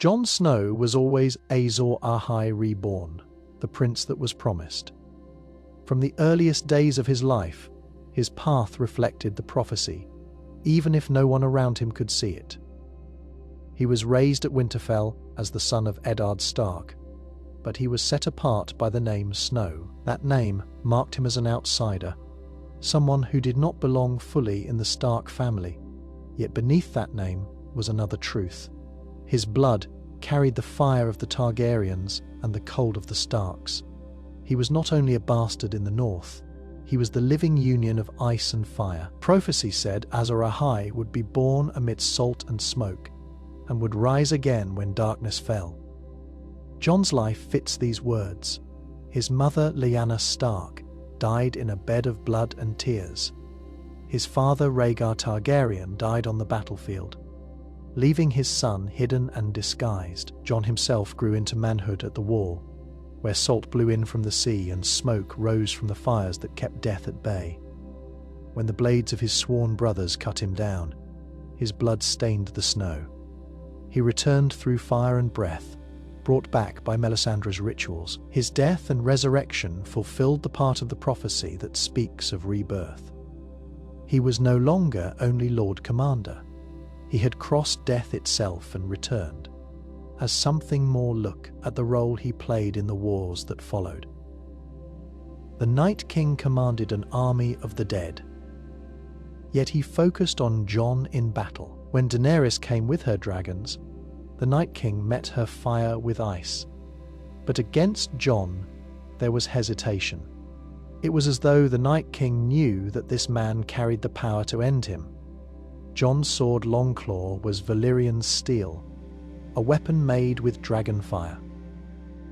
Jon Snow was always Azor Ahai reborn, the prince that was promised. From the earliest days of his life, his path reflected the prophecy, even if no one around him could see it. He was raised at Winterfell as the son of Eddard Stark, but he was set apart by the name Snow. That name marked him as an outsider, someone who did not belong fully in the Stark family. Yet beneath that name was another truth. His blood carried the fire of the Targaryens and the cold of the Starks. He was not only a bastard in the north, he was the living union of ice and fire. Prophecy said Azor Ahai would be born amidst salt and smoke, and would rise again when darkness fell. Jon's life fits these words. His mother, Lyanna Stark, died in a bed of blood and tears. His father, Rhaegar Targaryen, died on the battlefield, leaving his son hidden and disguised. Jon himself grew into manhood at the Wall, where salt blew in from the sea and smoke rose from the fires that kept death at bay. When the blades of his sworn brothers cut him down, his blood stained the snow. He returned through fire and breath, brought back by Melisandre's rituals. His death and resurrection fulfilled the part of the prophecy that speaks of rebirth. He was no longer only Lord Commander. He had crossed death itself and returned as something more. Look at the role he played in the wars that followed. The Night King commanded an army of the dead, yet he focused on Jon in battle. When Daenerys came with her dragons, the Night King met her fire with ice. But against Jon, there was hesitation. It was as though the Night King knew that this man carried the power to end him. Jon's sword Longclaw was Valyrian steel, a weapon made with dragon fire.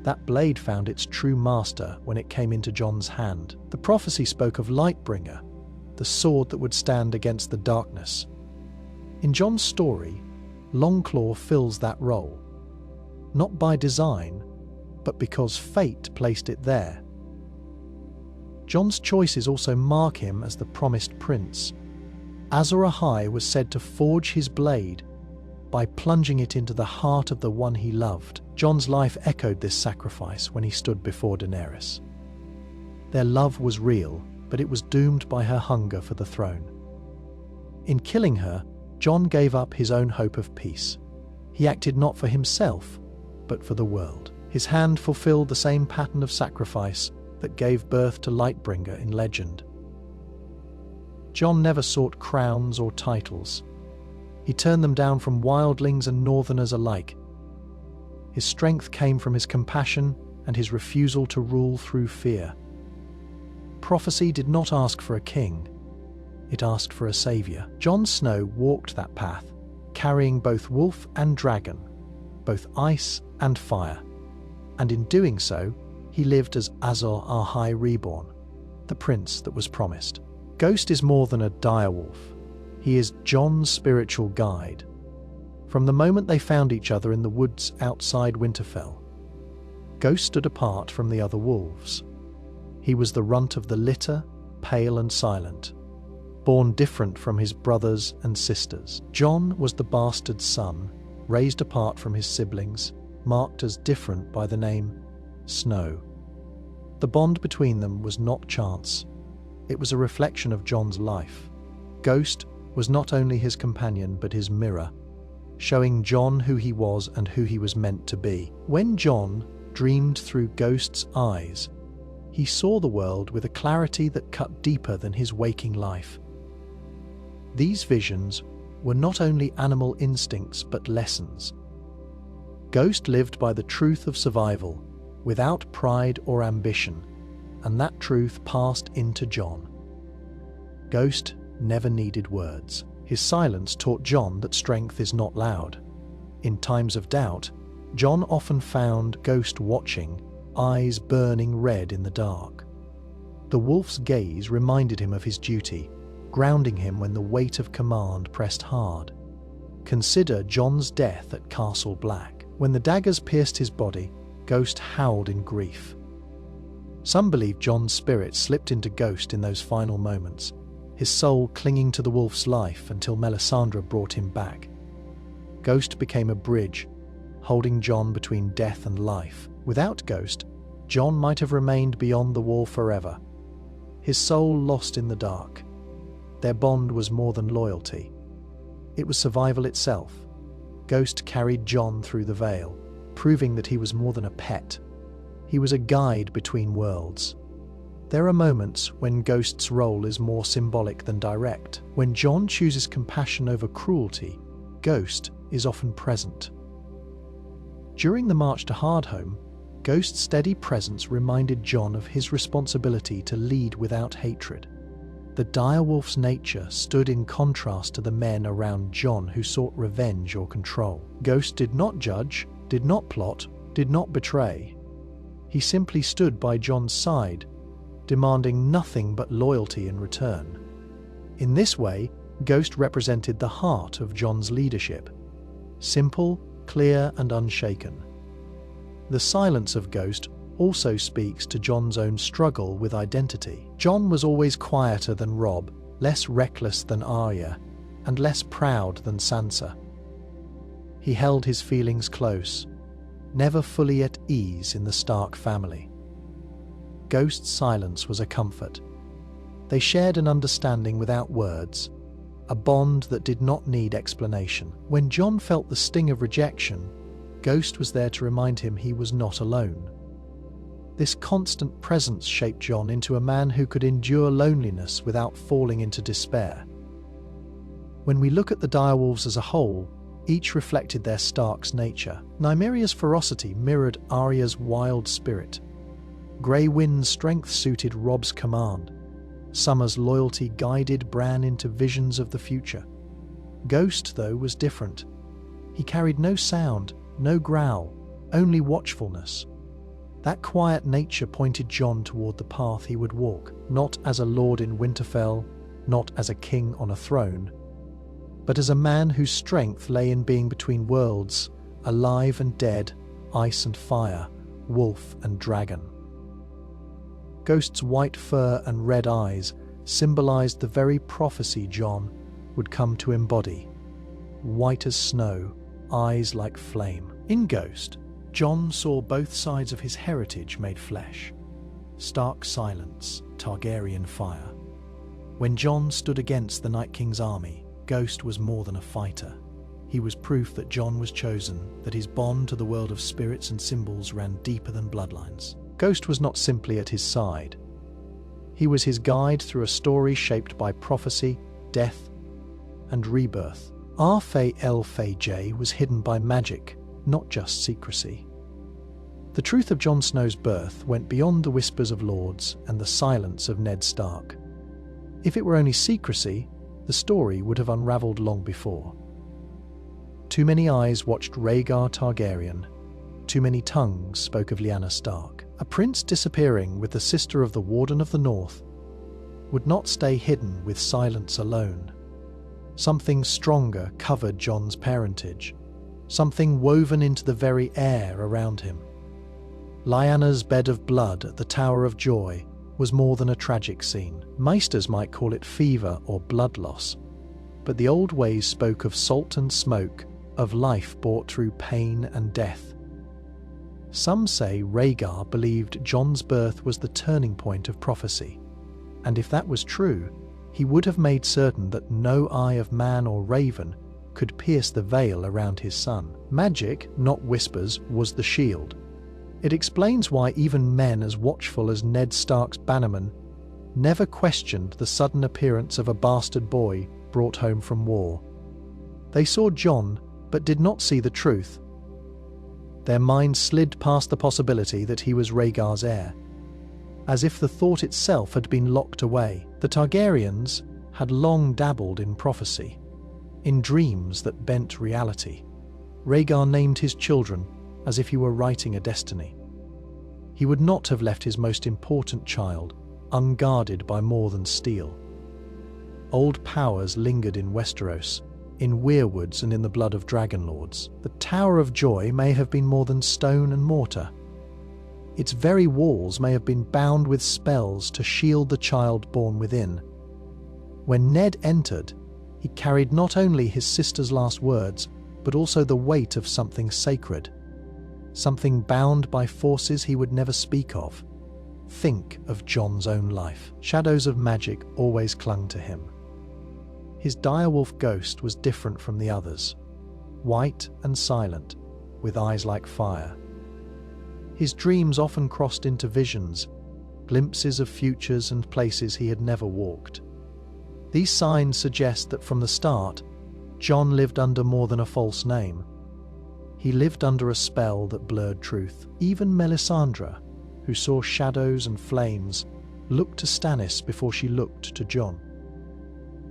That blade found its true master when it came into Jon's hand. The prophecy spoke of Lightbringer, the sword that would stand against the darkness. In Jon's story, Longclaw fills that role, not by design, but because fate placed it there. Jon's choices also mark him as the promised prince. Azor Ahai was said to forge his blade by plunging it into the heart of the one he loved. Jon's life echoed this sacrifice when he stood before Daenerys. Their love was real, but it was doomed by her hunger for the throne. In killing her, Jon gave up his own hope of peace. He acted not for himself, but for the world. His hand fulfilled the same pattern of sacrifice that gave birth to Lightbringer in legend. Jon never sought crowns or titles. He turned them down from wildlings and northerners alike. His strength came from his compassion and his refusal to rule through fear. Prophecy did not ask for a king. It asked for a savior. Jon Snow walked that path, carrying both wolf and dragon, both ice and fire. And in doing so, he lived as Azor Ahai reborn, the prince that was promised. Ghost is more than a direwolf. He is Jon's spiritual guide. From the moment they found each other in the woods outside Winterfell, Ghost stood apart from the other wolves. He was the runt of the litter, pale and silent, born different from his brothers and sisters. Jon was the bastard son, raised apart from his siblings, marked as different by the name Snow. The bond between them was not chance. It was a reflection of Jon's life. Ghost was not only his companion but his mirror, showing Jon who he was and who he was meant to be. When Jon dreamed through Ghost's eyes, he saw the world with a clarity that cut deeper than his waking life. These visions were not only animal instincts but lessons. Ghost lived by the truth of survival, without pride or ambition, and that truth passed into Jon. Ghost never needed words. His silence taught Jon that strength is not loud. In times of doubt, Jon often found Ghost watching, eyes burning red in the dark. The wolf's gaze reminded him of his duty, grounding him when the weight of command pressed hard. Consider Jon's death at Castle Black. When the daggers pierced his body, Ghost howled in grief. Some believe Jon's spirit slipped into Ghost in those final moments, his soul clinging to the wolf's life until Melisandre brought him back. Ghost became a bridge, holding Jon between death and life. Without Ghost, Jon might have remained beyond the wall forever, his soul lost in the dark. Their bond was more than loyalty. It was survival itself. Ghost carried Jon through the Vale, proving that he was more than a pet. He was a guide between worlds. There are moments when Ghost's role is more symbolic than direct. When Jon chooses compassion over cruelty, Ghost is often present. During the march to Hardhome, Ghost's steady presence reminded Jon of his responsibility to lead without hatred. The direwolf's nature stood in contrast to the men around Jon who sought revenge or control. Ghost did not judge, did not plot, did not betray. He simply stood by Jon's side, demanding nothing but loyalty in return. In this way, Ghost represented the heart of Jon's leadership. Simple, clear, and unshaken. The silence of Ghost also speaks to Jon's own struggle with identity. Jon was always quieter than Robb, less reckless than Arya, and less proud than Sansa. He held his feelings close, never fully at ease in the Stark family. Ghost's silence was a comfort. They shared an understanding without words, a bond that did not need explanation. When Jon felt the sting of rejection, Ghost was there to remind him he was not alone. This constant presence shaped Jon into a man who could endure loneliness without falling into despair. When we look at the direwolves as a whole, each reflected their Stark's nature. Nymeria's ferocity mirrored Arya's wild spirit. Grey Wind's strength suited Robb's command. Summer's loyalty guided Bran into visions of the future. Ghost, though, was different. He carried no sound, no growl, only watchfulness. That quiet nature pointed Jon toward the path he would walk, not as a lord in Winterfell, not as a king on a throne, but as a man whose strength lay in being between worlds, alive and dead, ice and fire, wolf and dragon. Ghost's white fur and red eyes symbolized the very prophecy Jon would come to embody. White as snow, eyes like flame. In Ghost, Jon saw both sides of his heritage made flesh. Stark silence, Targaryen fire. When Jon stood against the Night King's army, Ghost was more than a fighter. He was proof that Jon was chosen, that his bond to the world of spirits and symbols ran deeper than bloodlines. Ghost was not simply at his side. He was his guide through a story shaped by prophecy, death, and rebirth. R-Fey-L-Fey-J was hidden by magic, not just secrecy. The truth of Jon Snow's birth went beyond the whispers of lords and the silence of Ned Stark. If it were only secrecy, the story would have unraveled long before. Too many eyes watched Rhaegar Targaryen. Too many tongues spoke of Lyanna Stark. A prince disappearing with the sister of the Warden of the North would not stay hidden with silence alone. Something stronger covered Jon's parentage, something woven into the very air around him. Lyanna's bed of blood at the Tower of Joy was more than a tragic scene. Maesters might call it fever or blood loss, but the old ways spoke of salt and smoke, of life brought through pain and death. Some say Rhaegar believed Jon's birth was the turning point of prophecy, and if that was true, he would have made certain that no eye of man or raven could pierce the veil around his son. Magic, not whispers, was the shield. It explains why even men as watchful as Ned Stark's bannermen never questioned the sudden appearance of a bastard boy brought home from war. They saw Jon, but did not see the truth. Their minds slid past the possibility that he was Rhaegar's heir, as if the thought itself had been locked away. The Targaryens had long dabbled in prophecy, in dreams that bent reality. Rhaegar named his children as if he were writing a destiny. He would not have left his most important child unguarded by more than steel. Old powers lingered in Westeros, in weirwoods and in the blood of dragonlords. The Tower of Joy may have been more than stone and mortar. Its very walls may have been bound with spells to shield the child born within. When Ned entered, he carried not only his sister's last words, but also the weight of something sacred. something bound by forces he would never speak of. Think of Jon's own life. Shadows of magic always clung to him. His direwolf ghost was different from the others, white and silent, with eyes like fire. His dreams often crossed into visions, glimpses of futures and places he had never walked. These signs suggest that from the start, Jon lived under more than a false name. He lived under a spell that blurred truth. Even Melisandre, who saw shadows and flames, looked to Stannis before she looked to Jon.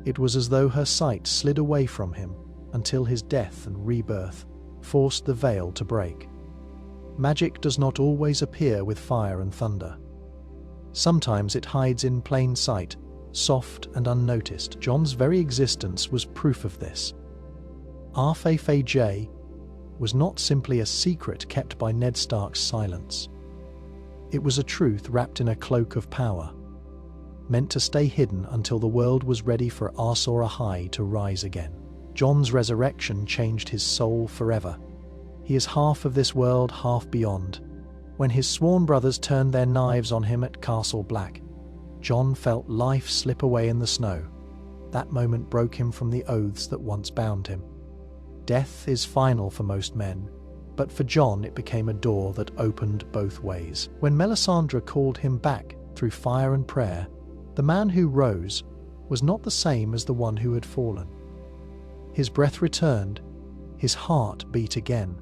It was as though her sight slid away from him until his death and rebirth forced the veil to break. Magic does not always appear with fire and thunder. Sometimes it hides in plain sight, soft and unnoticed. Jon's very existence was proof of this. RFJ was not simply a secret kept by Ned Stark's silence. It was a truth wrapped in a cloak of power, meant to stay hidden until the world was ready for Azor Ahai to rise again. Jon's resurrection changed his soul forever. He is half of this world, half beyond. When his sworn brothers turned their knives on him at Castle Black, Jon felt life slip away in the snow. That moment broke him from the oaths that once bound him. Death is final for most men, but for Jon it became a door that opened both ways. When Melisandre called him back through fire and prayer, the man who rose was not the same as the one who had fallen. His breath returned, his heart beat again.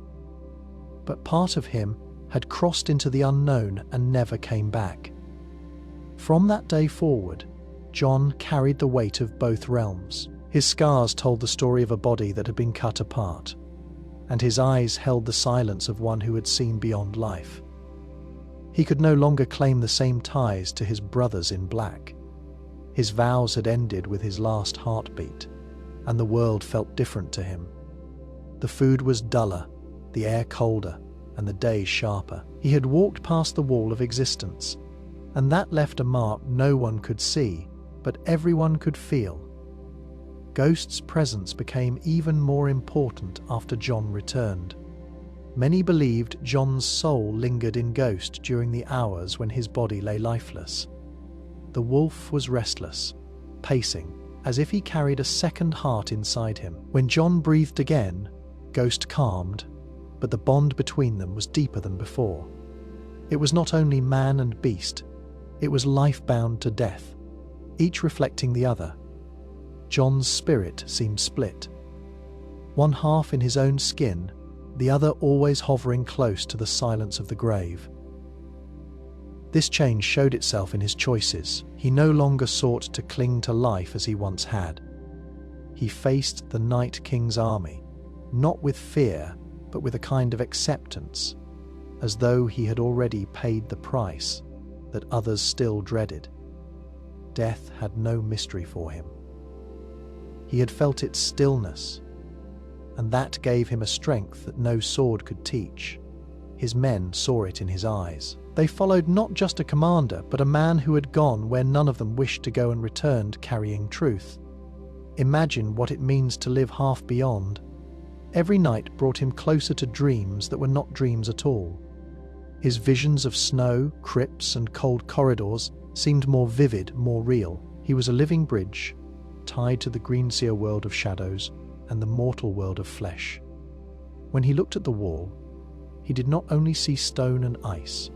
But part of him had crossed into the unknown and never came back. From that day forward, Jon carried the weight of both realms. His scars told the story of a body that had been cut apart, and his eyes held the silence of one who had seen beyond life. He could no longer claim the same ties to his brothers in black. His vows had ended with his last heartbeat, and the world felt different to him. The food was duller, the air colder, and the day sharper. He had walked past the wall of existence, and that left a mark no one could see, but everyone could feel. Ghost's presence became even more important after Jon returned. Many believed Jon's soul lingered in Ghost during the hours when his body lay lifeless. The wolf was restless, pacing, as if he carried a second heart inside him. When Jon breathed again, Ghost calmed, but the bond between them was deeper than before. It was not only man and beast, it was life bound to death, each reflecting the other. Jon's spirit seemed split, one half in his own skin, the other always hovering close to the silence of the grave. This change showed itself in his choices. He no longer sought to cling to life as he once had. He faced the Night King's army, not with fear, but with a kind of acceptance, as though he had already paid the price that others still dreaded. Death had no mystery for him. He had felt its stillness, and that gave him a strength that no sword could teach. His men saw it in his eyes. They followed not just a commander, but a man who had gone where none of them wished to go and returned carrying truth. Imagine what it means to live half beyond. Every night brought him closer to dreams that were not dreams at all. His visions of snow, crypts, and cold corridors seemed more vivid, more real. He was a living bridge, tied to the Greenseer world of shadows and the mortal world of flesh. When he looked at the wall, he did not only see stone and ice.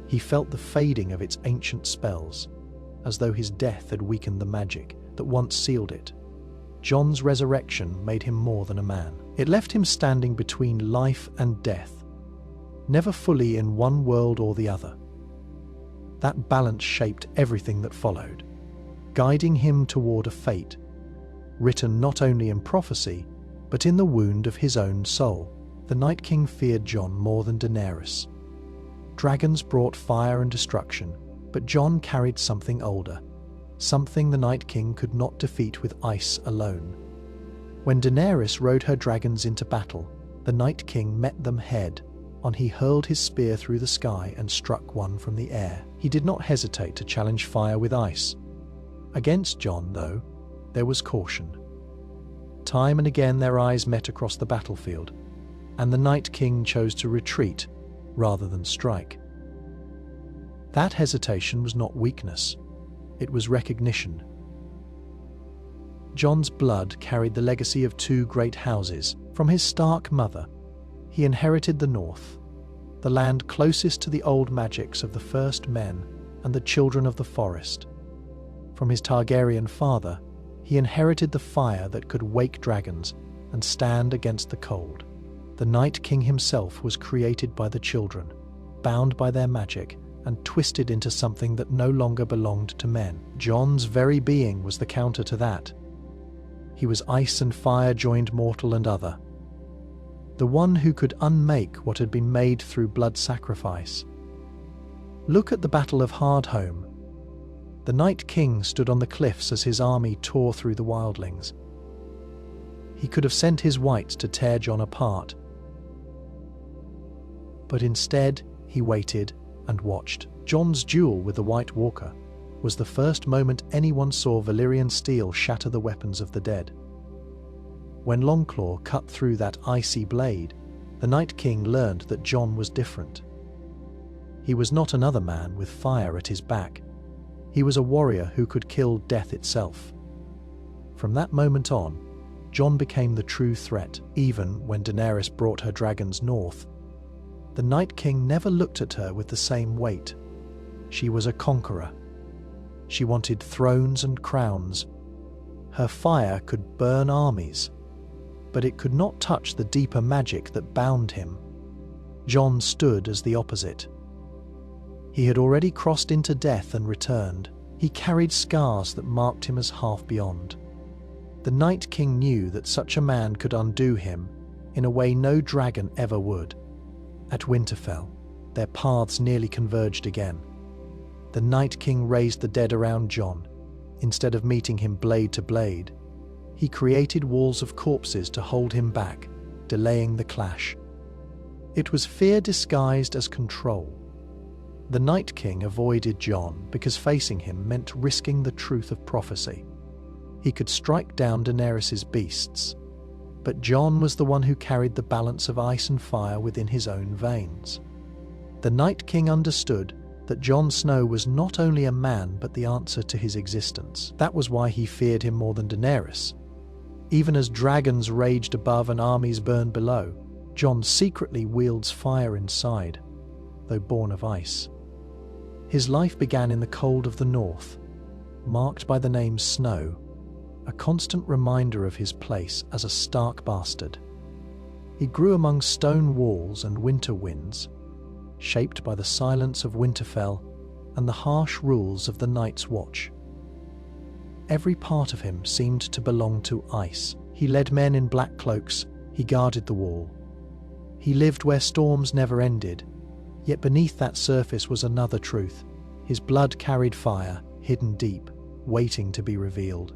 He felt the fading of its ancient spells, as though his death had weakened the magic that once sealed it. Jon's resurrection made him more than a man. It left him standing between life and death, never fully in one world or the other. That balance shaped everything that followed, guiding him toward a fate, written not only in prophecy, but in the wound of his own soul. The Night King feared Jon more than Daenerys. Dragons brought fire and destruction, but Jon carried something older, something the Night King could not defeat with ice alone. When Daenerys rode her dragons into battle, the Night King met them head-on. He hurled his spear through the sky and struck one from the air. He did not hesitate to challenge fire with ice. Against Jon, though, there was caution. Time and again their eyes met across the battlefield, and the Night King chose to retreat rather than strike. That hesitation was not weakness, it was recognition. Jon's blood carried the legacy of two great houses. From his Stark mother, he inherited the North, the land closest to the old magics of the first men and the children of the forest. From his Targaryen father, he inherited the fire that could wake dragons and stand against the cold. The Night King himself was created by the children, bound by their magic and twisted into something that no longer belonged to men. Jon's very being was the counter to that. He was ice and fire joined, mortal and other. The one who could unmake what had been made through blood sacrifice. Look at the Battle of Hardhome. The Night King stood on the cliffs as his army tore through the wildlings. He could have sent his whites to tear Jon apart. But instead, he waited and watched. Jon's duel with the White Walker was the first moment anyone saw Valyrian steel shatter the weapons of the dead. When Longclaw cut through that icy blade, the Night King learned that Jon was different. He was not another man with fire at his back. He was a warrior who could kill death itself. From that moment on, Jon became the true threat. Even when Daenerys brought her dragons north, the Night King never looked at her with the same weight. She was a conqueror. She wanted thrones and crowns. Her fire could burn armies, but it could not touch the deeper magic that bound him. Jon stood as the opposite. He had already crossed into death and returned. He carried scars that marked him as half beyond. The Night King knew that such a man could undo him in a way no dragon ever would. At Winterfell, their paths nearly converged again. The Night King raised the dead around Jon. Instead of meeting him blade to blade, he created walls of corpses to hold him back, delaying the clash. It was fear disguised as control. The Night King avoided Jon because facing him meant risking the truth of prophecy. He could strike down Daenerys' beasts, but Jon was the one who carried the balance of ice and fire within his own veins. The Night King understood that Jon Snow was not only a man but the answer to his existence. That was why he feared him more than Daenerys. Even as dragons raged above and armies burned below, Jon secretly wields fire inside, though born of ice. His life began in the cold of the north, marked by the name Snow, a constant reminder of his place as a Stark bastard. He grew among stone walls and winter winds, shaped by the silence of Winterfell and the harsh rules of the Night's Watch. Every part of him seemed to belong to ice. He led men in black cloaks, he guarded the wall. He lived where storms never ended, yet beneath that surface was another truth. His blood carried fire, hidden deep, waiting to be revealed.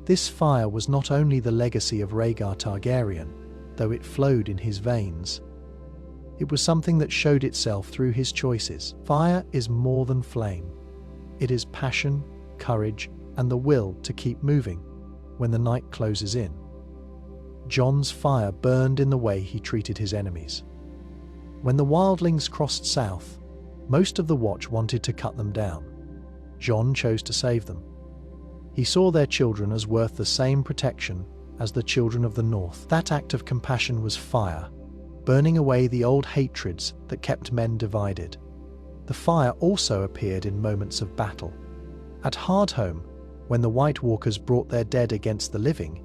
This fire was not only the legacy of Rhaegar Targaryen, though it flowed in his veins. It was something that showed itself through his choices. Fire is more than flame. It is passion, courage, and the will to keep moving when the night closes in. Jon's fire burned in the way he treated his enemies. When the wildlings crossed south, most of the Watch wanted to cut them down. Jon chose to save them. He saw their children as worth the same protection as the children of the North. That act of compassion was fire, burning away the old hatreds that kept men divided. The fire also appeared in moments of battle. At Hardhome, when the White Walkers brought their dead against the living,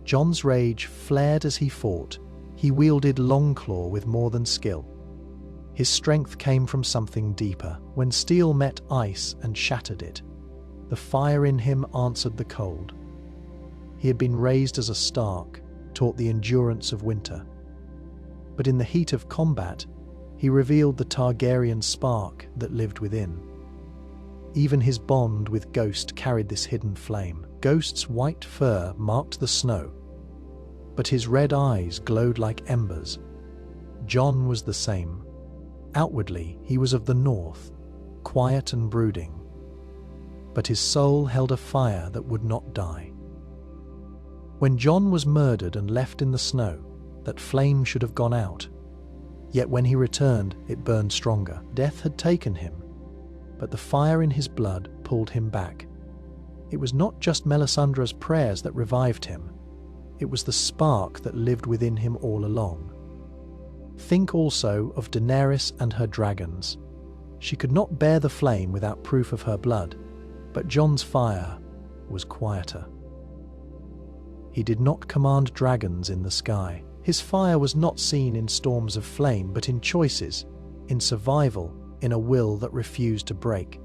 Jon's rage flared as he fought. He wielded Longclaw with more than skill. His strength came from something deeper. When steel met ice and shattered it, the fire in him answered the cold. He had been raised as a Stark, taught the endurance of winter. But in the heat of combat, he revealed the Targaryen spark that lived within. Even his bond with Ghost carried this hidden flame. Ghost's white fur marked the snow, but his red eyes glowed like embers. Jon was the same. Outwardly, he was of the North, quiet and brooding, but his soul held a fire that would not die. When Jon was murdered and left in the snow, that flame should have gone out. Yet when he returned, it burned stronger. Death had taken him, but the fire in his blood pulled him back. It was not just Melisandre's prayers that revived him. It was the spark that lived within him all along. Think also of Daenerys and her dragons. She could not bear the flame without proof of her blood, but Jon's fire was quieter. He did not command dragons in the sky. His fire was not seen in storms of flame, but in choices, in survival, in a will that refused to break.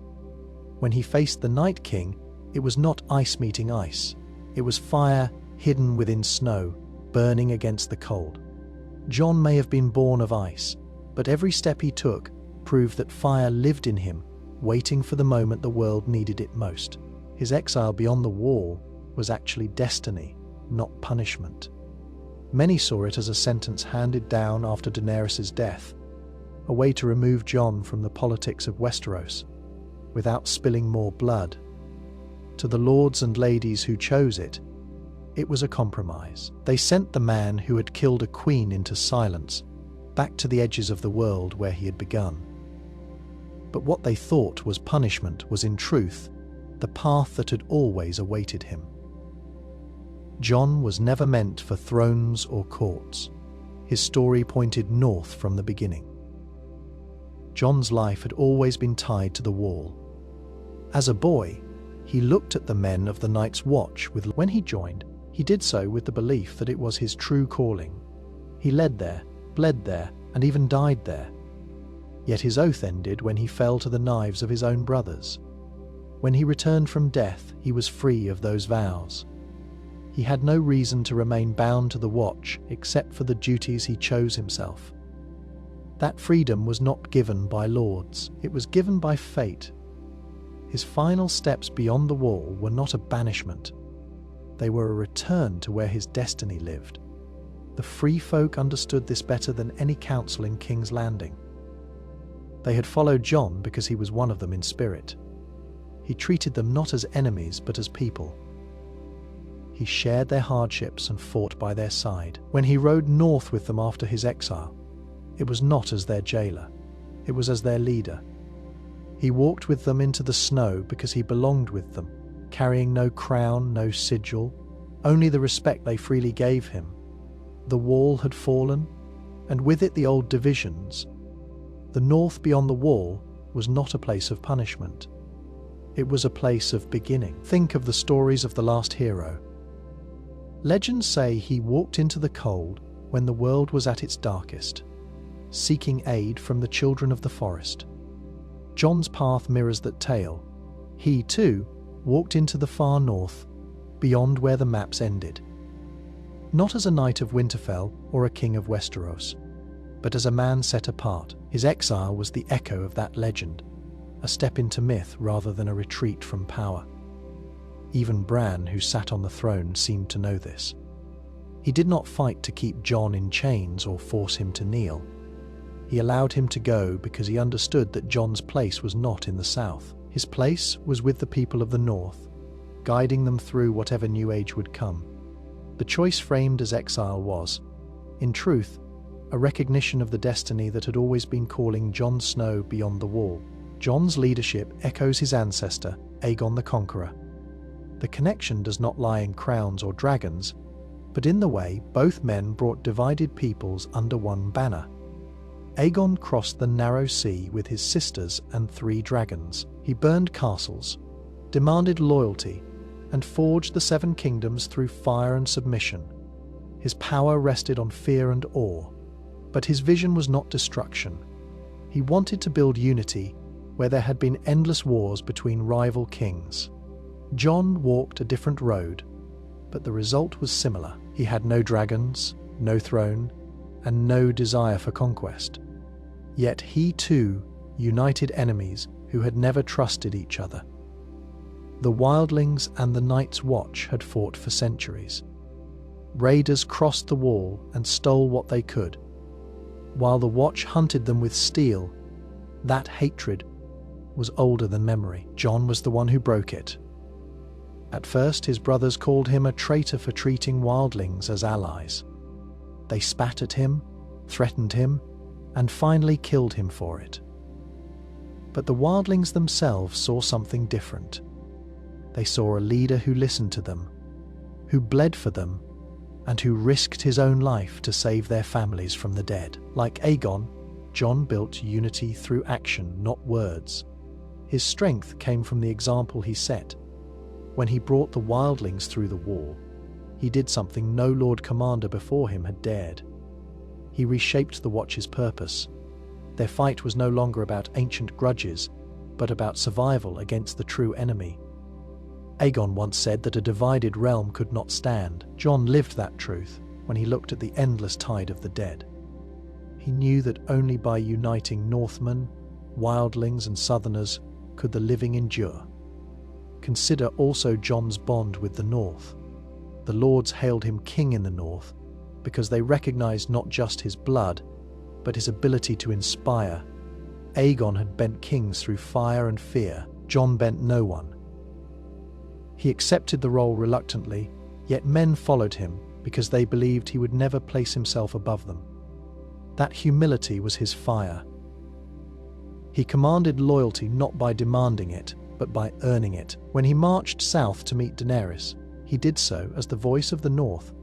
When he faced the Night King, it was not ice meeting ice. It was fire hidden within snow, burning against the cold. Jon may have been born of ice, but every step he took proved that fire lived in him, waiting for the moment the world needed it most. His exile beyond the wall was actually destiny, not punishment. Many saw it as a sentence handed down after Daenerys' death, a way to remove Jon from the politics of Westeros, without spilling more blood. To the lords and ladies who chose it, it was a compromise. They sent the man who had killed a queen into silence, back to the edges of the world where he had begun. But what they thought was punishment was in truth the path that had always awaited him. Jon was never meant for thrones or courts. His story pointed north from the beginning. Jon's life had always been tied to the wall. As a boy, he looked at the men of the Night's Watch when he joined, he did so with the belief that it was his true calling. He led there, bled there, and even died there. Yet his oath ended when he fell to the knives of his own brothers. When he returned from death, he was free of those vows. He had no reason to remain bound to the Watch except for the duties he chose himself. That freedom was not given by lords, it was given by fate. His final steps beyond the wall were not a banishment. They were a return to where his destiny lived. The free folk understood this better than any council in King's Landing. They had followed Jon because he was one of them in spirit. He treated them not as enemies but as people. He shared their hardships and fought by their side. When he rode north with them after his exile, it was not as their jailer, it was as their leader. He walked with them into the snow because he belonged with them, carrying no crown, no sigil, only the respect they freely gave him. The wall had fallen, and with it the old divisions. The north beyond the wall was not a place of punishment. It was a place of beginning. Think of the stories of the last hero. Legends say he walked into the cold when the world was at its darkest, seeking aid from the children of the forest. Jon's path mirrors that tale. He, too, walked into the far north, beyond where the maps ended. Not as a knight of Winterfell or a king of Westeros, but as a man set apart. His exile was the echo of that legend, a step into myth rather than a retreat from power. Even Bran, who sat on the throne, seemed to know this. He did not fight to keep Jon in chains or force him to kneel. He allowed him to go because he understood that Jon's place was not in the south. His place was with the people of the north, guiding them through whatever new age would come. The choice framed as exile was, in truth, a recognition of the destiny that had always been calling Jon Snow beyond the wall. Jon's leadership echoes his ancestor, Aegon the Conqueror. The connection does not lie in crowns or dragons, but in the way both men brought divided peoples under one banner. Aegon crossed the narrow sea with his sisters and 3 dragons. He burned castles, demanded loyalty, and forged the 7 kingdoms through fire and submission. His power rested on fear and awe, but his vision was not destruction. He wanted to build unity where there had been endless wars between rival kings. Jon walked a different road, but the result was similar. He had no dragons, no throne, and no desire for conquest. Yet he too united enemies who had never trusted each other. The wildlings and the Night's Watch had fought for centuries. Raiders crossed the wall and stole what they could, while the Watch hunted them with steel. That hatred was older than memory. Jon was the one who broke it. At first, his brothers called him a traitor for treating wildlings as allies. They spat at him, threatened him, and finally killed him for it. But the wildlings themselves saw something different. They saw a leader who listened to them, who bled for them, and who risked his own life to save their families from the dead. Like Aegon, Jon built unity through action, not words. His strength came from the example he set. When he brought the wildlings through the wall, he did something no Lord Commander before him had dared. He reshaped the Watch's purpose. Their fight was no longer about ancient grudges, but about survival against the true enemy. Aegon once said that a divided realm could not stand. Jon lived that truth when he looked at the endless tide of the dead. He knew that only by uniting Northmen, wildlings and Southerners could the living endure. Consider also Jon's bond with the North. The lords hailed him king in the North because they recognized not just his blood, but his ability to inspire. Aegon had bent kings through fire and fear. Jon bent no one. He accepted the role reluctantly, yet men followed him because they believed he would never place himself above them. That humility was his fire. He commanded loyalty not by demanding it, but by earning it. When he marched south to meet Daenerys, he did so as the voice of the North,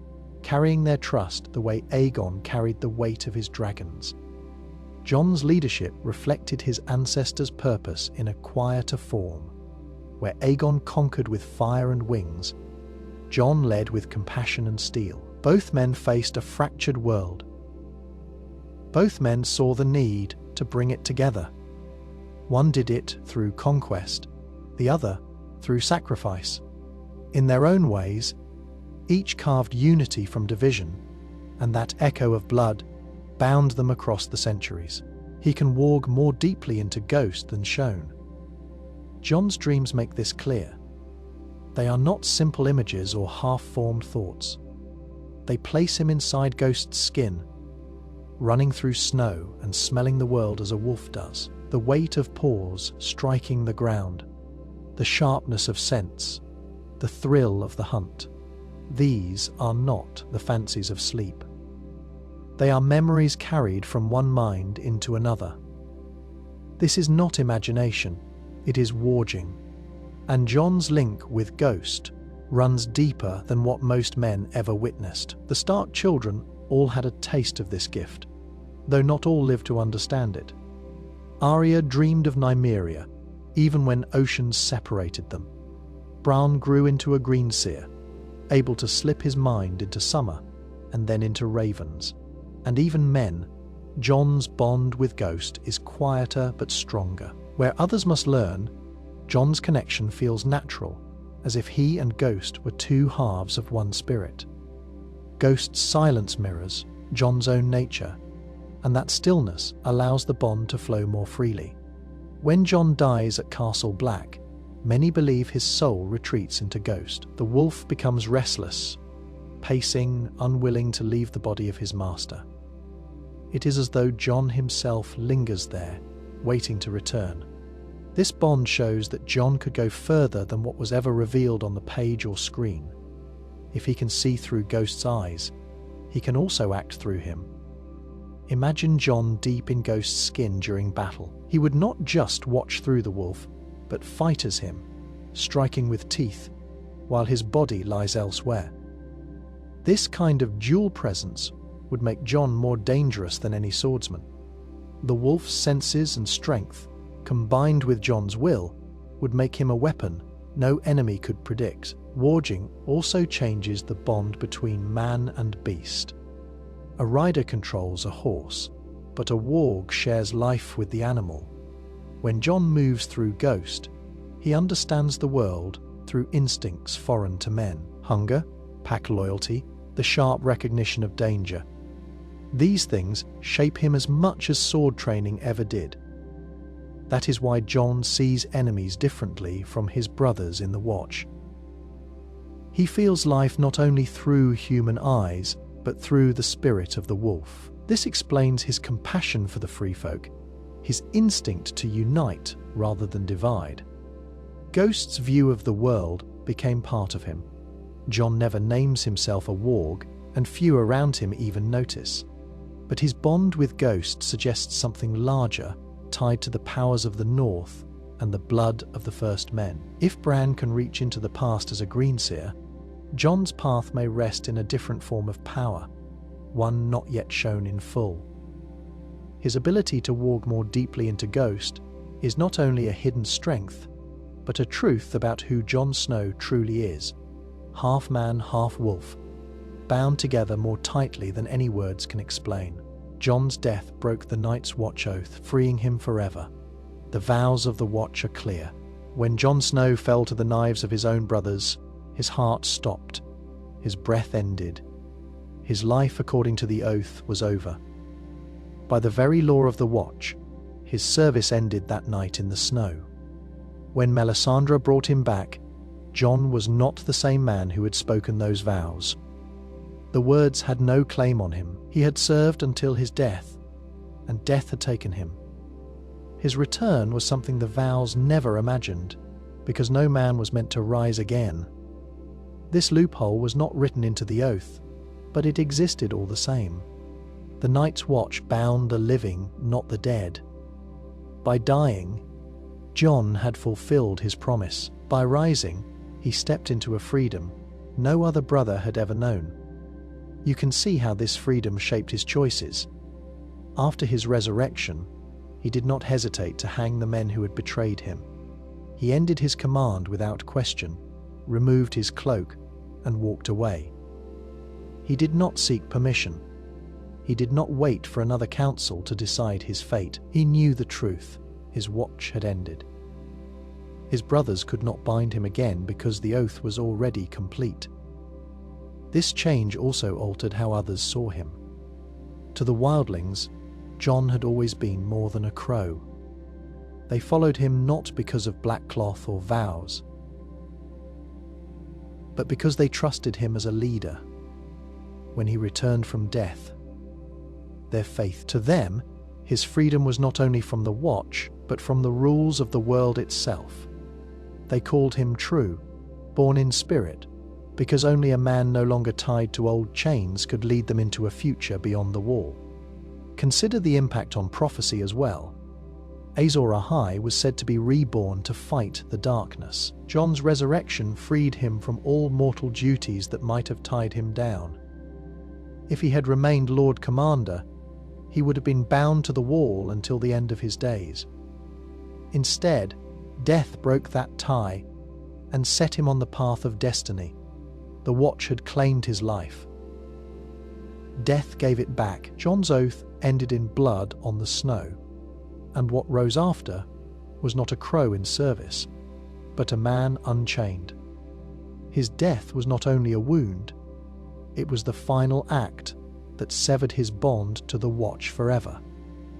carrying their trust the way Aegon carried the weight of his dragons. Jon's leadership reflected his ancestors' purpose in a quieter form. Where Aegon conquered with fire and wings, Jon led with compassion and steel. Both men faced a fractured world. Both men saw the need to bring it together. One did it through conquest, the other through sacrifice. In their own ways, each carved unity from division, and that echo of blood bound them across the centuries. He can walk more deeply into Ghost than shown. Jon's dreams make this clear. They are not simple images or half-formed thoughts. They place him inside Ghost's skin, running through snow and smelling the world as a wolf does. The weight of paws striking the ground, the sharpness of scents, the thrill of the hunt. These are not the fancies of sleep. They are memories carried from one mind into another. This is not imagination, it is warging. And Jon's link with Ghost runs deeper than what most men ever witnessed. The Stark children all had a taste of this gift, though not all lived to understand it. Arya dreamed of Nymeria, even when oceans separated them. Bran grew into a greenseer, able to slip his mind into summer and then into ravens. And even men, Jon's bond with Ghost is quieter but stronger. Where others must learn, Jon's connection feels natural, as if he and Ghost were two halves of one spirit. Ghost's silence mirrors Jon's own nature, and that stillness allows the bond to flow more freely. When Jon dies at Castle Black, many believe his soul retreats into Ghost. The wolf becomes restless, pacing, unwilling to leave the body of his master. It is as though Jon himself lingers there, waiting to return. This bond shows that Jon could go further than what was ever revealed on the page or screen. If he can see through Ghost's eyes, he can also act through him. Imagine Jon deep in Ghost's skin during battle. He would not just watch through the wolf, but fight as him, striking with teeth, while his body lies elsewhere. This kind of dual presence would make Jon more dangerous than any swordsman. The wolf's senses and strength, combined with Jon's will, would make him a weapon no enemy could predict. Warging also changes the bond between man and beast. A rider controls a horse, but a warg shares life with the animal. When Jon moves through Ghost, he understands the world through instincts foreign to men. Hunger, pack loyalty, the sharp recognition of danger. These things shape him as much as sword training ever did. That is why Jon sees enemies differently from his brothers in the Watch. He feels life not only through human eyes, but through the spirit of the wolf. This explains his compassion for the free folk, his instinct to unite rather than divide. Ghost's view of the world became part of him. Jon never names himself a warg, and few around him even notice. But his bond with Ghost suggests something larger, tied to the powers of the North and the blood of the first men. If Bran can reach into the past as a Greenseer, Jon's path may rest in a different form of power, one not yet shown in full. His ability to walk more deeply into Ghost is not only a hidden strength, but a truth about who Jon Snow truly is, half man, half wolf, bound together more tightly than any words can explain. Jon's death broke the Night's Watch oath, freeing him forever. The vows of the Watch are clear. When Jon Snow fell to the knives of his own brothers, his heart stopped, his breath ended. His life, according to the oath, was over. By the very law of the Watch, his service ended that night in the snow. When Melisandre brought him back, Jon was not the same man who had spoken those vows. The words had no claim on him. He had served until his death, and death had taken him. His return was something the vows never imagined, because no man was meant to rise again. This loophole was not written into the oath, but it existed all the same. The Night's Watch bound the living, not the dead. By dying, Jon had fulfilled his promise. By rising, he stepped into a freedom no other brother had ever known. You can see how this freedom shaped his choices. After his resurrection, he did not hesitate to hang the men who had betrayed him. He ended his command without question, removed his cloak, and walked away. He did not seek permission. He did not wait for another council to decide his fate. He knew the truth. His watch had ended. His brothers could not bind him again because the oath was already complete. This change also altered how others saw him. To the wildlings, Jon had always been more than a crow. They followed him not because of black cloth or vows, but because they trusted him as a leader. When he returned from death, their faith to them, his freedom was not only from the Watch, but from the rules of the world itself. They called him true, born in spirit, because only a man no longer tied to old chains could lead them into a future beyond the wall. Consider the impact on prophecy as well. Azor Ahai was said to be reborn to fight the darkness. Jon's resurrection freed him from all mortal duties that might have tied him down. If he had remained Lord Commander, he would have been bound to the wall until the end of his days. Instead, death broke that tie and set him on the path of destiny. The Watch had claimed his life. Death gave it back. Jon's oath ended in blood on the snow, and what rose after was not a crow in service, but a man unchained. His death was not only a wound, it was the final act that severed his bond to the Watch forever,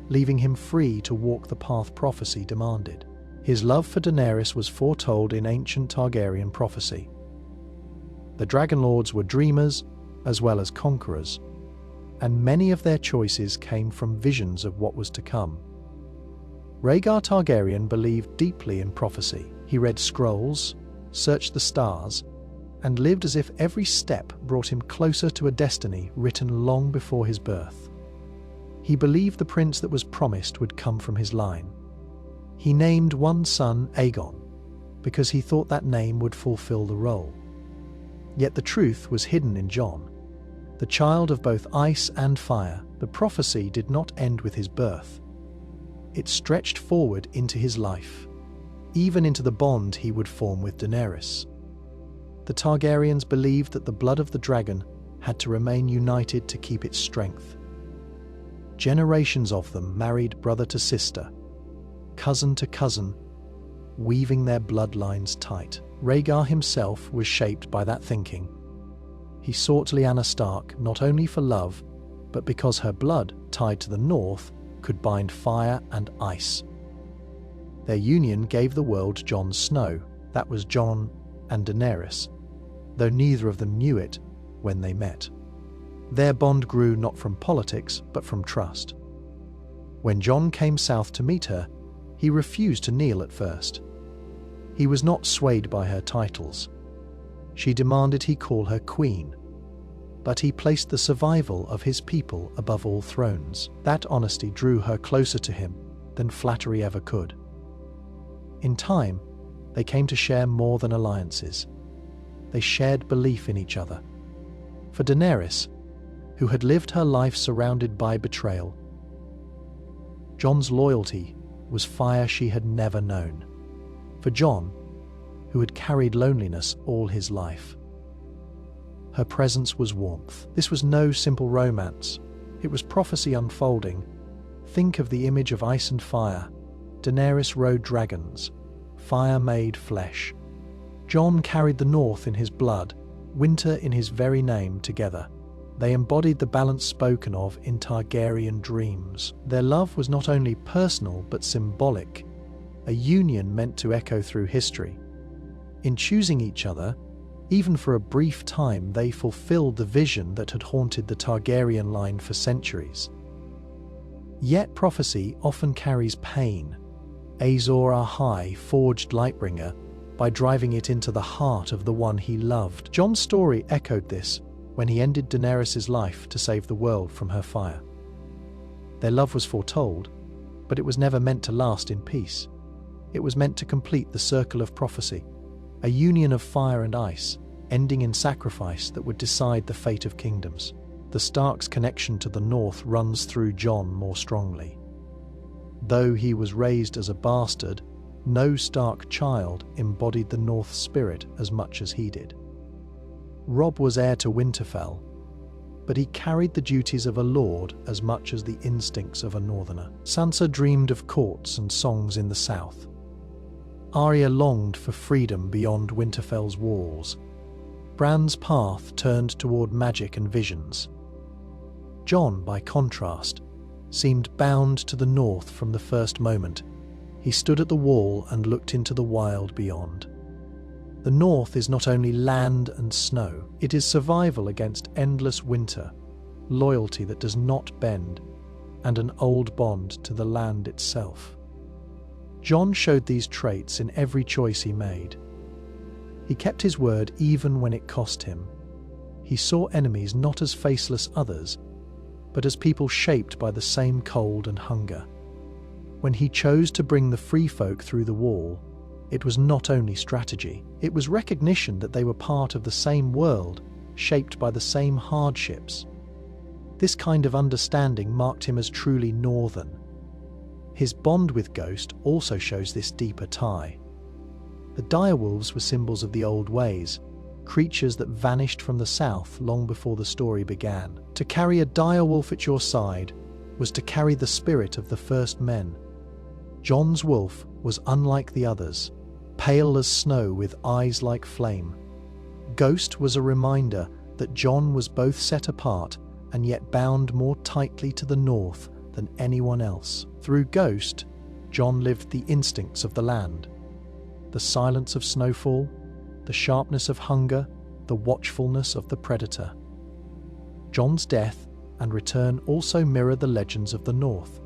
leaving him free to walk the path prophecy demanded. His love for Daenerys was foretold in ancient Targaryen prophecy. The Dragonlords were dreamers as well as conquerors, and many of their choices came from visions of what was to come. Rhaegar Targaryen believed deeply in prophecy. He read scrolls, searched the stars, and lived as if every step brought him closer to a destiny written long before his birth. He believed the prince that was promised would come from his line. He named one son Aegon, because he thought that name would fulfill the role. Yet the truth was hidden in Jon. The child of both ice and fire, the prophecy did not end with his birth. It stretched forward into his life, even into the bond he would form with Daenerys. The Targaryens believed that the blood of the dragon had to remain united to keep its strength. Generations of them married brother to sister, cousin to cousin, weaving their bloodlines tight. Rhaegar himself was shaped by that thinking. He sought Lyanna Stark not only for love, but because her blood, tied to the north, could bind fire and ice. Their union gave the world Jon Snow, that was Jon and Daenerys, though neither of them knew it when they met. Their bond grew not from politics, but from trust. When Jon came south to meet her, he refused to kneel at first. He was not swayed by her titles. She demanded he call her queen. but he placed the survival of his people above all thrones. That honesty drew her closer to him than flattery ever could. In time, they came to share more than alliances. They shared belief in each other. For Daenerys, who had lived her life surrounded by betrayal, Jon's loyalty was fire she had never known. For Jon, who had carried loneliness all his life, her presence was warmth. This was no simple romance. It was prophecy unfolding. Think of the image of ice and fire. Daenerys rode dragons. Fire made flesh. Jon carried the north in his blood, winter in his very name together. They embodied the balance spoken of in Targaryen dreams. Their love was not only personal but symbolic, a union meant to echo through history. In choosing each other, even for a brief time, they fulfilled the vision that had haunted the Targaryen line for centuries. Yet prophecy often carries pain. Azor Ahai forged Lightbringer by driving it into the heart of the one he loved. Jon's story echoed this when he ended Daenerys' life to save the world from her fire. Their love was foretold, but it was never meant to last in peace. It was meant to complete the circle of prophecy, a union of fire and ice, ending in sacrifice that would decide the fate of kingdoms. The Stark's connection to the North runs through Jon more strongly. Though he was raised as a bastard, no Stark child embodied the North spirit as much as he did. Robb was heir to Winterfell, but he carried the duties of a lord as much as the instincts of a northerner. Sansa dreamed of courts and songs in the south. Arya longed for freedom beyond Winterfell's walls. Bran's path turned toward magic and visions. Jon, by contrast, seemed bound to the north from the first moment. He stood at the wall and looked into the wild beyond. The north is not only land and snow, it is survival against endless winter, loyalty that does not bend, and an old bond to the land itself. Jon showed these traits in every choice he made. He kept his word even when it cost him. He saw enemies not as faceless others, but as people shaped by the same cold and hunger. When he chose to bring the free folk through the wall, it was not only strategy, it was recognition that they were part of the same world, shaped by the same hardships. This kind of understanding marked him as truly northern. His bond with Ghost also shows this deeper tie. The direwolves were symbols of the old ways, creatures that vanished from the south long before the story began. To carry a direwolf at your side was to carry the spirit of the first men. Jon's wolf was unlike the others, pale as snow with eyes like flame. Ghost was a reminder that Jon was both set apart and yet bound more tightly to the north than anyone else. Through Ghost, Jon lived the instincts of the land. The silence of snowfall, the sharpness of hunger, the watchfulness of the predator. Jon's death and return also mirror the legends of the North.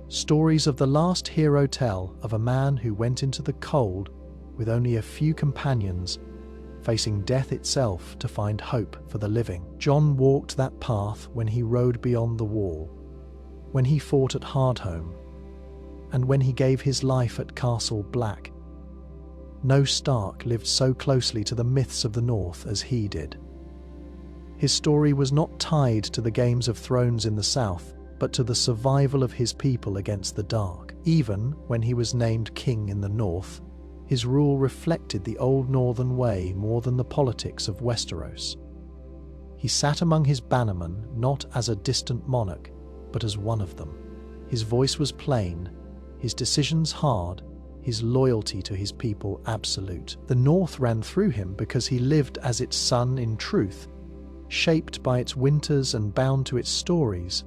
Stories of the last hero tell of a man who went into the cold with only a few companions, facing death itself to find hope for the living. Jon walked that path when he rode beyond the wall, when he fought at Hardhome, and when he gave his life at Castle Black. No Stark lived so closely to the myths of the North as he did. His story was not tied to the Games of Thrones in the South, but to the survival of his people against the Dark. Even when he was named king in the North, his rule reflected the old Northern way more than the politics of Westeros. He sat among his bannermen not as a distant monarch, but as one of them. His voice was plain, his decisions hard, his loyalty to his people absolute. The North ran through him because he lived as its son in truth, shaped by its winters and bound to its stories,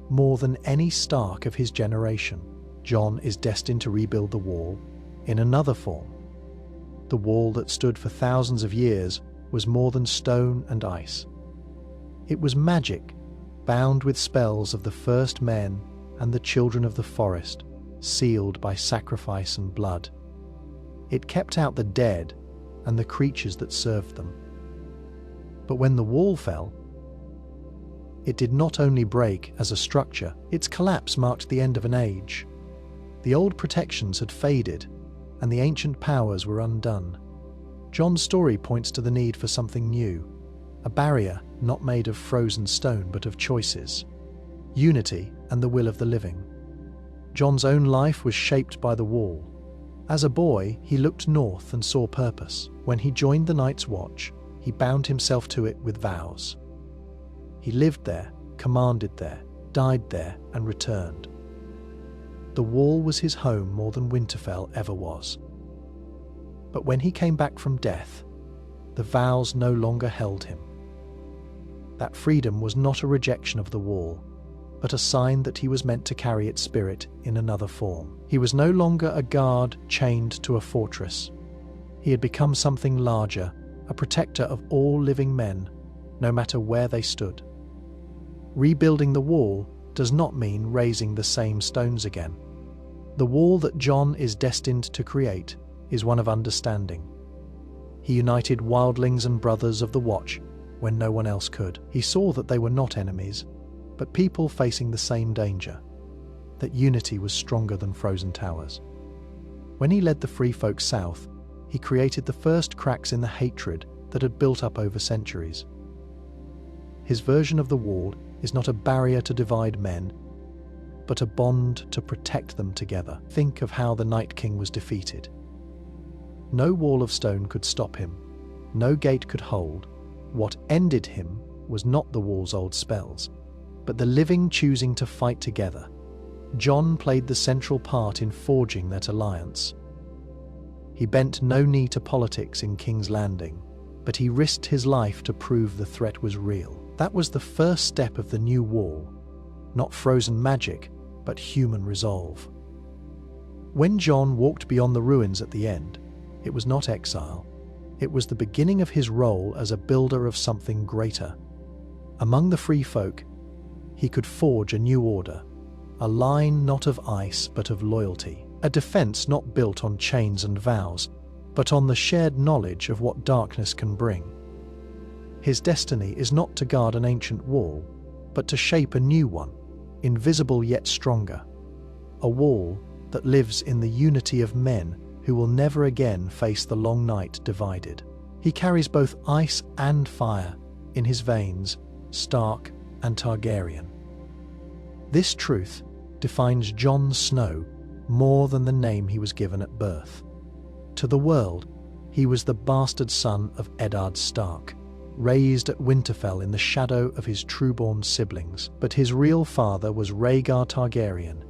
more than any Stark of his generation. Jon is destined to rebuild the wall in another form. The wall that stood for thousands of years was more than stone and ice. It was magic, bound with spells of the first men and the children of the forest, sealed by sacrifice and blood. It kept out the dead and the creatures that served them. But when the wall fell, It did not only break as a structure, its collapse marked the end of an age. The old protections had faded, and the ancient powers were undone. Jon's story points to the need for something new, a barrier not made of frozen stone but of choices, unity and the will of the living. Jon's own life was shaped by the wall. As a boy, he looked north and saw purpose. When he joined the Night's Watch, he bound himself to it with vows. He lived there, commanded there, died there, and returned. The wall was his home more than Winterfell ever was. But when he came back from death, the vows no longer held him. That freedom was not a rejection of the wall, but a sign that he was meant to carry its spirit in another form. He was no longer a guard chained to a fortress. He had become something larger, a protector of all living men, no matter where they stood. Rebuilding the wall does not mean raising the same stones again. The wall that Jon is destined to create is one of understanding. He united wildlings and brothers of the Watch when no one else could. He saw that they were not enemies, but people facing the same danger, that unity was stronger than frozen towers. When he led the free folk south, he created the first cracks in the hatred that had built up over centuries. His version of the wall is not a barrier to divide men, but a bond to protect them together. Think of how the Night King was defeated. No wall of stone could stop him. No gate could hold. What ended him was not the wall's old spells, but the living choosing to fight together. Jon played the central part in forging that alliance. He bent no knee to politics in King's Landing, but he risked his life to prove the threat was real. That was the first step of the new wall, not frozen magic, but human resolve. When Jon walked beyond the ruins at the end, it was not exile. It was the beginning of his role as a builder of something greater. Among the free folk, he could forge a new order, a line not of ice but of loyalty, a defense not built on chains and vows, but on the shared knowledge of what darkness can bring. His destiny is not to guard an ancient wall, but to shape a new one, invisible yet stronger, a wall that lives in the unity of men who will never again face the long night divided. He carries both ice and fire in his veins, Stark and Targaryen. This truth defines Jon Snow more than the name he was given at birth. To the world, he was the bastard son of Eddard Stark, raised at Winterfell in the shadow of his true-born siblings, but his real father was Rhaegar Targaryen,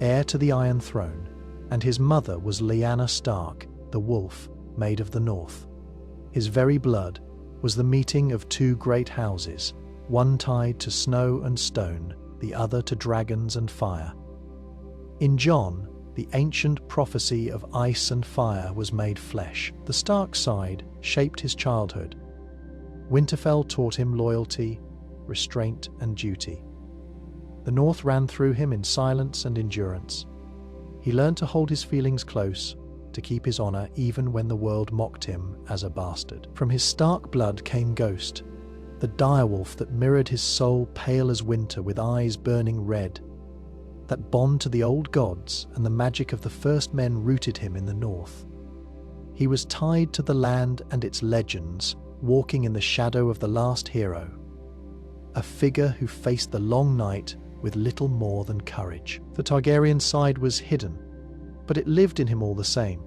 heir to the Iron Throne, and his mother was Lyanna Stark, the Wolf, Maid of the North. His very blood was the meeting of two great houses, one tied to snow and stone, the other to dragons and fire. In Jon, the ancient prophecy of ice and fire was made flesh. The Stark side shaped his childhood. Winterfell taught him loyalty, restraint, and duty. The North ran through him in silence and endurance. He learned to hold his feelings close, to keep his honor even when the world mocked him as a bastard. From his Stark blood came Ghost, the direwolf that mirrored his soul pale as winter with eyes burning red. That bond to the old gods and the magic of the first men rooted him in the North. He was tied to the land and its legends, walking in the shadow of the last hero, a figure who faced the long night with little more than courage. The Targaryen side was hidden, but it lived in him all the same.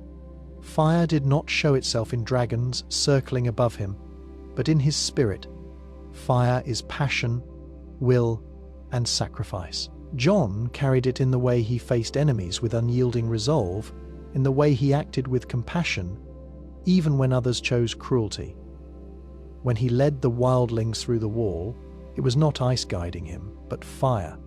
Fire did not show itself in dragons circling above him, but in his spirit. Fire is passion, will, and sacrifice. Jon carried it in the way he faced enemies with unyielding resolve, in the way he acted with compassion, even when others chose cruelty. When he led the wildlings through the wall, it was not ice guiding him, but fire.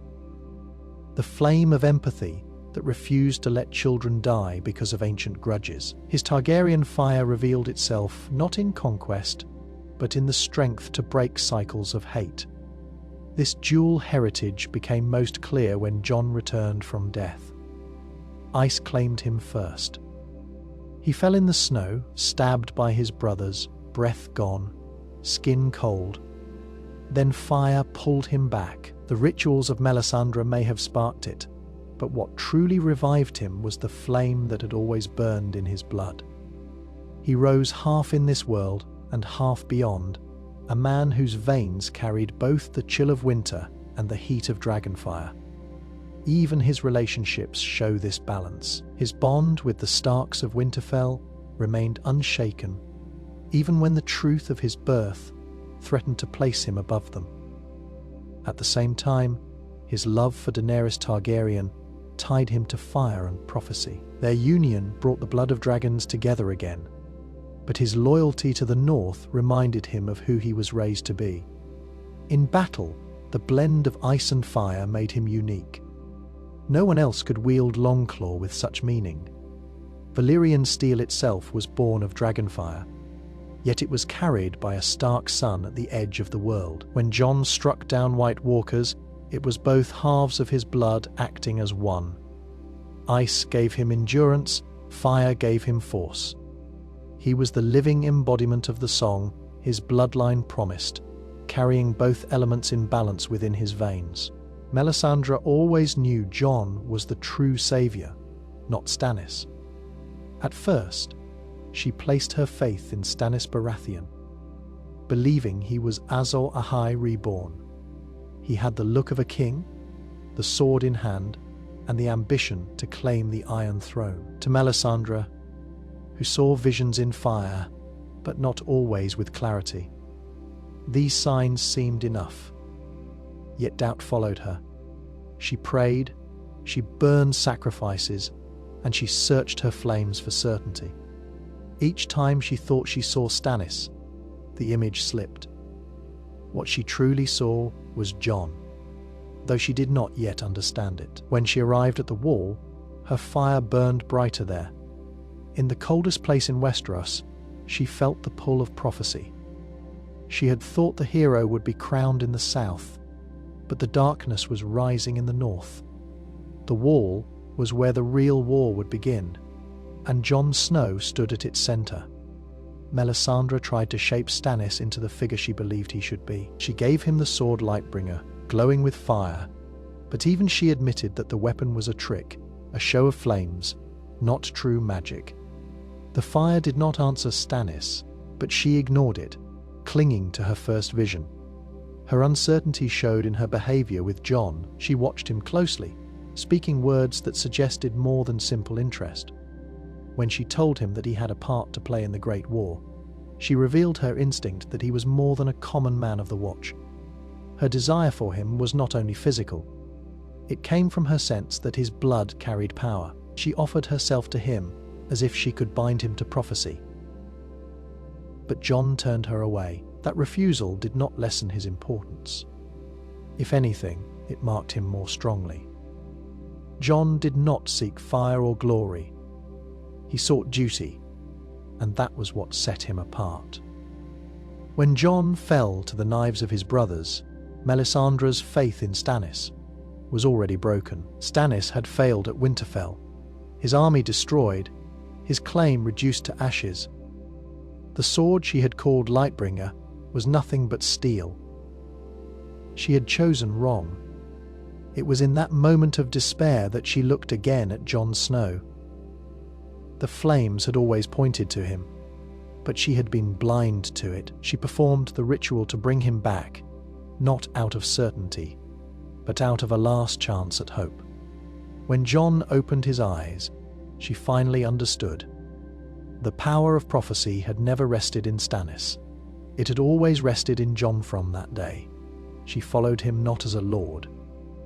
The flame of empathy that refused to let children die because of ancient grudges. His Targaryen fire revealed itself not in conquest, but in the strength to break cycles of hate. This dual heritage became most clear when Jon returned from death. Ice claimed him first. He fell in the snow, stabbed by his brothers, breath gone, skin cold. Then fire pulled him back. The rituals of Melisandre may have sparked it, but what truly revived him was the flame that had always burned in his blood. He rose half in this world and half beyond, a man whose veins carried both the chill of winter and the heat of dragonfire. Even his relationships show this balance. His bond with the Starks of Winterfell remained unshaken, even when the truth of his birth threatened to place him above them. At the same time, his love for Daenerys Targaryen tied him to fire and prophecy. Their union brought the blood of dragons together again, but his loyalty to the North reminded him of who he was raised to be. In battle, the blend of ice and fire made him unique. No one else could wield Longclaw with such meaning. Valyrian steel itself was born of dragonfire, yet it was carried by a Stark son at the edge of the world. When Jon struck down White Walkers, it was both halves of his blood acting as one. Ice gave him endurance, fire gave him force. He was the living embodiment of the song his bloodline promised, carrying both elements in balance within his veins. Melisandre always knew Jon was the true savior, not Stannis. At first, she placed her faith in Stannis Baratheon, believing he was Azor Ahai reborn. He had the look of a king, the sword in hand, and the ambition to claim the Iron Throne. To Melisandre, who saw visions in fire, but not always with clarity, these signs seemed enough. Yet doubt followed her. She prayed, she burned sacrifices, and she searched her flames for certainty. Each time she thought she saw Stannis, the image slipped. What she truly saw was Jon, though she did not yet understand it. When she arrived at the wall, her fire burned brighter there. In the coldest place in Westeros, she felt the pull of prophecy. She had thought the hero would be crowned in the south, but the darkness was rising in the north. The wall was where the real war would begin, and Jon Snow stood at its center. Melisandre tried to shape Stannis into the figure she believed he should be. She gave him the sword Lightbringer, glowing with fire, but even she admitted that the weapon was a trick, a show of flames, not true magic. The fire did not answer Stannis, but she ignored it, clinging to her first vision. Her uncertainty showed in her behavior with Jon. She watched him closely, speaking words that suggested more than simple interest. When she told him that he had a part to play in the Great War, she revealed her instinct that he was more than a common man of the Watch. Her desire for him was not only physical. It came from her sense that his blood carried power. She offered herself to him as if she could bind him to prophecy. But Jon turned her away. That refusal did not lessen his importance. If anything, it marked him more strongly. Jon did not seek fire or glory. He sought duty, and that was what set him apart. When Jon fell to the knives of his brothers, Melisandre's faith in Stannis was already broken. Stannis had failed at Winterfell, his army destroyed, his claim reduced to ashes. The sword she had called Lightbringer was nothing but steel. She had chosen wrong. It was in that moment of despair that she looked again at Jon Snow. The flames had always pointed to him, but she had been blind to it. She performed the ritual to bring him back, not out of certainty, but out of a last chance at hope. When Jon opened his eyes, she finally understood. The power of prophecy had never rested in Stannis. It had always rested in Jon from that day. She followed him not as a lord,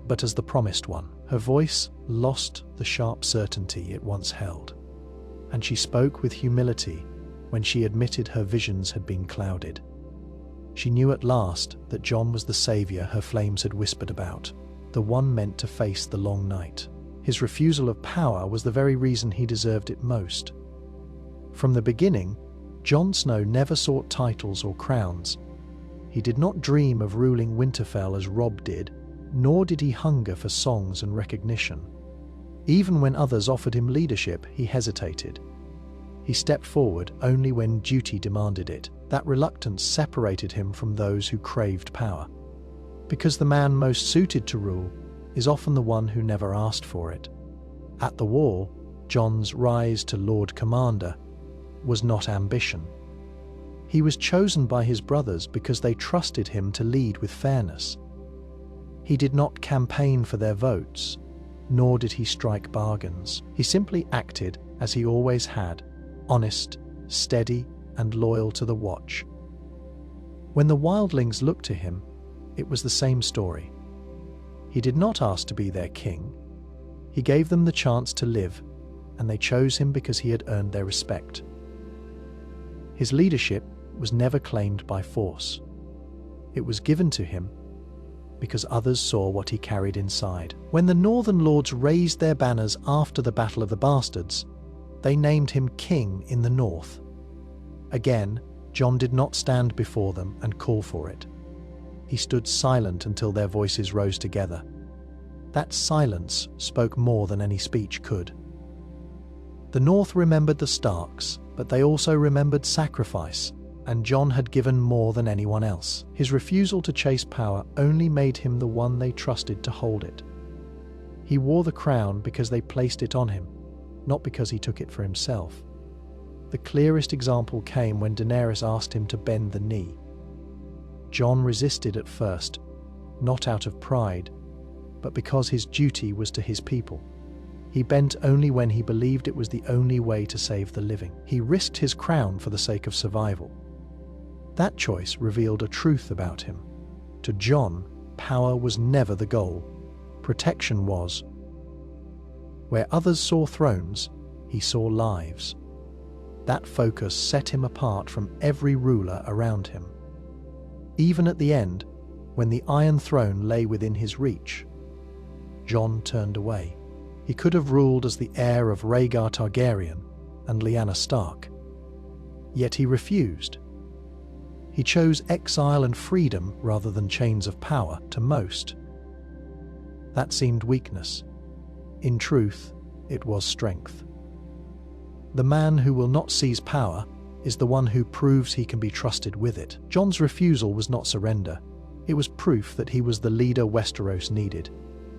but as the promised one. Her voice lost the sharp certainty it once held, and she spoke with humility when she admitted her visions had been clouded. She knew at last that Jon was the savior her flames had whispered about, the one meant to face the long night. His refusal of power was the very reason he deserved it most. From the beginning, Jon Snow never sought titles or crowns. He did not dream of ruling Winterfell as Robb did, nor did he hunger for songs and recognition. Even when others offered him leadership, he hesitated. He stepped forward only when duty demanded it. That reluctance separated him from those who craved power. because the man most suited to rule is often the one who never asked for it. At the Wall, Jon's rise to Lord Commander was not ambition. He was chosen by his brothers because they trusted him to lead with fairness. He did not campaign for their votes, nor did he strike bargains. He simply acted as he always had, honest, steady, and loyal to the Watch. When the wildlings looked to him, it was the same story. He did not ask to be their king. He gave them the chance to live, and they chose him because he had earned their respect. His leadership was never claimed by force. It was given to him because others saw what he carried inside. When the Northern Lords raised their banners after the Battle of the Bastards, they named him King in the North. Again, Jon did not stand before them and call for it. He stood silent until their voices rose together. That silence spoke more than any speech could. The North remembered the Starks, but they also remembered sacrifice, and Jon had given more than anyone else. His refusal to chase power only made him the one they trusted to hold it. He wore the crown because they placed it on him, not because he took it for himself. The clearest example came when Daenerys asked him to bend the knee. Jon resisted at first, not out of pride, but because his duty was to his people. He bent only when he believed it was the only way to save the living. He risked his crown for the sake of survival. That choice revealed a truth about him. To Jon, power was never the goal. Protection was. Where others saw thrones, he saw lives. That focus set him apart from every ruler around him. Even at the end, when the Iron Throne lay within his reach, Jon turned away. He could have ruled as the heir of Rhaegar Targaryen and Lyanna Stark. Yet he refused. He chose exile and freedom rather than chains of power to most. That seemed weakness. In truth, it was strength. The man who will not seize power is the one who proves he can be trusted with it. Jon's refusal was not surrender. It was proof that he was the leader Westeros needed,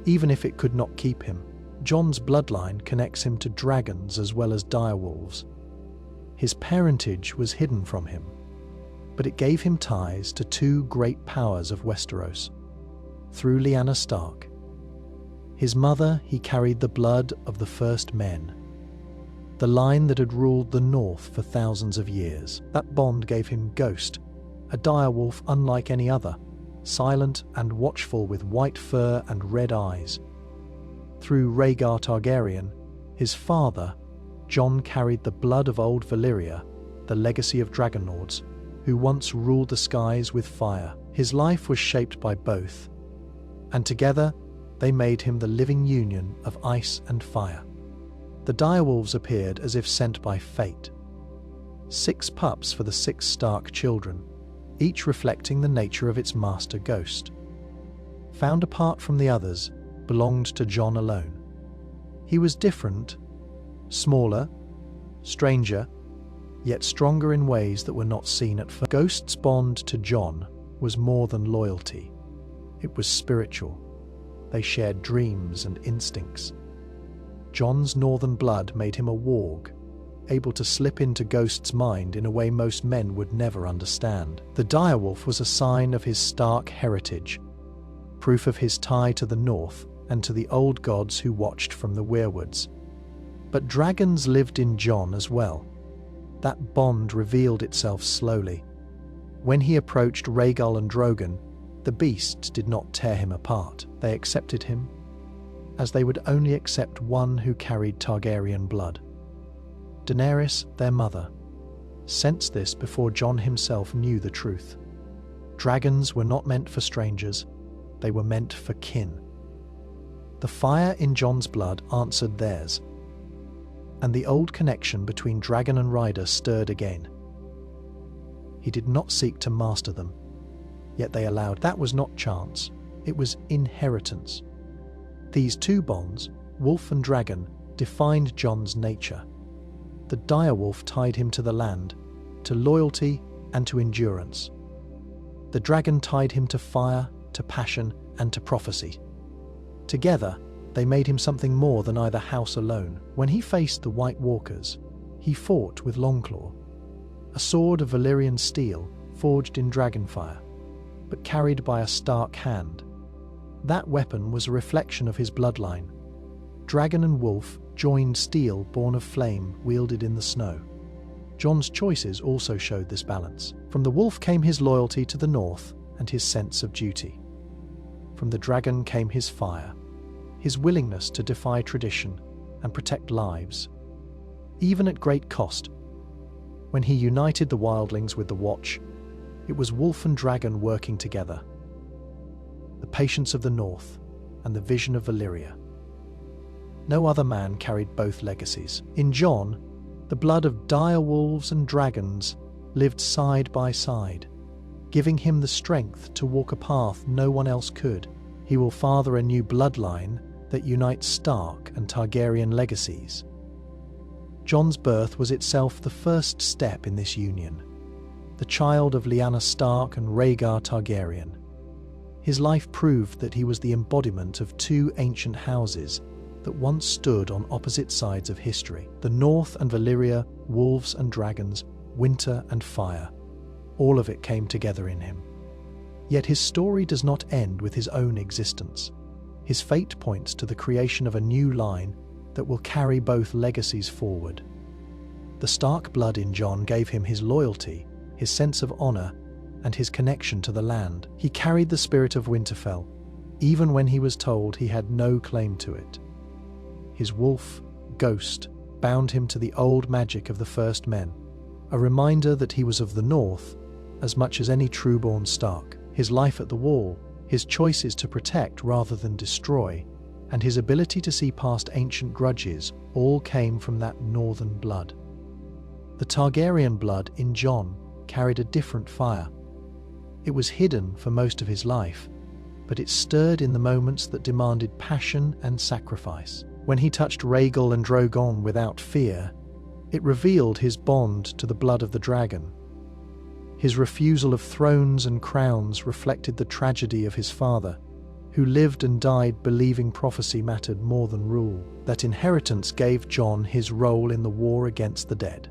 even if it could not keep him. Jon's bloodline connects him to dragons as well as direwolves. His parentage was hidden from him, but it gave him ties to two great powers of Westeros. Through Lyanna Stark. His mother, he carried the blood of the first men, the line that had ruled the North for thousands of years. That bond gave him Ghost, a direwolf unlike any other, silent and watchful with white fur and red eyes. Through Rhaegar Targaryen, his father, Jon carried the blood of old Valyria, the legacy of dragonlords, who once ruled the skies with fire. His life was shaped by both, and together they made him the living union of ice and fire. The direwolves appeared as if sent by fate. 6 pups for the 6 Stark children, each reflecting the nature of its master Ghost. Found apart from the others, belonged to Jon alone. He was different, smaller, stranger, yet stronger in ways that were not seen at first. Ghost's bond to Jon was more than loyalty. It was spiritual. They shared dreams and instincts. Jon's northern blood made him a warg, able to slip into Ghost's mind in a way most men would never understand. The direwolf was a sign of his Stark heritage, proof of his tie to the North and to the old gods who watched from the weirwoods. But dragons lived in Jon as well. That bond revealed itself slowly. When he approached Rhaegal and Drogon, the beasts did not tear him apart. They accepted him, as they would only accept one who carried Targaryen blood. Daenerys, their mother, sensed this before Jon himself knew the truth. Dragons were not meant for strangers, they were meant for kin. The fire in Jon's blood answered theirs, and the old connection between dragon and rider stirred again. He did not seek to master them, yet they allowed. That was not chance, it was inheritance. These two bonds, wolf and dragon, defined Jon's nature. The direwolf tied him to the land, to loyalty and to endurance. The dragon tied him to fire, to passion, and to prophecy. Together, they made him something more than either house alone. When he faced the White Walkers, he fought with Longclaw, a sword of Valyrian steel forged in dragonfire, but carried by a Stark hand. That weapon was a reflection of his bloodline. Dragon and wolf joined steel born of flame wielded in the snow. Jon's choices also showed this balance. From the wolf came his loyalty to the north and his sense of duty. From the dragon came his fire, his willingness to defy tradition and protect lives, even at great cost. When he united the wildlings with the Watch, it was wolf and dragon working together. The patience of the north and the vision of Valyria. No other man carried both legacies. In Jon, the blood of dire wolves and dragons lived side by side, giving him the strength to walk a path no one else could. He will father a new bloodline that unites Stark and Targaryen legacies. Jon's birth was itself the first step in this union. The child of Lyanna Stark and Rhaegar Targaryen. His life proved that he was the embodiment of two ancient houses that once stood on opposite sides of history. The North and Valyria, wolves and dragons, winter and fire. All of it came together in him. Yet his story does not end with his own existence. His fate points to the creation of a new line that will carry both legacies forward. The Stark blood in Jon gave him his loyalty, his sense of honor, and his connection to the land. He carried the spirit of Winterfell, even when he was told he had no claim to it. His wolf, Ghost, bound him to the old magic of the First Men, a reminder that he was of the North as much as any true-born Stark. His life at the Wall, his choices to protect rather than destroy, and his ability to see past ancient grudges all came from that northern blood. The Targaryen blood in Jon carried a different fire. It was hidden for most of his life, but it stirred in the moments that demanded passion and sacrifice. When he touched Rhaegal and Drogon without fear, it revealed his bond to the blood of the dragon. His refusal of thrones and crowns reflected the tragedy of his father, who lived and died believing prophecy mattered more than rule. That inheritance gave Jon his role in the war against the dead,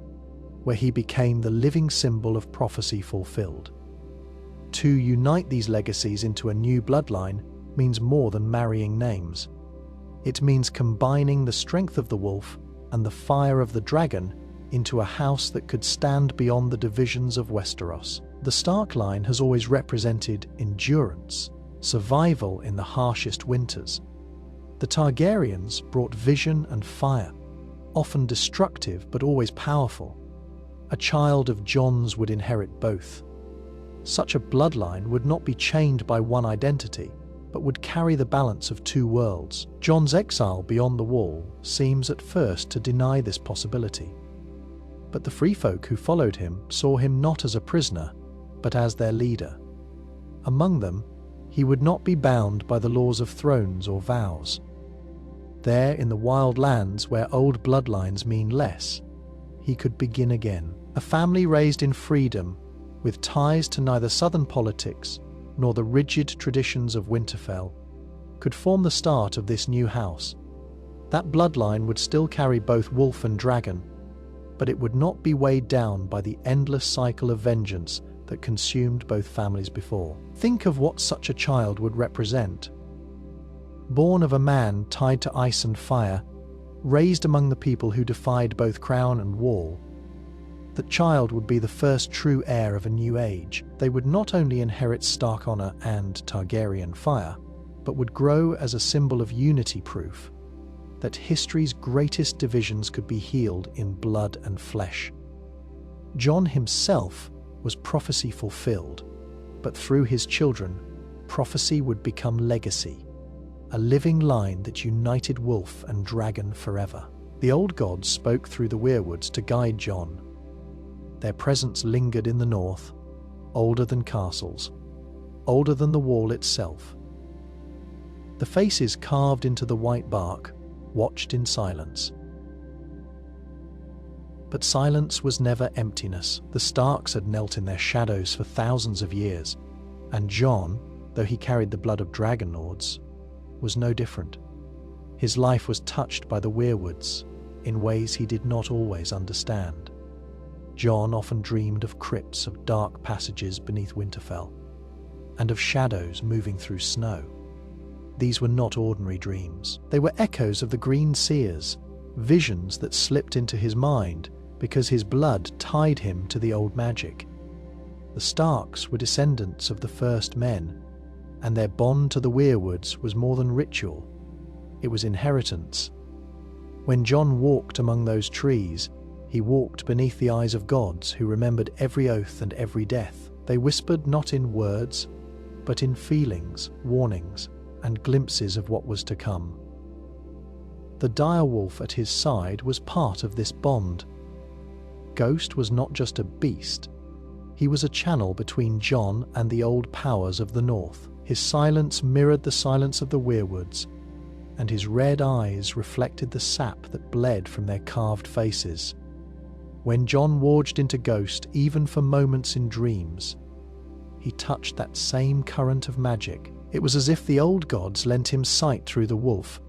where he became the living symbol of prophecy fulfilled. To unite these legacies into a new bloodline means more than marrying names. It means combining the strength of the wolf and the fire of the dragon into a house that could stand beyond the divisions of Westeros. The Stark line has always represented endurance, survival in the harshest winters. The Targaryens brought vision and fire, often destructive but always powerful. A child of Jon's would inherit both. Such a bloodline would not be chained by one identity, but would carry the balance of two worlds. Jon's exile beyond the Wall seems at first to deny this possibility. But the free folk who followed him saw him not as a prisoner, but as their leader. Among them, he would not be bound by the laws of thrones or vows. There, in the wild lands where old bloodlines mean less, he could begin again. A family raised in freedom, with ties to neither southern politics nor the rigid traditions of Winterfell, could form the start of this new house. That bloodline would still carry both wolf and dragon, but it would not be weighed down by the endless cycle of vengeance that consumed both families before. Think of what such a child would represent. Born of a man tied to ice and fire, raised among the people who defied both crown and wall, that child would be the first true heir of a new age. They would not only inherit Stark honor and Targaryen fire, but would grow as a symbol of unity, proof that history's greatest divisions could be healed in blood and flesh. Jon himself was prophecy fulfilled, but through his children, prophecy would become legacy, a living line that united wolf and dragon forever. The old gods spoke through the weirwoods to guide Jon. Their presence lingered in the north, older than castles, older than the wall itself. The faces carved into the white bark watched in silence. But silence was never emptiness. The Starks had knelt in their shadows for thousands of years, and Jon, though he carried the blood of dragon lords, was no different. His life was touched by the weirwoods in ways he did not always understand. Jon often dreamed of crypts of dark passages beneath Winterfell, and of shadows moving through snow. These were not ordinary dreams. They were echoes of the Green Seers, visions that slipped into his mind because his blood tied him to the old magic. The Starks were descendants of the first men, and their bond to the weirwoods was more than ritual. It was inheritance. When Jon walked among those trees, he walked beneath the eyes of gods who remembered every oath and every death. They whispered not in words, but in feelings, warnings, and glimpses of what was to come. The direwolf at his side was part of this bond. Ghost was not just a beast. He was a channel between Jon and the old powers of the north. His silence mirrored the silence of the weirwoods, and his red eyes reflected the sap that bled from their carved faces. When Jon warged into Ghost, even for moments in dreams, he touched that same current of magic. It was as if the old gods lent him sight through the wolf,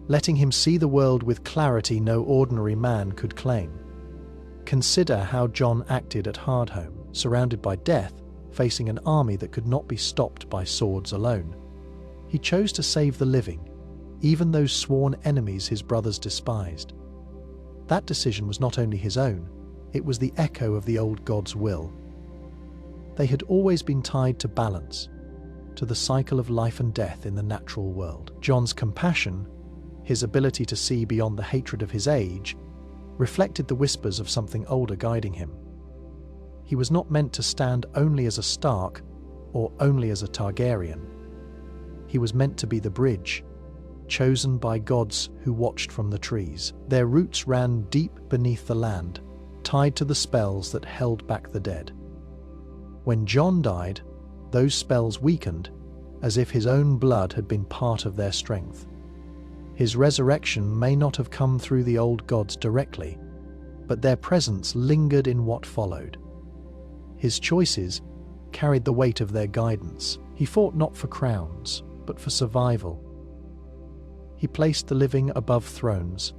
letting him see the world with clarity no ordinary man could claim. Consider how Jon acted at Hardhome, surrounded by death, facing an army that could not be stopped by swords alone. He chose to save the living, even those sworn enemies his brothers despised. That decision was not only his own, it was the echo of the old god's will. They had always been tied to balance, to the cycle of life and death in the natural world. Jon's compassion, his ability to see beyond the hatred of his age, reflected the whispers of something older guiding him. He was not meant to stand only as a Stark or only as a Targaryen. He was meant to be the bridge, chosen by gods who watched from the trees. Their roots ran deep beneath the land, tied to the spells that held back the dead. When Jon died, those spells weakened, as if his own blood had been part of their strength. His resurrection may not have come through the old gods directly, but their presence lingered in what followed. His choices carried the weight of their guidance. He fought not for crowns, but for survival. He placed the living above thrones,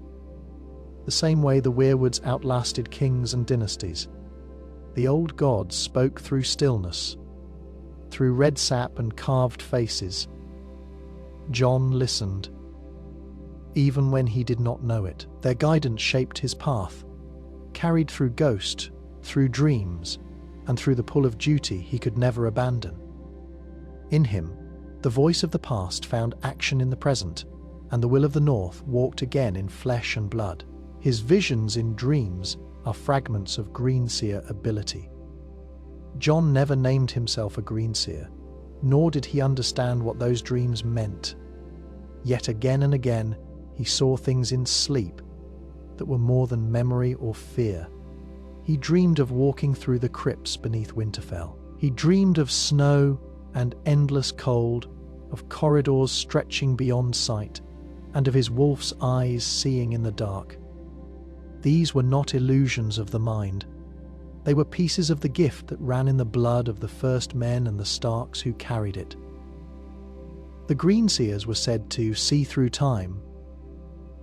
the same way the weirwoods outlasted kings and dynasties. The old gods spoke through stillness, through red sap and carved faces. Jon listened, even when he did not know it. Their guidance shaped his path, carried through Ghost, through dreams, and through the pull of duty he could never abandon. In him, the voice of the past found action in the present, and the will of the North walked again in flesh and blood. His visions in dreams are fragments of Greenseer ability. Jon never named himself a Greenseer, nor did he understand what those dreams meant. Yet again and again, he saw things in sleep that were more than memory or fear. He dreamed of walking through the crypts beneath Winterfell. He dreamed of snow and endless cold, of corridors stretching beyond sight, and of his wolf's eyes seeing in the dark. These were not illusions of the mind. They were pieces of the gift that ran in the blood of the first men and the Starks who carried it. The Greenseers were said to see through time,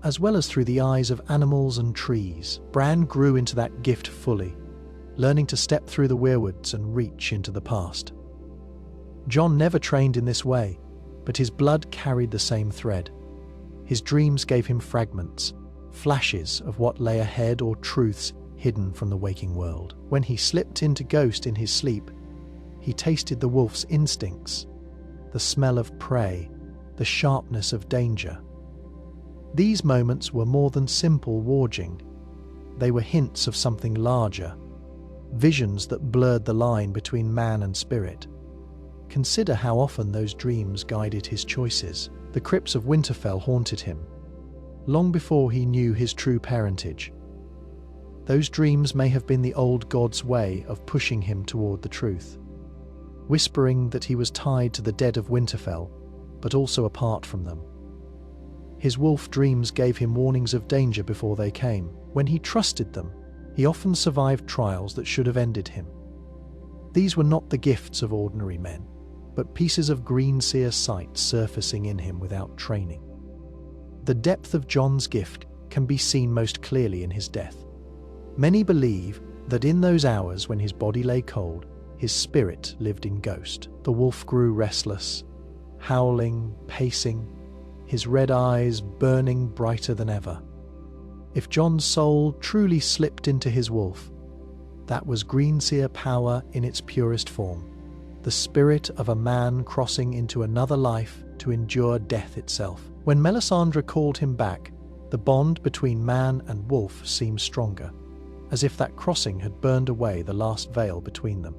as well as through the eyes of animals and trees. Bran grew into that gift fully, learning to step through the weirwoods and reach into the past. Jon never trained in this way, but his blood carried the same thread. His dreams gave him fragments, flashes of what lay ahead or truths hidden from the waking world. When he slipped into Ghost in his sleep, he tasted the wolf's instincts, the smell of prey, the sharpness of danger. These moments were more than simple warging. They were hints of something larger, visions that blurred the line between man and spirit. Consider how often those dreams guided his choices. The crypts of Winterfell haunted him, long before he knew his true parentage. Those dreams may have been the old god's way of pushing him toward the truth, whispering that he was tied to the dead of Winterfell, but also apart from them. His wolf dreams gave him warnings of danger before they came. When he trusted them, he often survived trials that should have ended him. These were not the gifts of ordinary men. but pieces of green seer sight surfacing in him without training. The depth of Jon's gift can be seen most clearly in his death. Many believe that in those hours when his body lay cold, his spirit lived in ghost. The wolf grew restless, howling, pacing, his red eyes burning brighter than ever. If Jon's soul truly slipped into his wolf, that was greenseer power in its purest form, the spirit of a man crossing into another life to endure death itself. When Melisandre called him back, the bond between man and wolf seemed stronger, as if that crossing had burned away the last veil between them.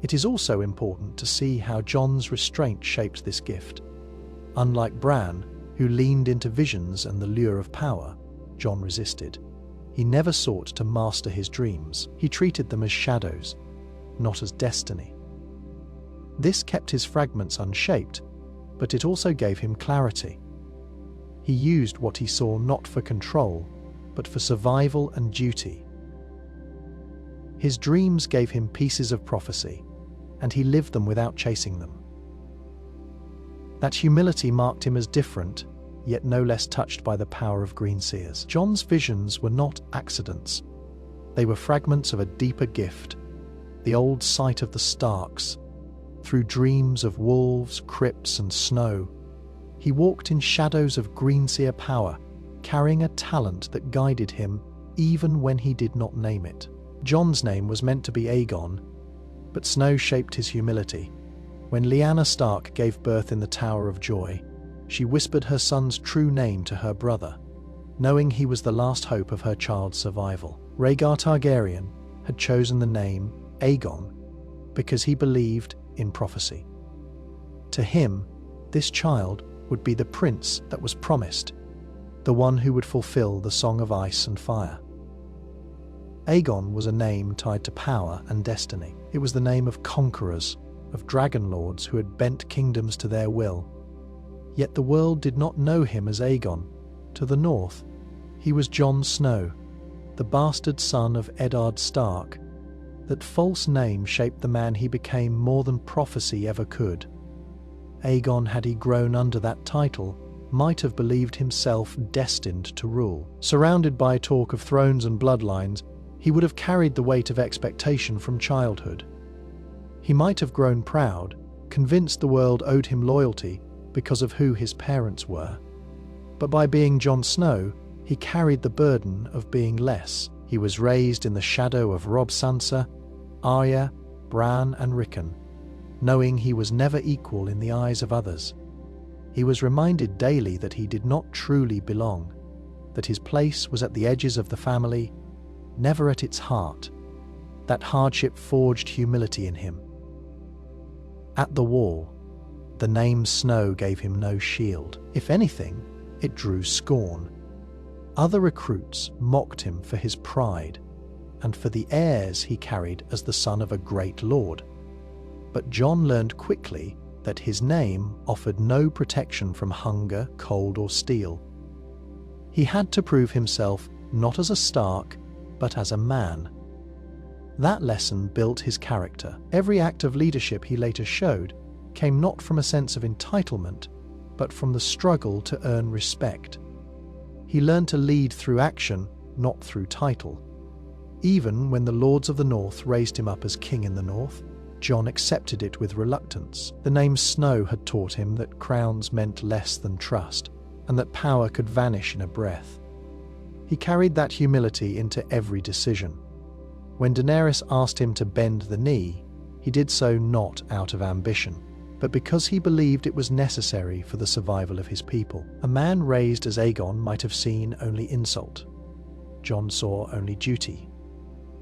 It is also important to see how Jon's restraint shaped this gift. Unlike Bran, who leaned into visions and the lure of power, Jon resisted. He never sought to master his dreams. He treated them as shadows, not as destiny. This kept his fragments unshaped, but it also gave him clarity. He used what he saw not for control, but for survival and duty. His dreams gave him pieces of prophecy, and he lived them without chasing them. That humility marked him as different, yet no less touched by the power of greenseers. Jon's visions were not accidents. They were fragments of a deeper gift, the old sight of the Starks. Through dreams of wolves, crypts, and snow, he walked in shadows of greenseer power, carrying a talent that guided him even when he did not name it. Jon's name was meant to be Aegon, but Snow shaped his humility. When Lyanna Stark gave birth in the Tower of Joy, she whispered her son's true name to her brother, knowing he was the last hope of her child's survival. Rhaegar Targaryen had chosen the name Aegon because he believed in prophecy. To him, this child would be the prince that was promised, the one who would fulfill the Song of Ice and Fire. Aegon was a name tied to power and destiny. It was the name of conquerors, of dragon lords who had bent kingdoms to their will. Yet the world did not know him as Aegon. To the north, he was Jon Snow, the bastard son of Eddard Stark. That false name shaped the man he became more than prophecy ever could. Aegon, had he grown under that title, might have believed himself destined to rule. Surrounded by talk of thrones and bloodlines, he would have carried the weight of expectation from childhood. He might have grown proud, convinced the world owed him loyalty because of who his parents were. But by being Jon Snow, he carried the burden of being less. He was raised in the shadow of Robb Sansa, Arya, Bran and Rickon, knowing he was never equal in the eyes of others. He was reminded daily that he did not truly belong, that his place was at the edges of the family, never at its heart. That hardship forged humility in him. At the wall, the name Snow gave him no shield. If anything, it drew scorn. Other recruits mocked him for his pride and for the airs he carried as the son of a great lord. But Jon learned quickly that his name offered no protection from hunger, cold, or steel. He had to prove himself not as a Stark, but as a man. That lesson built his character. Every act of leadership he later showed came not from a sense of entitlement, but from the struggle to earn respect. He learned to lead through action, not through title. Even when the Lords of the North raised him up as king in the North, Jon accepted it with reluctance. The name Snow had taught him that crowns meant less than trust, and that power could vanish in a breath. He carried that humility into every decision. When Daenerys asked him to bend the knee, he did so not out of ambition, but because he believed it was necessary for the survival of his people. A man raised as Aegon might have seen only insult. Jon saw only duty.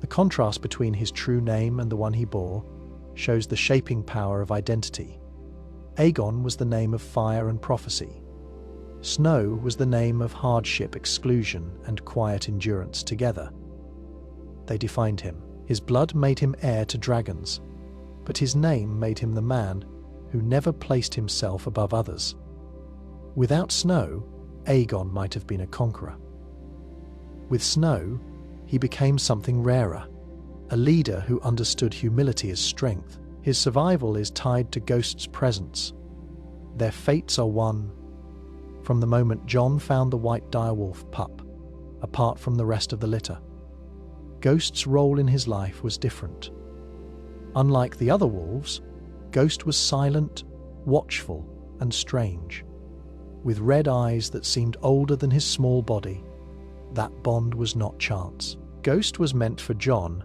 The contrast between his true name and the one he bore shows the shaping power of identity. Aegon was the name of fire and prophecy. Snow was the name of hardship, exclusion, and quiet endurance together. They defined him. His blood made him heir to dragons, but his name made him the man who never placed himself above others. Without Snow, Aegon might have been a conqueror. With Snow, he became something rarer, a leader who understood humility as strength. His survival is tied to Ghost's presence. Their fates are one. From the moment Jon found the white direwolf pup, apart from the rest of the litter, Ghost's role in his life was different. Unlike the other wolves, Ghost was silent, watchful, and strange. With red eyes that seemed older than his small body, that bond was not chance. Ghost was meant for Jon,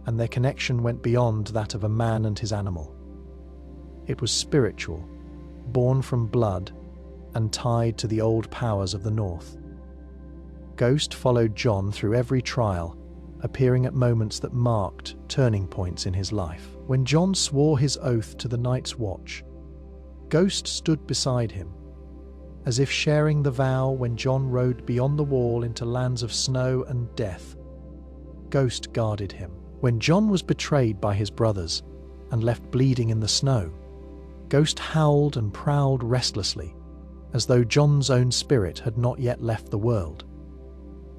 and their connection went beyond that of a man and his animal. It was spiritual, born from blood, and tied to the old powers of the North. Ghost followed Jon through every trial, appearing at moments that marked turning points in his life. When Jon swore his oath to the Night's Watch, Ghost stood beside him, as if sharing the vow. When Jon rode beyond the wall into lands of snow and death, Ghost guarded him. When Jon was betrayed by his brothers and left bleeding in the snow, Ghost howled and prowled restlessly, as though Jon's own spirit had not yet left the world.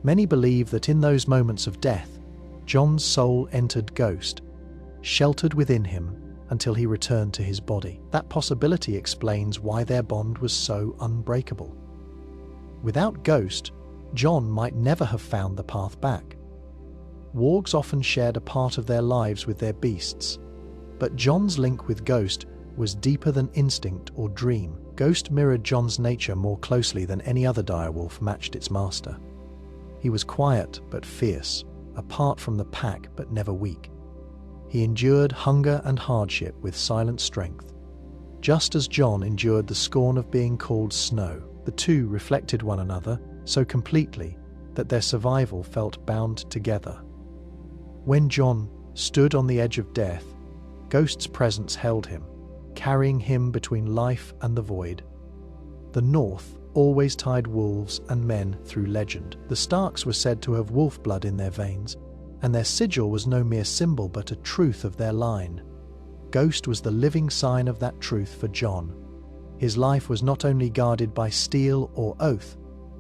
Many believe that in those moments of death, Jon's soul entered Ghost, sheltered within him until he returned to his body. That possibility explains why their bond was so unbreakable. Without Ghost, Jon might never have found the path back. Wargs often shared a part of their lives with their beasts, but Jon's link with Ghost was deeper than instinct or dream. Ghost mirrored Jon's nature more closely than any other direwolf matched its master. He was quiet but fierce, apart from the pack but never weak. He endured hunger and hardship with silent strength, just as Jon endured the scorn of being called Snow. The two reflected one another so completely that their survival felt bound together. When Jon stood on the edge of death, Ghost's presence held him, carrying him between life and the void. The North always tied wolves and men through legend. The Starks were said to have wolf blood in their veins, and their sigil was no mere symbol but a truth of their line. Ghost was the living sign of that truth for Jon. His life was not only guarded by steel or oath,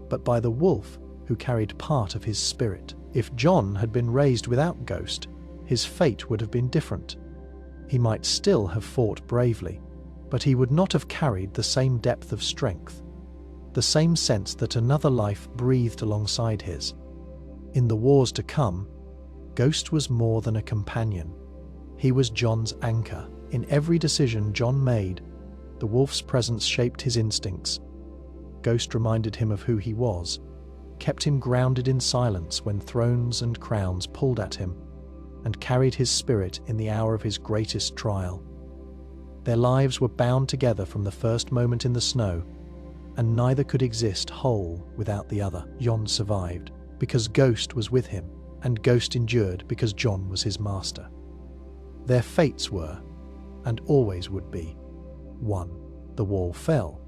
but by the wolf who carried part of his spirit. If Jon had been raised without Ghost, his fate would have been different. He might still have fought bravely, but he would not have carried the same depth of strength, the same sense that another life breathed alongside his. In the wars to come, Ghost was more than a companion. He was Jon's anchor. In every decision Jon made, the wolf's presence shaped his instincts. Ghost reminded him of who he was, kept him grounded in silence when thrones and crowns pulled at him, and carried his spirit in the hour of his greatest trial. Their lives were bound together from the first moment in the snow, and neither could exist whole without the other. Jon survived because Ghost was with him, and Ghost endured because Jon was his master. Their fates were, and always would be, one. The wall fell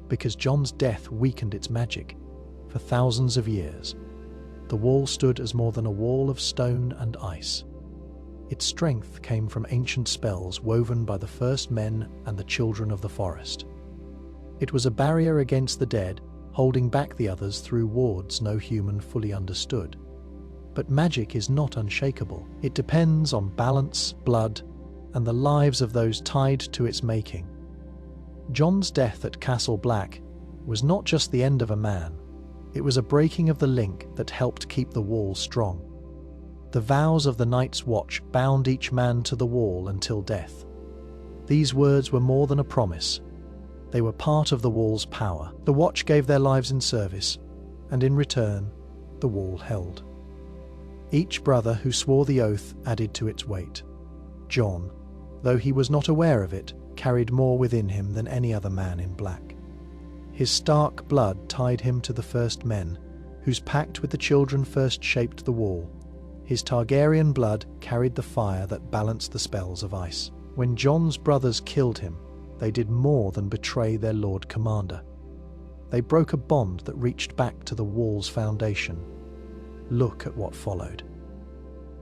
because Jon's death weakened its magic. For thousands of years, the wall stood as more than a wall of stone and ice. Its strength came from ancient spells woven by the first men and the children of the forest. It was a barrier against the dead, holding back the others through wards no human fully understood. But magic is not unshakable. It depends on balance, blood, and the lives of those tied to its making. Jon's death at Castle Black was not just the end of a man. It was a breaking of the link that helped keep the wall strong. The vows of the Night's Watch bound each man to the wall until death. These words were more than a promise. They were part of the wall's power. The Watch gave their lives in service, and in return, the wall held. Each brother who swore the oath added to its weight. Jon, though he was not aware of it, carried more within him than any other man in black. His Stark blood tied him to the first men, whose pact with the children first shaped the wall. His Targaryen blood carried the fire that balanced the spells of ice. When Jon's brothers killed him, they did more than betray their Lord Commander. They broke a bond that reached back to the wall's foundation. Look at what followed.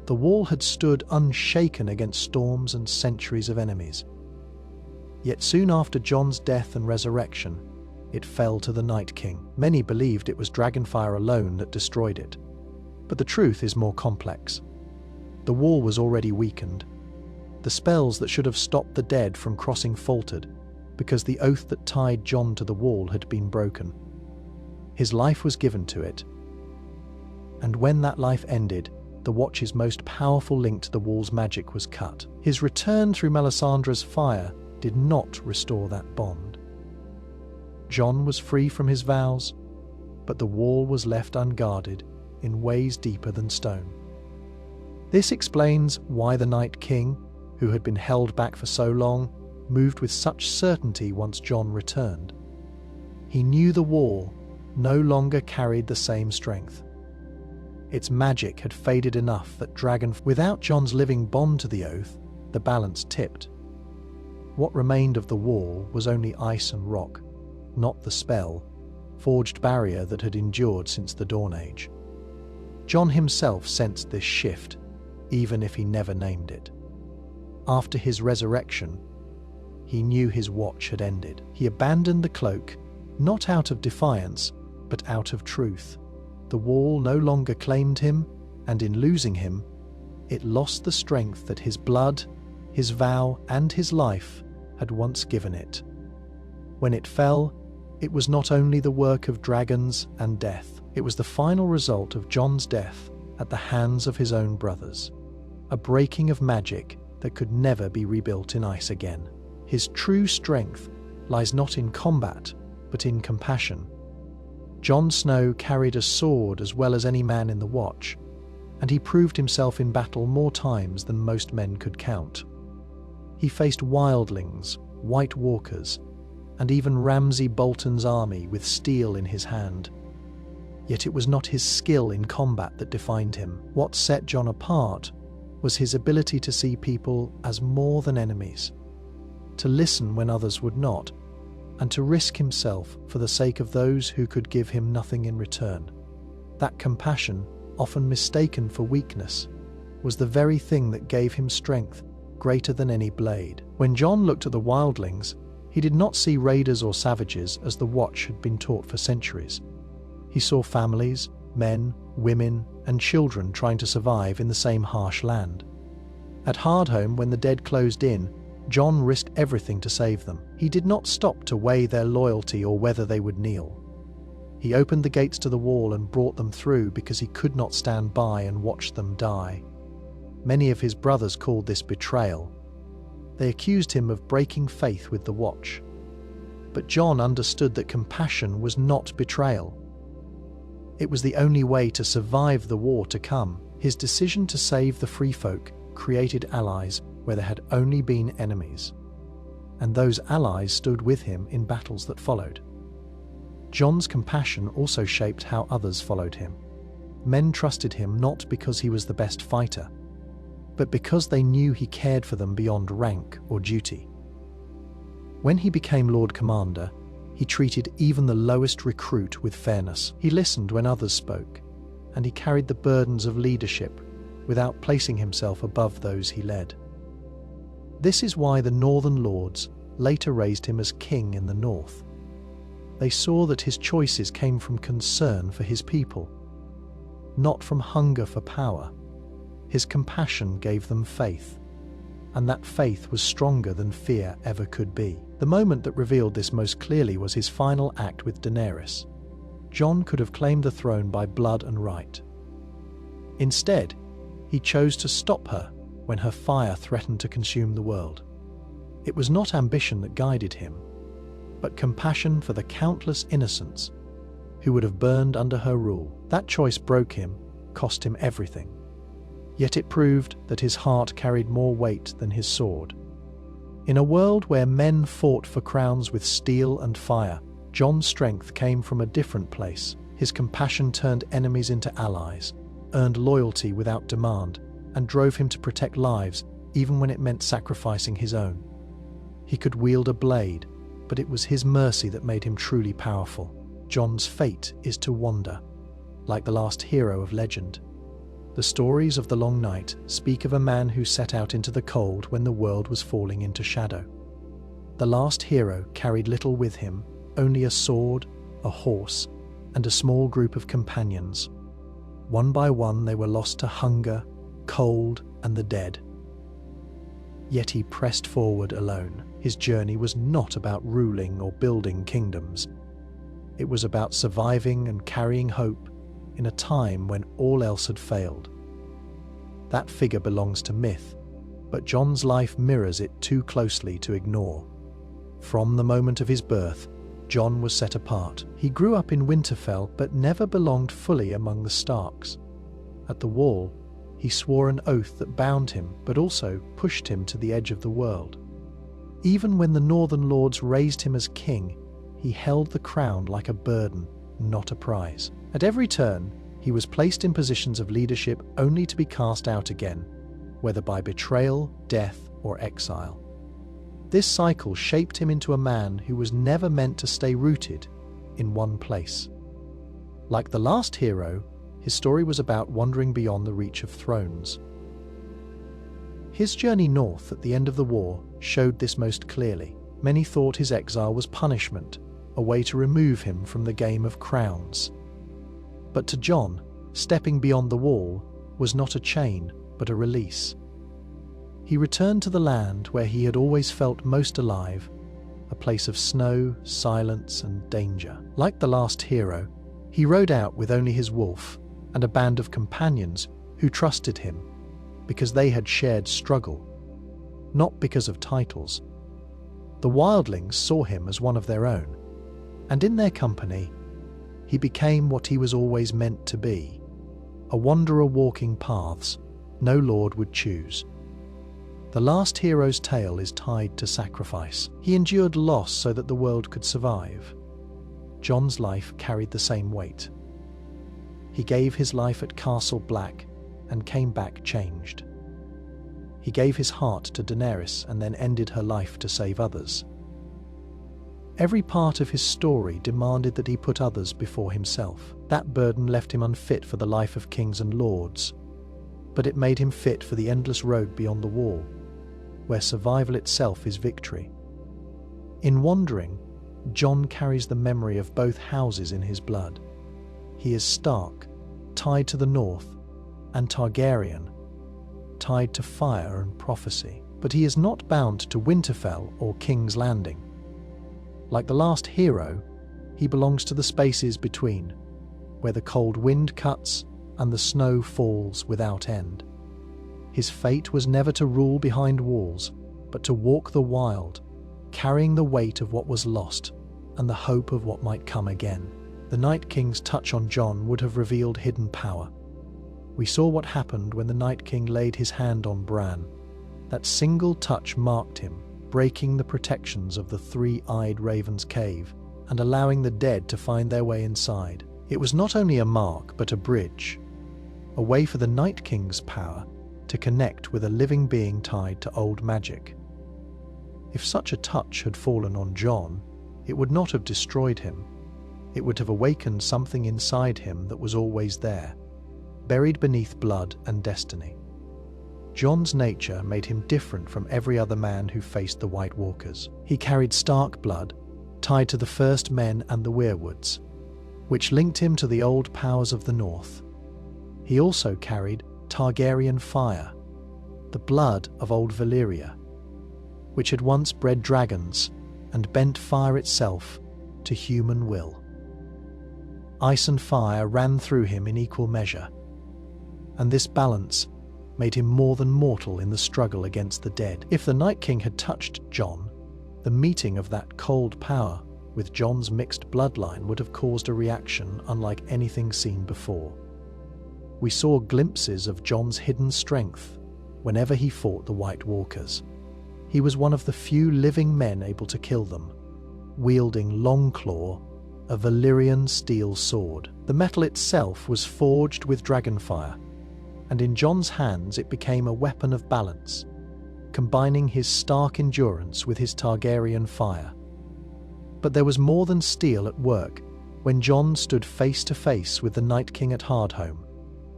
The wall had stood unshaken against storms and centuries of enemies. Yet soon after Jon's death and resurrection, it fell to the Night King. Many believed it was Dragonfire alone that destroyed it. But the truth is more complex. The wall was already weakened. The spells that should have stopped the dead from crossing faltered, because the oath that tied Jon to the wall had been broken. His life was given to it. And when that life ended, the Watch's most powerful link to the wall's magic was cut. His return through Melisandre's fire did not restore that bond. Jon was free from his vows, but the wall was left unguarded in ways deeper than stone. This explains why the Night King, who had been held back for so long, moved with such certainty once Jon returned. He knew the wall no longer carried the same strength. Its magic had faded enough that without Jon's living bond to the oath, the balance tipped. What remained of the wall was only ice and rock, not the forged barrier that had endured since the Dawn Age. Jon himself sensed this shift, even if he never named it. After his resurrection, he knew his watch had ended. He abandoned the cloak, not out of defiance, but out of truth. The wall no longer claimed him, and in losing him, it lost the strength that his blood, his vow, and his life had once given it. When it fell, it was not only the work of dragons and death, it was the final result of Jon's death at the hands of his own brothers. A breaking of magic that could never be rebuilt in ice again. His true strength lies not in combat, but in compassion. Jon Snow carried a sword as well as any man in the Watch, and he proved himself in battle more times than most men could count. He faced wildlings, White Walkers, and even Ramsay Bolton's army with steel in his hand. Yet it was not his skill in combat that defined him. What set Jon apart was his ability to see people as more than enemies, to listen when others would not, and to risk himself for the sake of those who could give him nothing in return. That compassion, often mistaken for weakness, was the very thing that gave him strength greater than any blade. When Jon looked at the wildlings, he did not see raiders or savages as the Watch had been taught for centuries. He saw families, men, women, and children trying to survive in the same harsh land. At Hardhome, when the dead closed in, Jon risked everything to save them. He did not stop to weigh their loyalty or whether they would kneel. He opened the gates to the wall and brought them through because he could not stand by and watch them die. Many of his brothers called this betrayal. They accused him of breaking faith with the Watch. But Jon understood that compassion was not betrayal. It was the only way to survive the war to come. His decision to save the free folk created allies where there had only been enemies, and those allies stood with him in battles that followed. Jon's compassion also shaped how others followed him. Men trusted him not because he was the best fighter, but because they knew he cared for them beyond rank or duty. When he became Lord Commander, he treated even the lowest recruit with fairness. He listened when others spoke, and he carried the burdens of leadership without placing himself above those he led. This is why the Northern Lords later raised him as king in the north. They saw that his choices came from concern for his people, not from hunger for power. His compassion gave them faith, and that faith was stronger than fear ever could be. The moment that revealed this most clearly was his final act with Daenerys. Jon could have claimed the throne by blood and right. Instead, he chose to stop her when her fire threatened to consume the world. It was not ambition that guided him, but compassion for the countless innocents who would have burned under her rule. That choice broke him, cost him everything. Yet it proved that his heart carried more weight than his sword. In a world where men fought for crowns with steel and fire, Jon's strength came from a different place. His compassion turned enemies into allies, earned loyalty without demand, and drove him to protect lives even when it meant sacrificing his own. He could wield a blade, but it was his mercy that made him truly powerful. Jon's fate is to wander, like the last hero of legend. The stories of the Long Night speak of a man who set out into the cold when the world was falling into shadow. The last hero carried little with him, only a sword, a horse, and a small group of companions. One by one they were lost to hunger, cold, and the dead. Yet he pressed forward alone. His journey was not about ruling or building kingdoms. It was about surviving and carrying hope in a time when all else had failed. That figure belongs to myth, but Jon's life mirrors it too closely to ignore. From the moment of his birth, Jon was set apart. He grew up in Winterfell but never belonged fully among the Starks. At the Wall, he swore an oath that bound him but also pushed him to the edge of the world. Even when the Northern Lords raised him as king, he held the crown like a burden, not a prize. At every turn, he was placed in positions of leadership only to be cast out again, whether by betrayal, death, or exile. This cycle shaped him into a man who was never meant to stay rooted in one place. Like the last hero, his story was about wandering beyond the reach of thrones. His journey north at the end of the war showed this most clearly. Many thought his exile was punishment, a way to remove him from the game of crowns. But to Jon, stepping beyond the wall was not a chain, but a release. He returned to the land where he had always felt most alive, a place of snow, silence, and danger. Like the last hero, he rode out with only his wolf and a band of companions who trusted him because they had shared struggle, not because of titles. The wildlings saw him as one of their own, and in their company, he became what he was always meant to be, a wanderer walking paths no lord would choose. The last hero's tale is tied to sacrifice. He endured loss so that the world could survive. Jon's life carried the same weight. He gave his life at Castle Black and came back changed. He gave his heart to Daenerys and then ended her life to save others. Every part of his story demanded that he put others before himself. That burden left him unfit for the life of kings and lords, but it made him fit for the endless road beyond the wall, where survival itself is victory. In wandering, Jon carries the memory of both houses in his blood. He is Stark, tied to the north, and Targaryen, tied to fire and prophecy. But he is not bound to Winterfell or King's Landing. Like the last hero, he belongs to the spaces between, where the cold wind cuts and the snow falls without end. His fate was never to rule behind walls, but to walk the wild, carrying the weight of what was lost and the hope of what might come again. The Night King's touch on Jon would have revealed hidden power. We saw what happened when the Night King laid his hand on Bran. That single touch marked him, breaking the protections of the three-eyed Raven's cave and allowing the dead to find their way inside. It was not only a mark, but a bridge, a way for the Night King's power to connect with a living being tied to old magic. If such a touch had fallen on Jon, it would not have destroyed him. It would have awakened something inside him that was always there, buried beneath blood and destiny. Jon's nature made him different from every other man who faced the White Walkers. He carried Stark blood, tied to the First Men and the Weirwoods, which linked him to the old powers of the North. He also carried Targaryen fire, the blood of old Valyria, which had once bred dragons and bent fire itself to human will. Ice and fire ran through him in equal measure, and this balance made him more than mortal in the struggle against the dead. If the Night King had touched Jon, the meeting of that cold power with Jon's mixed bloodline would have caused a reaction unlike anything seen before. We saw glimpses of Jon's hidden strength whenever he fought the White Walkers. He was one of the few living men able to kill them, wielding Longclaw, a Valyrian steel sword. The metal itself was forged with dragonfire, and in Jon's hands it became a weapon of balance, combining his Stark endurance with his Targaryen fire. But there was more than steel at work when Jon stood face to face with the Night King at Hardhome.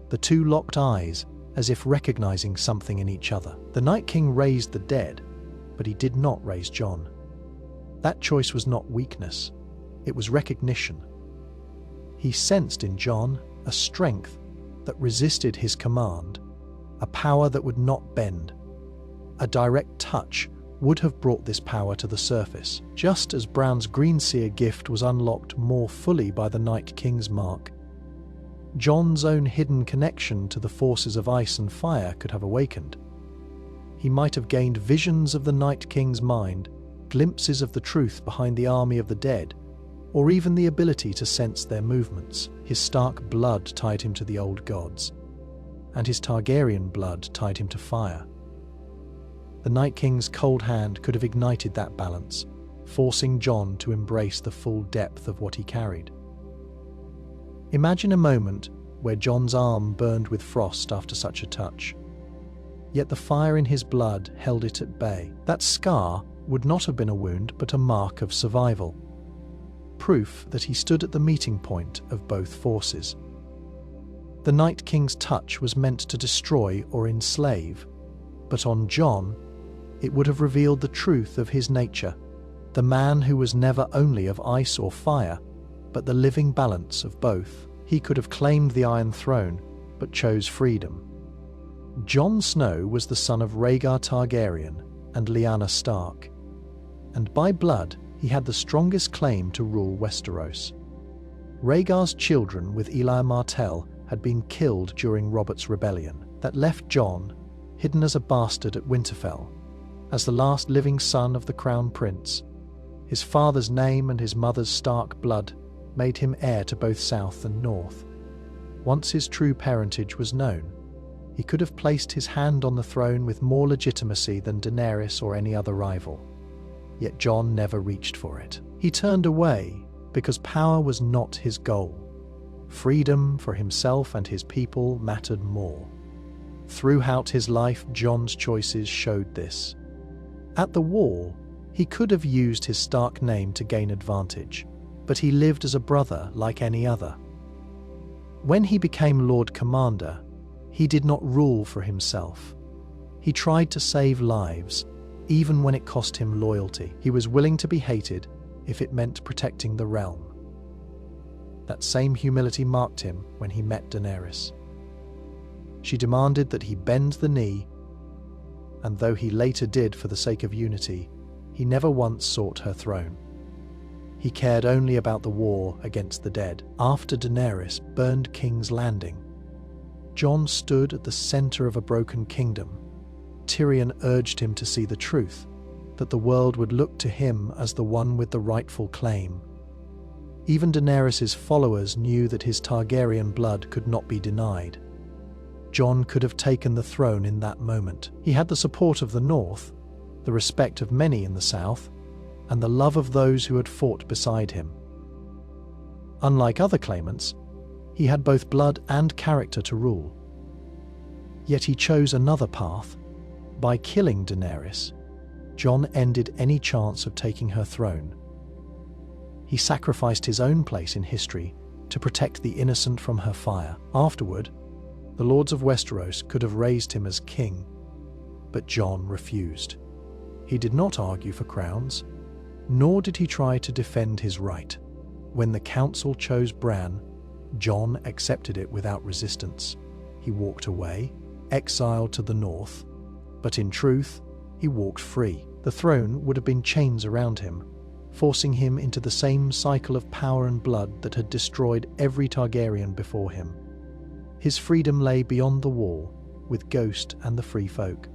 The two locked eyes, as if recognizing something in each other. The Night King raised the dead, but he did not raise Jon. That choice was not weakness, it was recognition. He sensed in Jon a strength that resisted his command, a power that would not bend. A direct touch would have brought this power to the surface, just as Bran's Greenseer gift was unlocked more fully by the Night King's mark. Jon's own hidden connection to the forces of ice and fire could have awakened. He might have gained visions of the Night King's mind, glimpses of the truth behind the army of the dead, or even the ability to sense their movements. His Stark blood tied him to the old gods, and his Targaryen blood tied him to fire. The Night King's cold hand could have ignited that balance, forcing Jon to embrace the full depth of what he carried. Imagine a moment where Jon's arm burned with frost after such a touch. Yet the fire in his blood held it at bay. That scar would not have been a wound, but a mark of survival. Proof that he stood at the meeting point of both forces. The Night King's touch was meant to destroy or enslave, but on Jon, it would have revealed the truth of his nature, the man who was never only of ice or fire, but the living balance of both. He could have claimed the Iron Throne, but chose freedom. Jon Snow was the son of Rhaegar Targaryen and Lyanna Stark, and by blood he had the strongest claim to rule Westeros. Rhaegar's children with Elia Martell had been killed during Robert's rebellion that left Jon hidden as a bastard at Winterfell, as the last living son of the Crown Prince. His father's name and his mother's Stark blood made him heir to both South and North. Once his true parentage was known, he could have placed his hand on the throne with more legitimacy than Daenerys or any other rival. Yet Jon never reached for it. He turned away because power was not his goal. Freedom for himself and his people mattered more. Throughout his life, Jon's choices showed this. At the wall, he could have used his Stark name to gain advantage, but he lived as a brother like any other. When he became Lord Commander, he did not rule for himself. He tried to save lives, even when it cost him loyalty. He was willing to be hated if it meant protecting the realm. That same humility marked him when he met Daenerys. She demanded that he bend the knee, and though he later did for the sake of unity, he never once sought her throne. He cared only about the war against the dead. After Daenerys burned King's Landing, Jon stood at the center of a broken kingdom. Tyrion urged him to see the truth, that the world would look to him as the one with the rightful claim. Even Daenerys' followers knew that his Targaryen blood could not be denied. Jon could have taken the throne in that moment. He had the support of the North, the respect of many in the South, and the love of those who had fought beside him. Unlike other claimants, he had both blood and character to rule. Yet he chose another path. By killing Daenerys, Jon ended any chance of taking her throne. He sacrificed his own place in history to protect the innocent from her fire. Afterward, the lords of Westeros could have raised him as king, but Jon refused. He did not argue for crowns, nor did he try to defend his right. When the council chose Bran, Jon accepted it without resistance. He walked away, exiled to the north, but in truth, he walked free. The throne would have been chains around him, forcing him into the same cycle of power and blood that had destroyed every Targaryen before him. His freedom lay beyond the wall, with Ghost and the free folk.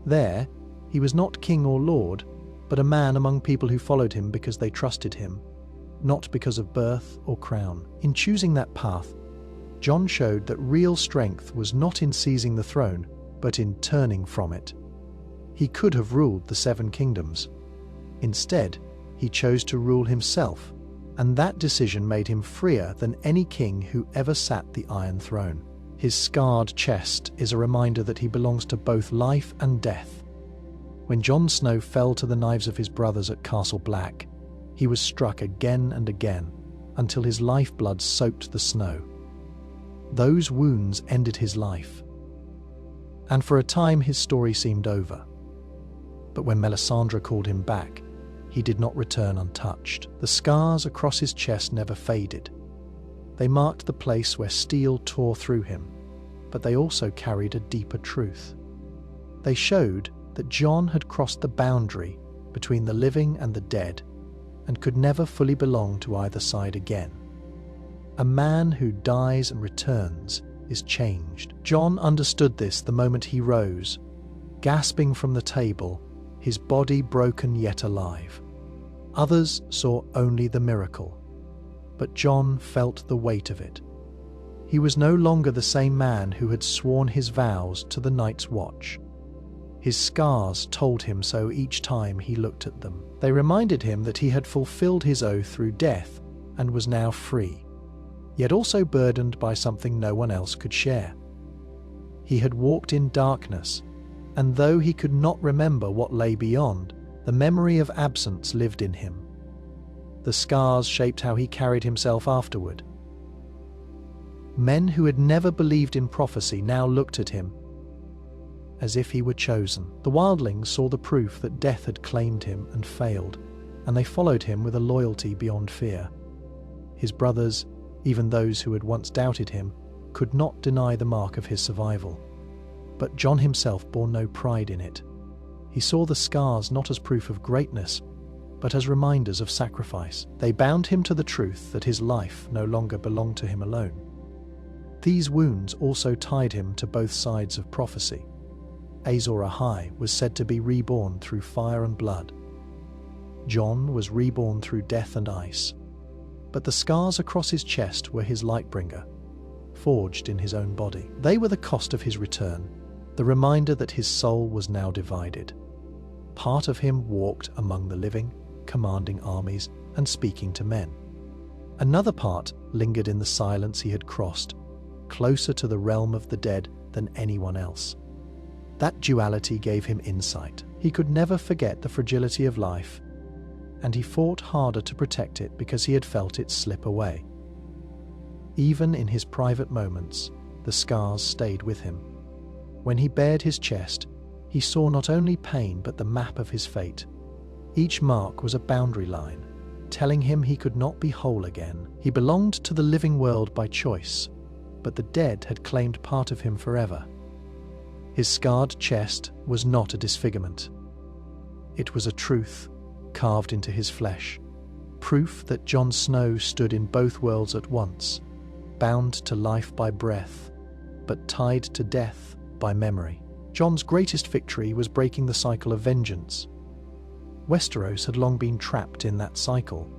There, he was not king or lord, but a man among people who followed him because they trusted him, not because of birth or crown. In choosing that path, Jon showed that real strength was not in seizing the throne, but in turning from it. He could have ruled the Seven Kingdoms. Instead, he chose to rule himself, and that decision made him freer than any king who ever sat the Iron Throne. His scarred chest is a reminder that he belongs to both life and death. When Jon Snow fell to the knives of his brothers at Castle Black, he was struck again and again, until his lifeblood soaked the snow. Those wounds ended his life, and for a time his story seemed over. But when Melisandre called him back, he did not return untouched. The scars across his chest never faded. They marked the place where steel tore through him, but they also carried a deeper truth. They showed that Jon had crossed the boundary between the living and the dead and could never fully belong to either side again. A man who dies and returns is changed. Jon understood this the moment he rose, gasping from the table, his body broken yet alive. Others saw only the miracle, but Jon felt the weight of it. He was no longer the same man who had sworn his vows to the Night's Watch. His scars told him so each time he looked at them. They reminded him that he had fulfilled his oath through death and was now free, yet also burdened by something no one else could share. He had walked in darkness, and though he could not remember what lay beyond, the memory of absence lived in him. The scars shaped how he carried himself afterward. Men who had never believed in prophecy now looked at him as if he were chosen. The wildlings saw the proof that death had claimed him and failed, and they followed him with a loyalty beyond fear. His brothers, even those who had once doubted him, could not deny the mark of his survival. But Jon himself bore no pride in it. He saw the scars not as proof of greatness, but as reminders of sacrifice. They bound him to the truth that his life no longer belonged to him alone. These wounds also tied him to both sides of prophecy. Azor Ahai was said to be reborn through fire and blood. Jon was reborn through death and ice. But the scars across his chest were his lightbringer, forged in his own body. They were the cost of his return, the reminder that his soul was now divided. Part of him walked among the living, commanding armies and speaking to men. Another part lingered in the silence he had crossed, closer to the realm of the dead than anyone else. That duality gave him insight. He could never forget the fragility of life, and he fought harder to protect it because he had felt it slip away. Even in his private moments, the scars stayed with him. When he bared his chest, he saw not only pain but the map of his fate. Each mark was a boundary line, telling him he could not be whole again. He belonged to the living world by choice, but the dead had claimed part of him forever. His scarred chest was not a disfigurement. It was a truth carved into his flesh, proof that Jon Snow stood in both worlds at once, bound to life by breath, but tied to death by memory. Jon's greatest victory was breaking the cycle of vengeance. Westeros had long been trapped in that cycle.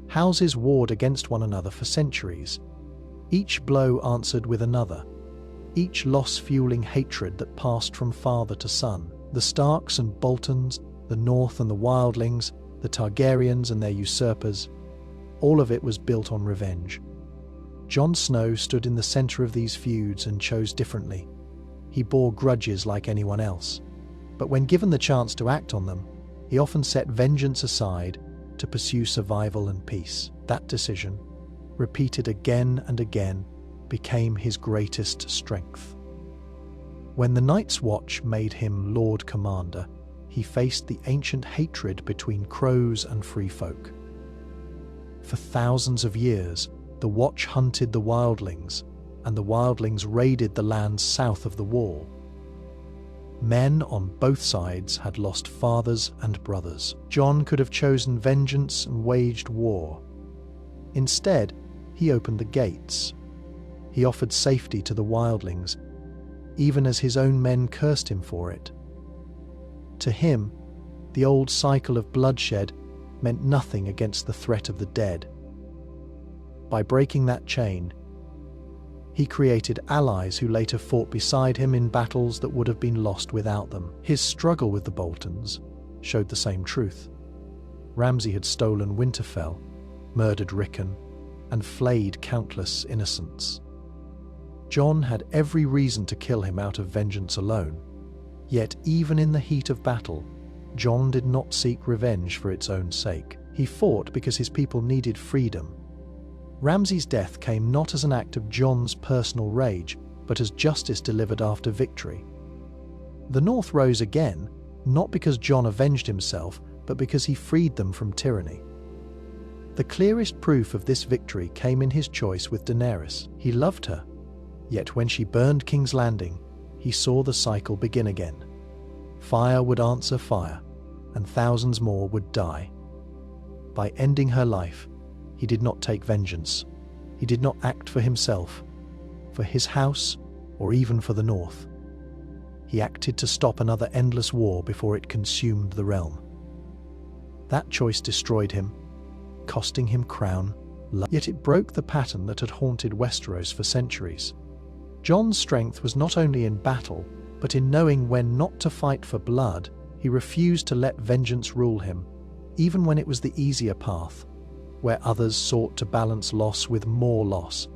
Houses warred against one another for centuries. Each blow answered with another, each loss fueling hatred that passed from father to son. The Starks and Boltons, the North and the Wildlings, the Targaryens and their usurpers, all of it was built on revenge. Jon Snow stood in the center of these feuds and chose differently. He bore grudges like anyone else, but when given the chance to act on them, he often set vengeance aside to pursue survival and peace. That decision, repeated again and again, became his greatest strength. When the Night's Watch made him Lord Commander, he faced the ancient hatred between crows and free folk. For thousands of years, the Watch hunted the wildlings, and the wildlings raided the lands south of the Wall. Men on both sides had lost fathers and brothers. Jon could have chosen vengeance and waged war. Instead, he opened the gates. He offered safety to the wildlings, even as his own men cursed him for it. To him, the old cycle of bloodshed meant nothing against the threat of the dead. By breaking that chain, he created allies who later fought beside him in battles that would have been lost without them. His struggle with the Boltons showed the same truth. Ramsay had stolen Winterfell, murdered Rickon, and flayed countless innocents. Jon had every reason to kill him out of vengeance alone. Yet even in the heat of battle, Jon did not seek revenge for its own sake. He fought because his people needed freedom. Ramsay's death came not as an act of Jon's personal rage, but as justice delivered after victory. The North rose again, not because Jon avenged himself, but because he freed them from tyranny. The clearest proof of this victory came in his choice with Daenerys. He loved her, yet when she burned King's Landing, he saw the cycle begin again. Fire would answer fire, and thousands more would die. By ending her life, he did not take vengeance. He did not act for himself, for his house, or even for the North. He acted to stop another endless war before it consumed the realm. That choice destroyed him, costing him crown, yet it broke the pattern that had haunted Westeros for centuries. Jon's strength was not only in battle, but in knowing when not to fight for blood. He refused to let vengeance rule him, even when it was the easier path, where others sought to balance loss with more loss.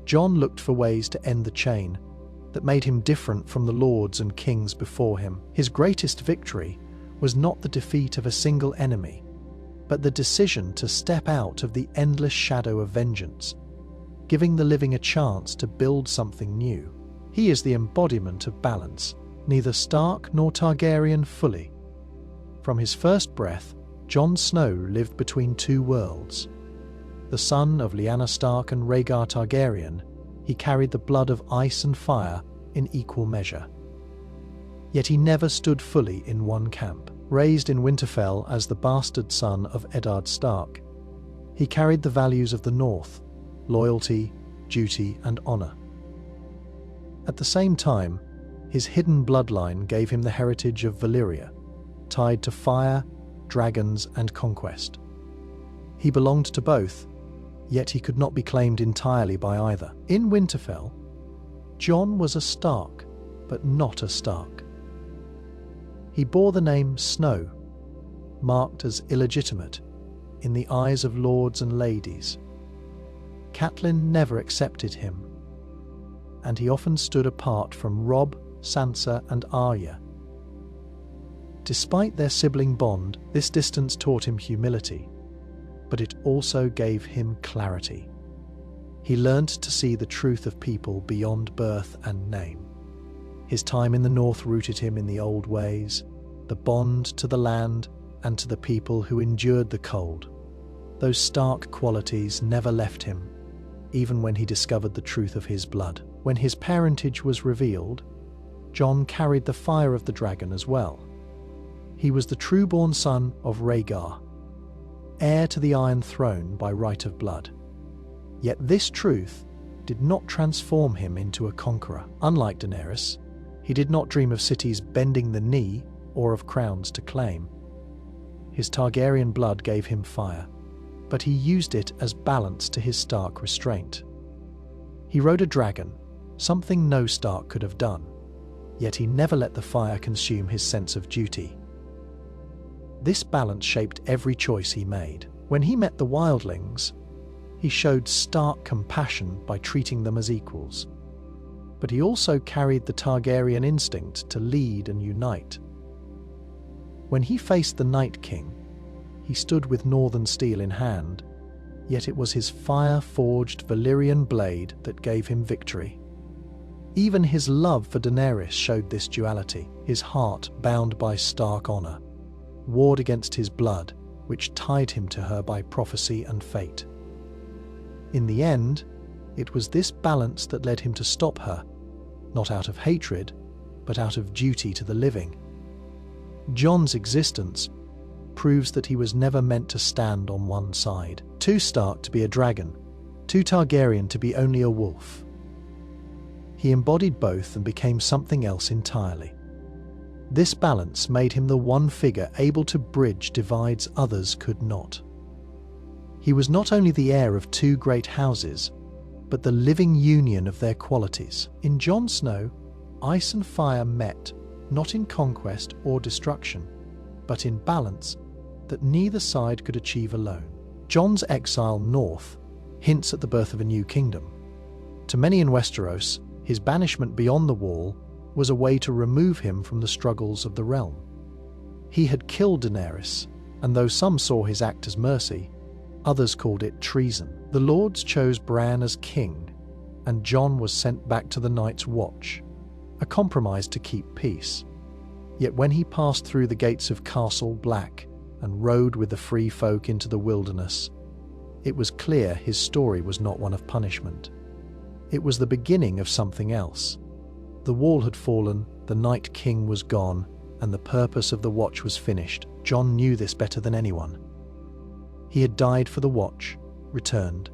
Jon looked for ways to end the chain that made him different from the lords and kings before him. His greatest victory was not the defeat of a single enemy, but the decision to step out of the endless shadow of vengeance, giving the living a chance to build something new. He is the embodiment of balance, neither Stark nor Targaryen fully. From his first breath, Jon Snow lived between two worlds. The son of Lyanna Stark and Rhaegar Targaryen, he carried the blood of ice and fire in equal measure. Yet he never stood fully in one camp. Raised in Winterfell as the bastard son of Eddard Stark, he carried the values of the North: loyalty, duty, and honor. At the same time, his hidden bloodline gave him the heritage of Valyria, tied to fire, dragons, and conquest. He belonged to both, yet he could not be claimed entirely by either. In Winterfell, Jon was a Stark, but not a Stark. He bore the name Snow, marked as illegitimate in the eyes of lords and ladies. Catelyn never accepted him, and he often stood apart from Robb, Sansa, and Arya. Despite their sibling bond, this distance taught him humility, but it also gave him clarity. He learned to see the truth of people beyond birth and name. His time in the North rooted him in the old ways, the bond to the land and to the people who endured the cold. Those Stark qualities never left him, even when he discovered the truth of his blood. When his parentage was revealed, Jon carried the fire of the dragon as well. He was the true-born son of Rhaegar, heir to the Iron Throne by right of blood. Yet this truth did not transform him into a conqueror. Unlike Daenerys, he did not dream of cities bending the knee or of crowns to claim. His Targaryen blood gave him fire, but he used it as balance to his Stark restraint. He rode a dragon, something no Stark could have done, yet he never let the fire consume his sense of duty. This balance shaped every choice he made. When he met the wildlings, he showed Stark compassion by treating them as equals. But he also carried the Targaryen instinct to lead and unite. When he faced the Night King, he stood with northern steel in hand, yet it was his fire-forged Valyrian blade that gave him victory. Even his love for Daenerys showed this duality. His heart, bound by Stark honor, warred against his blood, which tied him to her by prophecy and fate. In the end, it was this balance that led him to stop her, not out of hatred, but out of duty to the living. Jon's existence proves that he was never meant to stand on one side. Too Stark to be a dragon, too Targaryen to be only a wolf. He embodied both and became something else entirely. This balance made him the one figure able to bridge divides others could not. He was not only the heir of two great houses, but the living union of their qualities. In Jon Snow, ice and fire met, not in conquest or destruction, but in balance that neither side could achieve alone. Jon's exile north hints at the birth of a new kingdom. To many in Westeros, his banishment beyond the wall was a way to remove him from the struggles of the realm. He had killed Daenerys, and though some saw his act as mercy, others called it treason. The lords chose Bran as king, and Jon was sent back to the Night's Watch, a compromise to keep peace. Yet when he passed through the gates of Castle Black and rode with the free folk into the wilderness, it was clear his story was not one of punishment. It was the beginning of something else. The wall had fallen, the Night King was gone, and the purpose of the watch was finished. Jon knew this better than anyone. He had died for the watch, returned,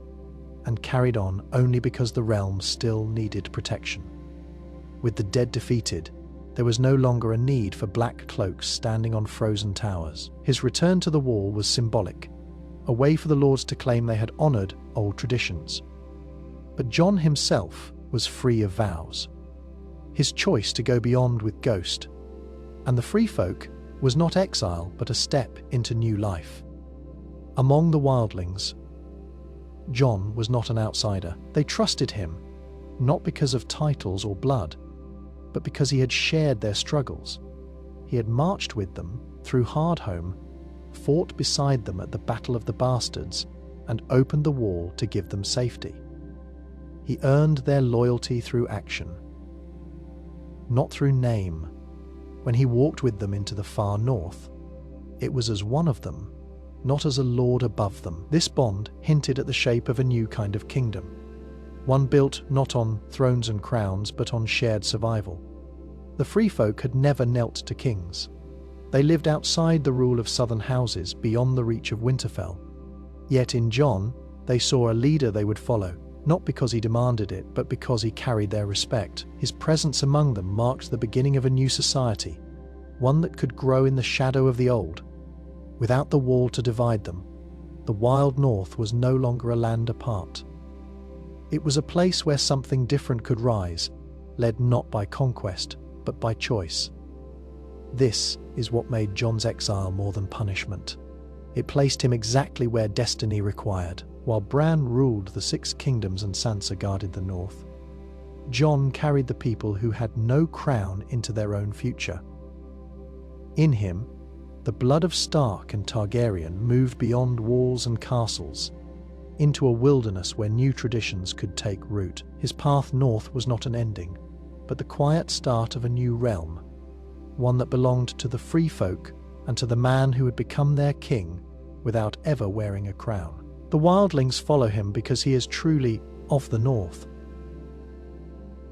and carried on only because the realm still needed protection. With the dead defeated, there was no longer a need for black cloaks standing on frozen towers. His return to the wall was symbolic, a way for the lords to claim they had honoured old traditions. But Jon himself was free of vows. His choice to go beyond with Ghost and the Free Folk was not exile but a step into new life. Among the wildlings, Jon was not an outsider. They trusted him, not because of titles or blood, but because he had shared their struggles. He had marched with them through Hardhome, fought beside them at the Battle of the Bastards, and opened the wall to give them safety. He earned their loyalty through action, not through name. When he walked with them into the far north, it was as one of them, not as a lord above them. This bond hinted at the shape of a new kind of kingdom, one built not on thrones and crowns but on shared survival. The Free Folk had never knelt to kings. They lived outside the rule of southern houses, beyond the reach of Winterfell. Yet in Jon, they saw a leader they would follow, not because he demanded it, but because he carried their respect. His presence among them marked the beginning of a new society, one that could grow in the shadow of the old. Without the wall to divide them, the wild north was no longer a land apart. It was a place where something different could rise, led not by conquest, but by choice. This is what made Jon's exile more than punishment. It placed him exactly where destiny required. While Bran ruled the Six Kingdoms and Sansa guarded the north, Jon carried the people who had no crown into their own future. In him, the blood of Stark and Targaryen moved beyond walls and castles, into a wilderness where new traditions could take root. His path north was not an ending, but the quiet start of a new realm, one that belonged to the Free Folk and to the man who had become their king without ever wearing a crown. The wildlings follow him because he is truly of the north.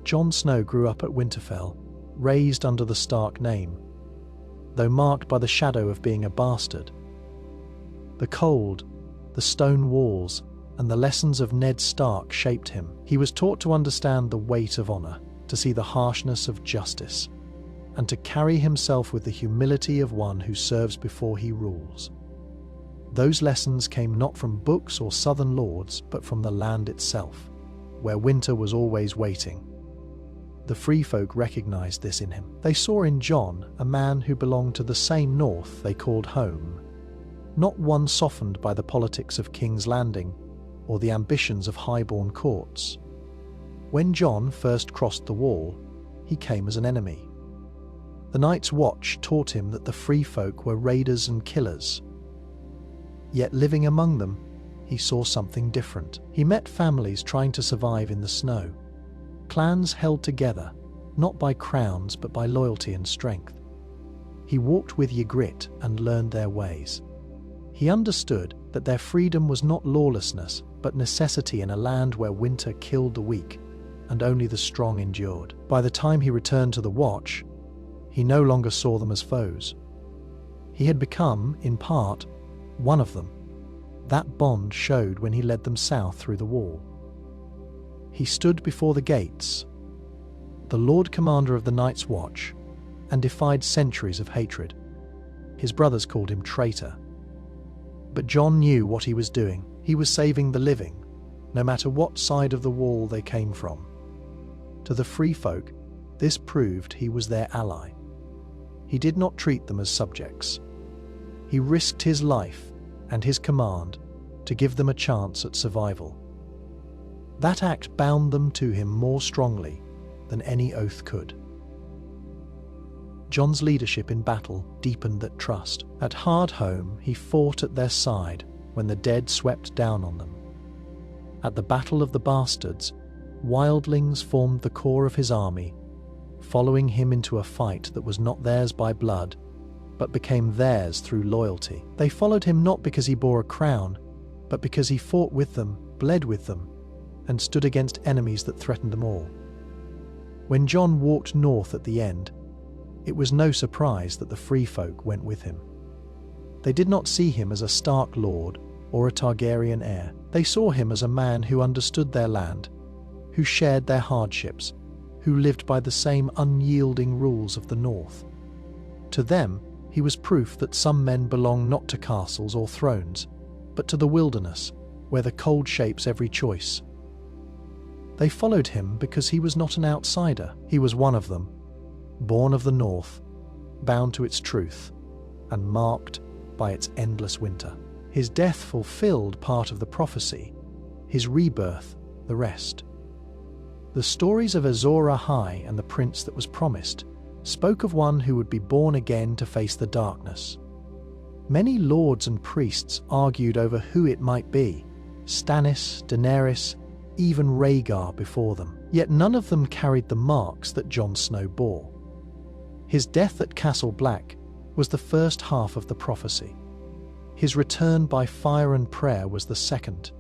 Jon Snow grew up at Winterfell, raised under the Stark name, though marked by the shadow of being a bastard. The cold, the stone walls, and the lessons of Ned Stark shaped him. He was taught to understand the weight of honor, to see the harshness of justice, and to carry himself with the humility of one who serves before he rules. Those lessons came not from books or southern lords, but from the land itself, where winter was always waiting. The Free Folk recognized this in him. They saw in Jon a man who belonged to the same north they called home, not one softened by the politics of King's Landing or the ambitions of highborn courts. When Jon first crossed the wall, he came as an enemy. The Night's Watch taught him that the Free Folk were raiders and killers. Yet living among them, he saw something different. He met families trying to survive in the snow. Clans held together, not by crowns but by loyalty and strength. He walked with Ygritte and learned their ways. He understood that their freedom was not lawlessness, but necessity in a land where winter killed the weak, and only the strong endured. By the time he returned to the Watch, he no longer saw them as foes. He had become, in part, one of them. That bond showed when he led them south through the wall. He stood before the gates, the Lord Commander of the Night's Watch, and defied centuries of hatred. His brothers called him traitor. But Jon knew what he was doing. He was saving the living, no matter what side of the wall they came from. To the Free Folk, this proved he was their ally. He did not treat them as subjects. He risked his life and his command to give them a chance at survival. That act bound them to him more strongly than any oath could. Jon's leadership in battle deepened that trust. At Hardhome, he fought at their side when the dead swept down on them. At the Battle of the Bastards, wildlings formed the core of his army, following him into a fight that was not theirs by blood, but became theirs through loyalty. They followed him not because he bore a crown, but because he fought with them, bled with them, and stood against enemies that threatened them all. When Jon walked north at the end, It was no surprise that the free folk went with him. They did not see him as a Stark lord or a Targaryen heir. They saw him as a man who understood their land, who shared their hardships, who lived by the same unyielding rules of the North. To them, he was proof that some men belong not to castles or thrones, but to the wilderness, where the cold shapes every choice. They followed him because he was not an outsider. He was one of them, born of the North, bound to its truth, and marked by its endless winter. His death fulfilled part of the prophecy, his rebirth the rest. The stories of Azor Ahai and the prince that was promised spoke of one who would be born again to face the darkness. Many lords and priests argued over who it might be, Stannis, Daenerys, even Rhaegar before them. Yet none of them carried the marks that Jon Snow bore. His death at Castle Black was the first half of the prophecy. His return by fire and prayer was the second.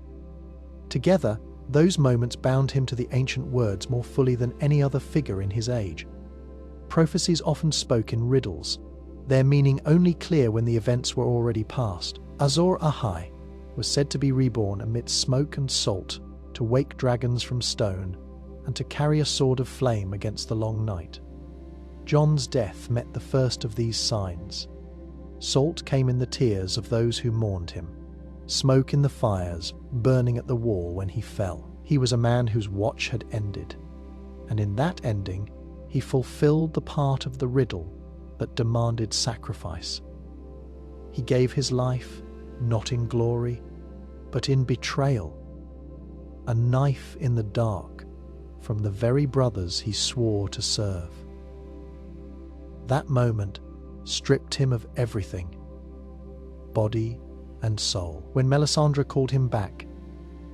Together, those moments bound him to the ancient words more fully than any other figure in his age. Prophecies often spoke in riddles, their meaning only clear when the events were already past. Azor Ahai was said to be reborn amidst smoke and salt, to wake dragons from stone, and to carry a sword of flame against the long night. Jon's death met the first of these signs. Salt came in the tears of those who mourned him, smoke in the fires burning at the wall when he fell. He was a man whose watch had ended, and in that ending, he fulfilled the part of the riddle that demanded sacrifice. He gave his life, not in glory, but in betrayal, a knife in the dark from the very brothers he swore to serve. That moment stripped him of everything, body and soul. When Melisandre called him back,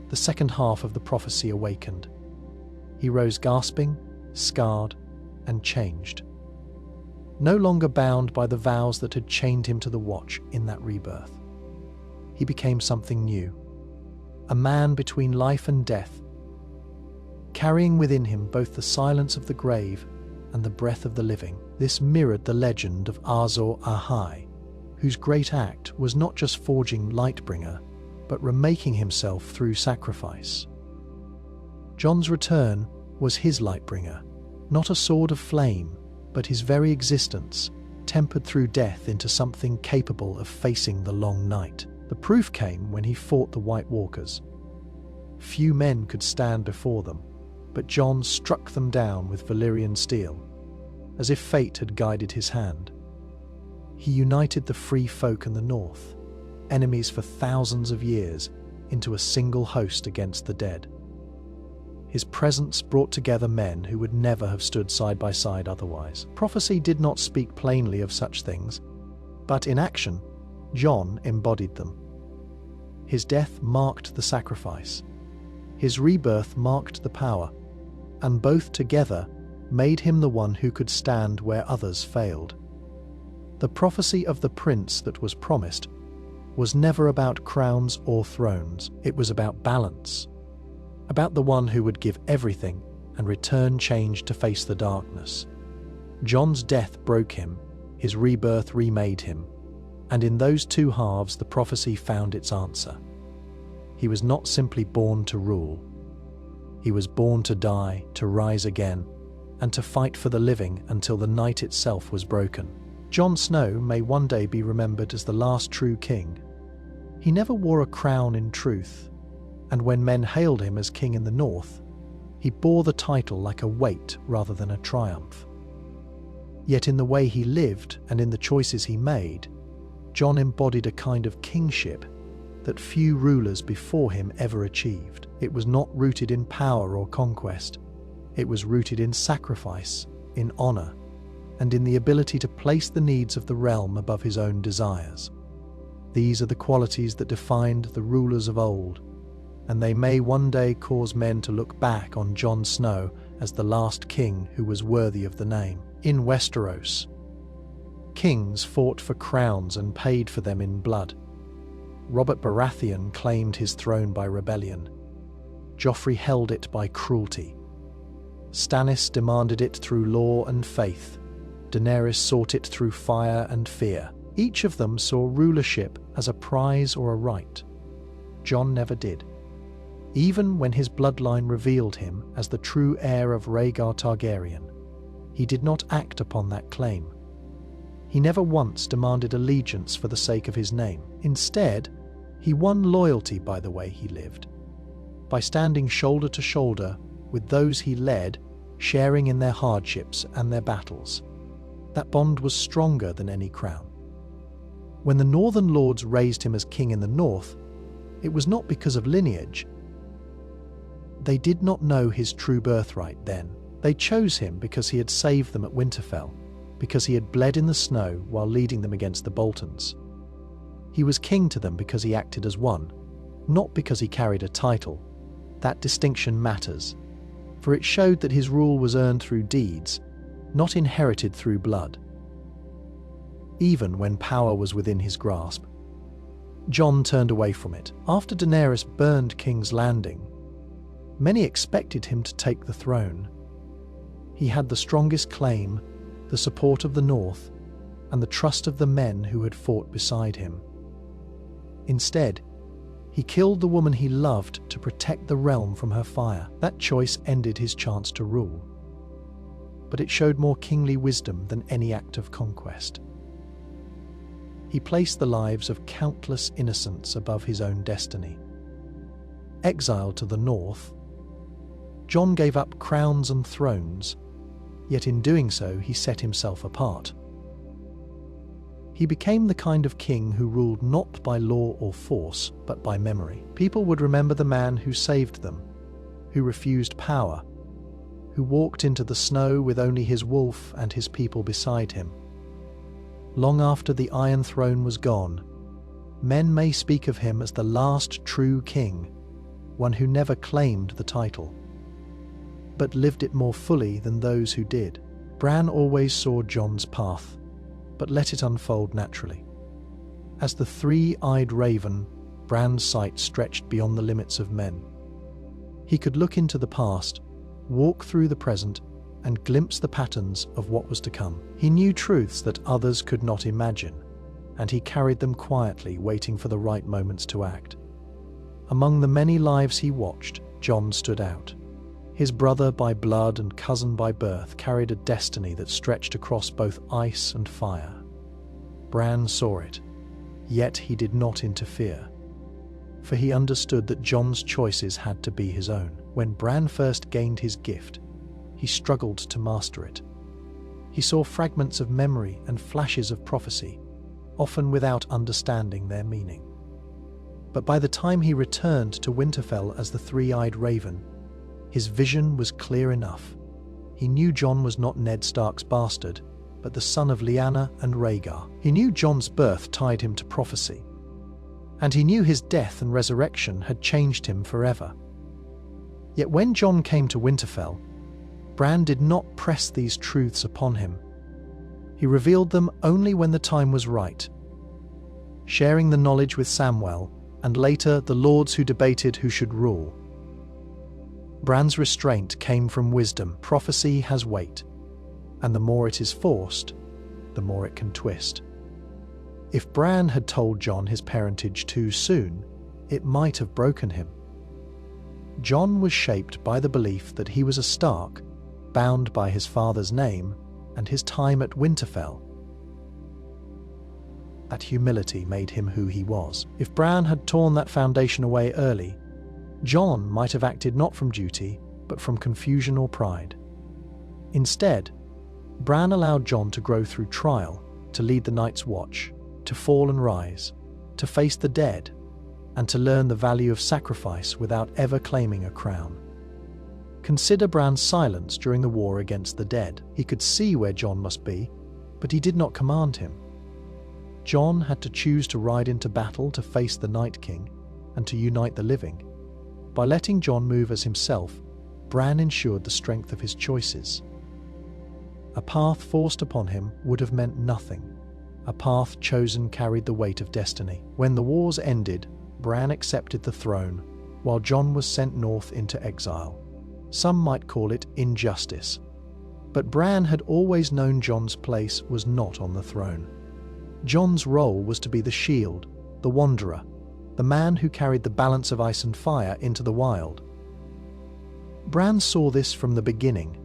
the second half of the prophecy awakened. He rose gasping, scarred, and changed. No longer bound by the vows that had chained him to the watch in that rebirth. He became something new, a man between life and death, carrying within him both the silence of the grave and the breath of the living. This mirrored the legend of Azor Ahai, whose great act was not just forging Lightbringer, but remaking himself through sacrifice. Jon's return was his Lightbringer, not a sword of flame, but his very existence, tempered through death into something capable of facing the long night. The proof came when he fought the White Walkers. Few men could stand before them, but Jon struck them down with Valyrian steel, as if fate had guided his hand. He united the free folk and the North, enemies for thousands of years, into a single host against the dead. His presence brought together men who would never have stood side by side otherwise. Prophecy did not speak plainly of such things, but in action, Jon embodied them. His death marked the sacrifice. His rebirth marked the power, and both together made him the one who could stand where others failed. The prophecy of the prince that was promised was never about crowns or thrones. It was about balance, about the one who would give everything and return changed to face the darkness. Jon's death broke him, his rebirth remade him, and in those two halves the prophecy found its answer. He was not simply born to rule. He was born to die, to rise again, and to fight for the living until the night itself was broken. Jon Snow may one day be remembered as the last true king. He never wore a crown in truth, and when men hailed him as king in the North, he bore the title like a weight rather than a triumph. Yet in the way he lived and in the choices he made, Jon embodied a kind of kingship that few rulers before him ever achieved. It was not rooted in power or conquest. It was rooted in sacrifice, in honor, and in the ability to place the needs of the realm above his own desires. These are the qualities that defined the rulers of old, and they may one day cause men to look back on Jon Snow as the last king who was worthy of the name. In Westeros, kings fought for crowns and paid for them in blood. Robert Baratheon claimed his throne by rebellion. Joffrey held it by cruelty. Stannis demanded it through law and faith. Daenerys sought it through fire and fear. Each of them saw rulership as a prize or a right. Jon never did. Even when his bloodline revealed him as the true heir of Rhaegar Targaryen, he did not act upon that claim. He never once demanded allegiance for the sake of his name. Instead, he won loyalty by the way he lived, by standing shoulder to shoulder with those he led, sharing in their hardships and their battles. That bond was stronger than any crown. When the Northern Lords raised him as king in the north, it was not because of lineage. They did not know his true birthright then. They chose him because he had saved them at Winterfell, because he had bled in the snow while leading them against the Boltons. He was king to them because he acted as one, not because he carried a title. That distinction matters, for it showed that his rule was earned through deeds, not inherited through blood. Even when power was within his grasp, Jon turned away from it. After Daenerys burned King's Landing, many expected him to take the throne. He had the strongest claim, the support of the North, and the trust of the men who had fought beside him. Instead, he killed the woman he loved to protect the realm from her fire. That choice ended his chance to rule. But it showed more kingly wisdom than any act of conquest. He placed the lives of countless innocents above his own destiny. Exiled to the north, Jon gave up crowns and thrones, yet in doing so he set himself apart. He became the kind of king who ruled not by law or force, but by memory. People would remember the man who saved them, who refused power, who walked into the snow with only his wolf and his people beside him. Long after the Iron Throne was gone, men may speak of him as the last true king, one who never claimed the title, but lived it more fully than those who did. Bran always saw Jon's path, but let it unfold naturally. As the three-eyed raven, Bran's sight stretched beyond the limits of men. He could look into the past, walk through the present, and glimpse the patterns of what was to come. He knew truths that others could not imagine, and he carried them quietly, waiting for the right moments to act. Among the many lives he watched, Jon stood out. His brother by blood and cousin by birth carried a destiny that stretched across both ice and fire. Bran saw it, yet he did not interfere, for he understood that Jon's choices had to be his own. When Bran first gained his gift, he struggled to master it. He saw fragments of memory and flashes of prophecy, often without understanding their meaning. But by the time he returned to Winterfell as the three-eyed raven, his vision was clear enough. He knew Jon was not Ned Stark's bastard, but the son of Lyanna and Rhaegar. He knew Jon's birth tied him to prophecy, and he knew his death and resurrection had changed him forever. Yet when Jon came to Winterfell, Bran did not press these truths upon him. He revealed them only when the time was right, sharing the knowledge with Samwell, and later the lords who debated who should rule. Bran's restraint came from wisdom. Prophecy has weight, and the more it is forced, the more it can twist. If Bran had told Jon his parentage too soon, it might have broken him. Jon was shaped by the belief that he was a Stark, bound by his father's name and his time at Winterfell. That humility made him who he was. If Bran had torn that foundation away early, Jon might have acted not from duty, but from confusion or pride. Instead, Bran allowed Jon to grow through trial, to lead the Night's Watch, to fall and rise, to face the dead, and to learn the value of sacrifice without ever claiming a crown. Consider Bran's silence during the war against the dead. He could see where Jon must be, but he did not command him. Jon had to choose to ride into battle to face the Night King and to unite the living. By letting Jon move as himself, Bran ensured the strength of his choices. A path forced upon him would have meant nothing. A path chosen carried the weight of destiny. When the wars ended, Bran accepted the throne, while Jon was sent north into exile. Some might call it injustice, But Bran had always known Jon's place was not on the throne. Jon's role was to be the shield, the wanderer, the man who carried the balance of ice and fire into the wild. Bran saw this from the beginning,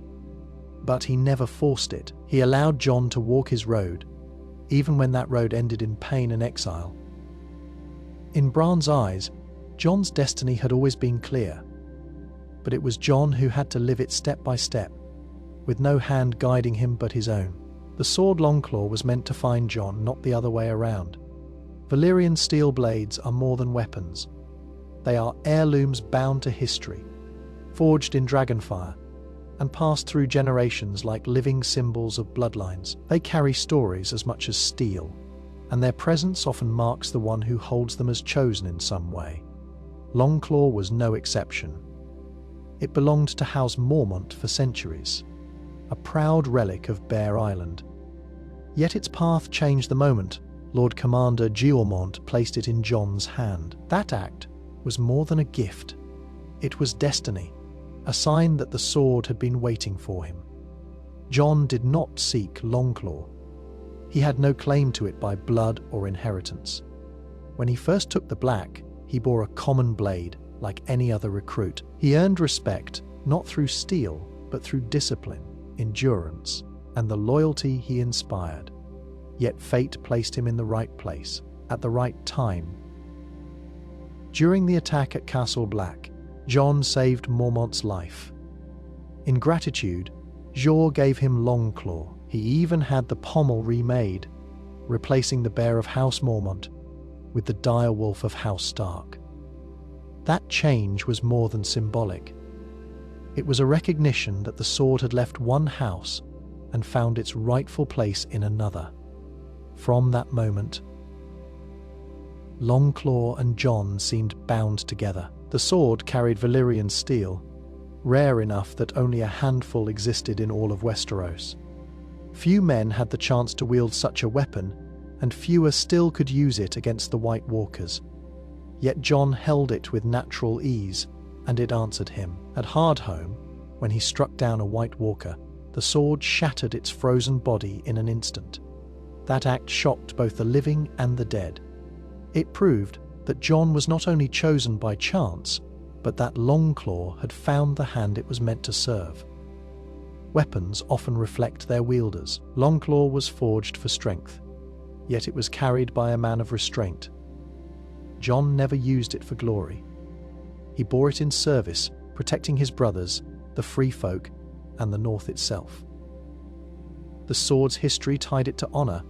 but he never forced it. He allowed Jon to walk his road, even when that road ended in pain and exile. In Bran's eyes, Jon's destiny had always been clear, but it was Jon who had to live it step by step, with no hand guiding him but his own. The sword Longclaw was meant to find Jon, not the other way around. Valyrian steel blades are more than weapons. They are heirlooms bound to history, forged in dragonfire, and passed through generations like living symbols of bloodlines. They carry stories as much as steel, and their presence often marks the one who holds them as chosen in some way. Longclaw was no exception. It belonged to House Mormont for centuries, a proud relic of Bear Island. Yet its path changed the moment Lord Commander Giormont placed it in Jon's hand. That act was more than a gift. It was destiny, a sign that the sword had been waiting for him. Jon did not seek Longclaw. He had no claim to it by blood or inheritance. When he first took the Black, he bore a common blade like any other recruit. He earned respect not through steel, but through discipline, endurance, and the loyalty he inspired. Yet fate placed him in the right place, at the right time. During the attack at Castle Black, Jon saved Mormont's life. In gratitude, Jor gave him Longclaw. He even had the pommel remade, replacing the bear of House Mormont with the dire wolf of House Stark. That change was more than symbolic. It was a recognition that the sword had left one house and found its rightful place in another. From that moment, Longclaw and Jon seemed bound together. The sword carried Valyrian steel, rare enough that only a handful existed in all of Westeros. Few men had the chance to wield such a weapon, and fewer still could use it against the White Walkers. Yet Jon held it with natural ease, and it answered him. At Hardhome, when he struck down a White Walker, the sword shattered its frozen body in an instant. That act shocked both the living and the dead. It proved that Jon was not only chosen by chance, but that Longclaw had found the hand it was meant to serve. Weapons often reflect their wielders. Longclaw was forged for strength, yet it was carried by a man of restraint. Jon never used it for glory. He bore it in service, protecting his brothers, the free folk, and the North itself. The sword's history tied it to honor,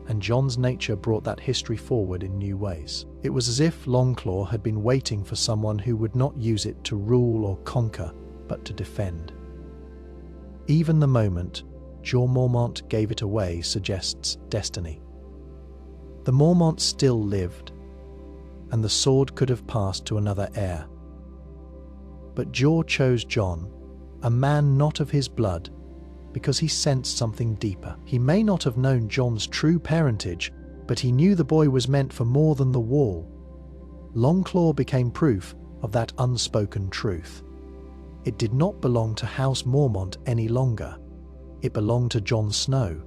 and Jon's nature brought that history forward in new ways. It was as if Longclaw had been waiting for someone who would not use it to rule or conquer, but to defend. Even the moment Jorah Mormont gave it away suggests destiny. The Mormonts still lived, and the sword could have passed to another heir. But Jorah chose Jon, a man not of his blood, because he sensed something deeper. He may not have known Jon's true parentage, but he knew the boy was meant for more than the wall. Longclaw became proof of that unspoken truth. It did not belong to House Mormont any longer. It belonged to Jon Snow,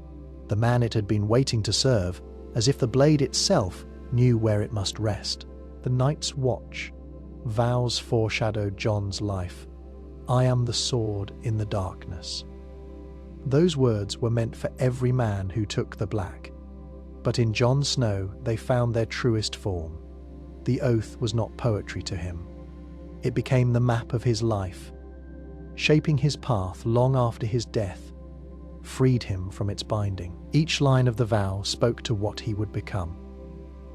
the man it had been waiting to serve, as if the blade itself knew where it must rest. The Night's Watch vows foreshadowed Jon's life. I am the sword in the darkness. Those words were meant for every man who took the Black. But in Jon Snow they found their truest form. The oath was not poetry to him. It became the map of his life, shaping his path long after his death, freed him from its binding. Each line of the vow spoke to what he would become,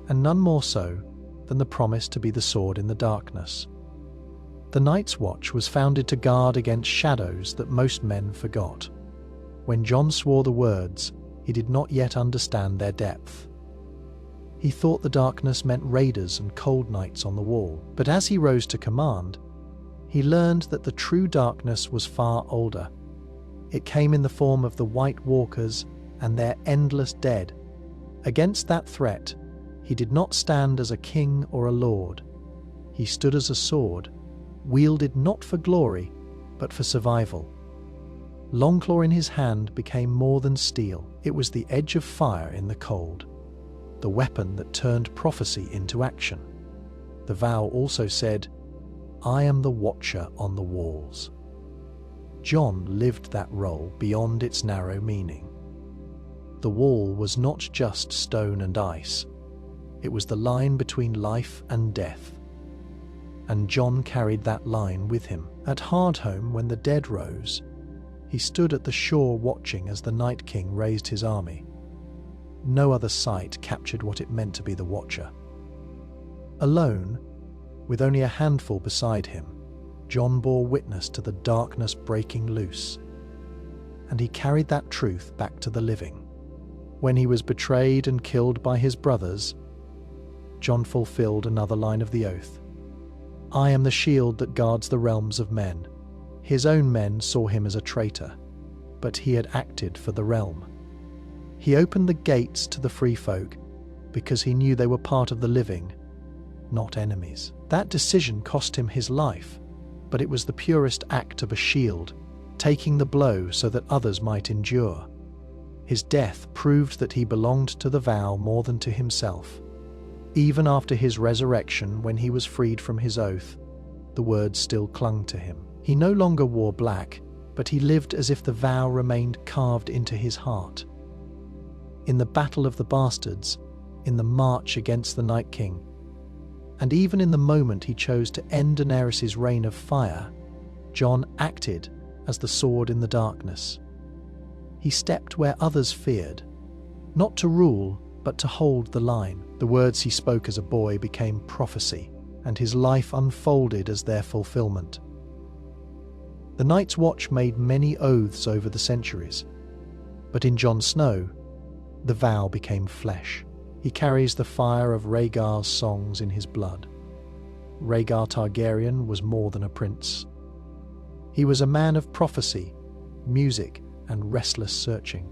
and none more so than the promise to be the sword in the darkness. The Night's Watch was founded to guard against shadows that most men forgot. When Jon swore the words, he did not yet understand their depth. He thought the darkness meant raiders and cold nights on the wall, but as he rose to command, he learned that the true darkness was far older. It came in the form of the White Walkers and their endless dead. Against that threat, he did not stand as a king or a lord. He stood as a sword, wielded not for glory, but for survival. Longclaw in his hand became more than steel. It was the edge of fire in the cold, the weapon that turned prophecy into action. The vow also said, "I am the watcher on the walls." Jon lived that role beyond its narrow meaning. The wall was not just stone and ice. It was the line between life and death. And Jon carried that line with him. At Hardhome, when the dead rose, he stood at the shore watching as the Night King raised his army. No other sight captured what it meant to be the Watcher. Alone, with only a handful beside him, Jon bore witness to the darkness breaking loose. And he carried that truth back to the living. When he was betrayed and killed by his brothers, Jon fulfilled another line of the oath. "I am the shield that guards the realms of men." His own men saw him as a traitor, but he had acted for the realm. He opened the gates to the free folk because he knew they were part of the living, not enemies. That decision cost him his life, but it was the purest act of a shield, taking the blow so that others might endure. His death proved that he belonged to the vow more than to himself. Even after his resurrection, when he was freed from his oath, the words still clung to him. He no longer wore black, but he lived as if the vow remained carved into his heart. In the Battle of the Bastards, in the march against the Night King, and even in the moment he chose to end Daenerys' reign of fire, Jon acted as the sword in the darkness. He stepped where others feared, not to rule, but to hold the line. The words he spoke as a boy became prophecy, and his life unfolded as their fulfillment. The Night's Watch made many oaths over the centuries, but in Jon Snow, the vow became flesh. He carries the fire of Rhaegar's songs in his blood. Rhaegar Targaryen was more than a prince. He was a man of prophecy, music, and restless searching.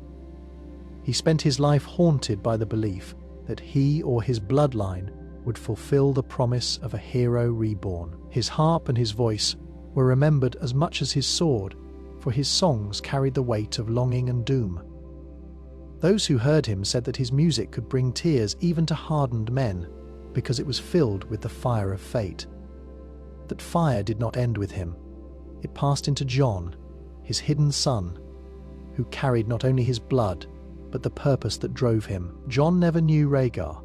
He spent his life haunted by the belief that he or his bloodline would fulfill the promise of a hero reborn. His harp and his voice were remembered as much as his sword, for his songs carried the weight of longing and doom. Those who heard him said that his music could bring tears even to hardened men, because it was filled with the fire of fate. That fire did not end with him. It passed into Jon, his hidden son, who carried not only his blood, but the purpose that drove him. Jon never knew Rhaegar,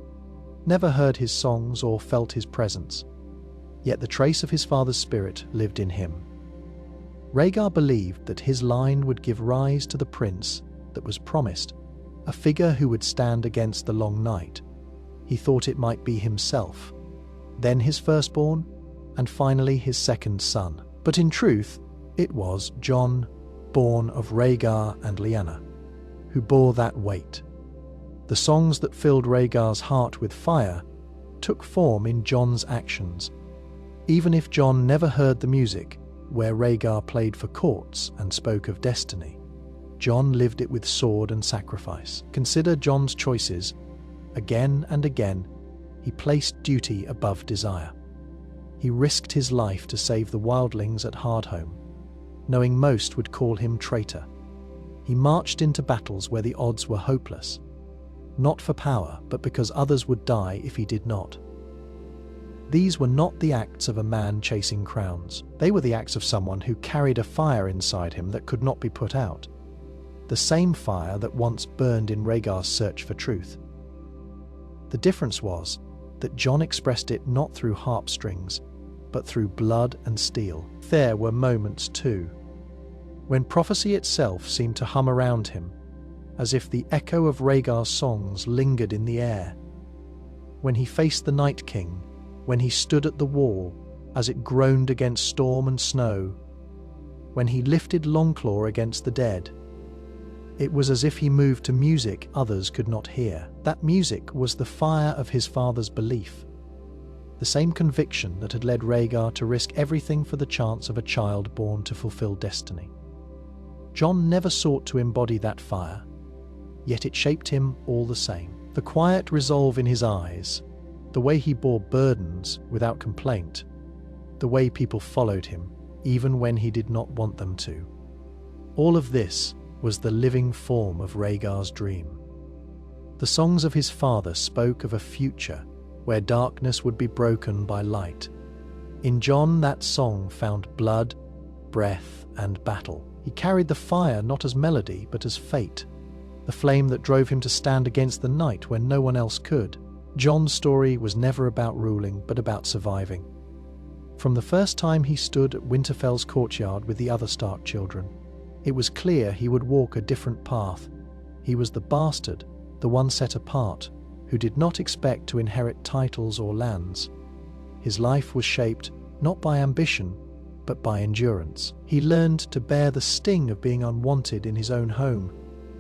never heard his songs or felt his presence. Yet the trace of his father's spirit lived in him. Rhaegar believed that his line would give rise to the prince that was promised, a figure who would stand against the long night. He thought it might be himself, then his firstborn, and finally his second son. But in truth, it was Jon, born of Rhaegar and Lyanna, who bore that weight. The songs that filled Rhaegar's heart with fire took form in Jon's actions. Even if Jon never heard the music, where Rhaegar played for courts and spoke of destiny, Jon lived it with sword and sacrifice. Consider Jon's choices. Again and again, he placed duty above desire. He risked his life to save the wildlings at Hardhome, knowing most would call him traitor. He marched into battles where the odds were hopeless, not for power, but because others would die if he did not. These were not the acts of a man chasing crowns. They were the acts of someone who carried a fire inside him that could not be put out. The same fire that once burned in Rhaegar's search for truth. The difference was that Jon expressed it not through harp strings, but through blood and steel. There were moments too, when prophecy itself seemed to hum around him, as if the echo of Rhaegar's songs lingered in the air. When he faced the Night King, when he stood at the wall as it groaned against storm and snow, when he lifted Longclaw against the dead, it was as if he moved to music others could not hear. That music was the fire of his father's belief, the same conviction that had led Rhaegar to risk everything for the chance of a child born to fulfill destiny. Jon never sought to embody that fire, yet it shaped him all the same. The quiet resolve in his eyes, the way he bore burdens without complaint, the way people followed him, even when he did not want them to. All of this was the living form of Rhaegar's dream. The songs of his father spoke of a future where darkness would be broken by light. In Jon, that song found blood, breath, and battle. He carried the fire not as melody, but as fate, the flame that drove him to stand against the night when no one else could. Jon's story was never about ruling, but about surviving. From the first time he stood at Winterfell's courtyard with the other Stark children, it was clear he would walk a different path. He was the bastard, the one set apart, who did not expect to inherit titles or lands. His life was shaped not by ambition, but by endurance. He learned to bear the sting of being unwanted in his own home,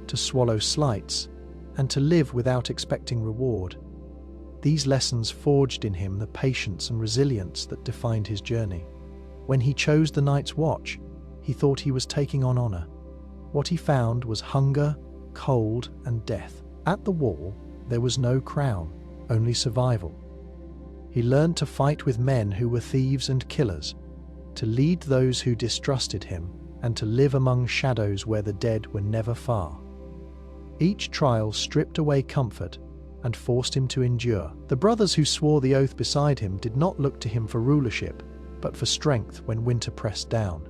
to swallow slights, and to live without expecting reward. These lessons forged in him the patience and resilience that defined his journey. When he chose the Night's Watch, he thought he was taking on honor. What he found was hunger, cold, and death. At the wall, there was no crown, only survival. He learned to fight with men who were thieves and killers, to lead those who distrusted him, and to live among shadows where the dead were never far. Each trial stripped away comfort and forced him to endure. The brothers who swore the oath beside him did not look to him for rulership, but for strength when winter pressed down.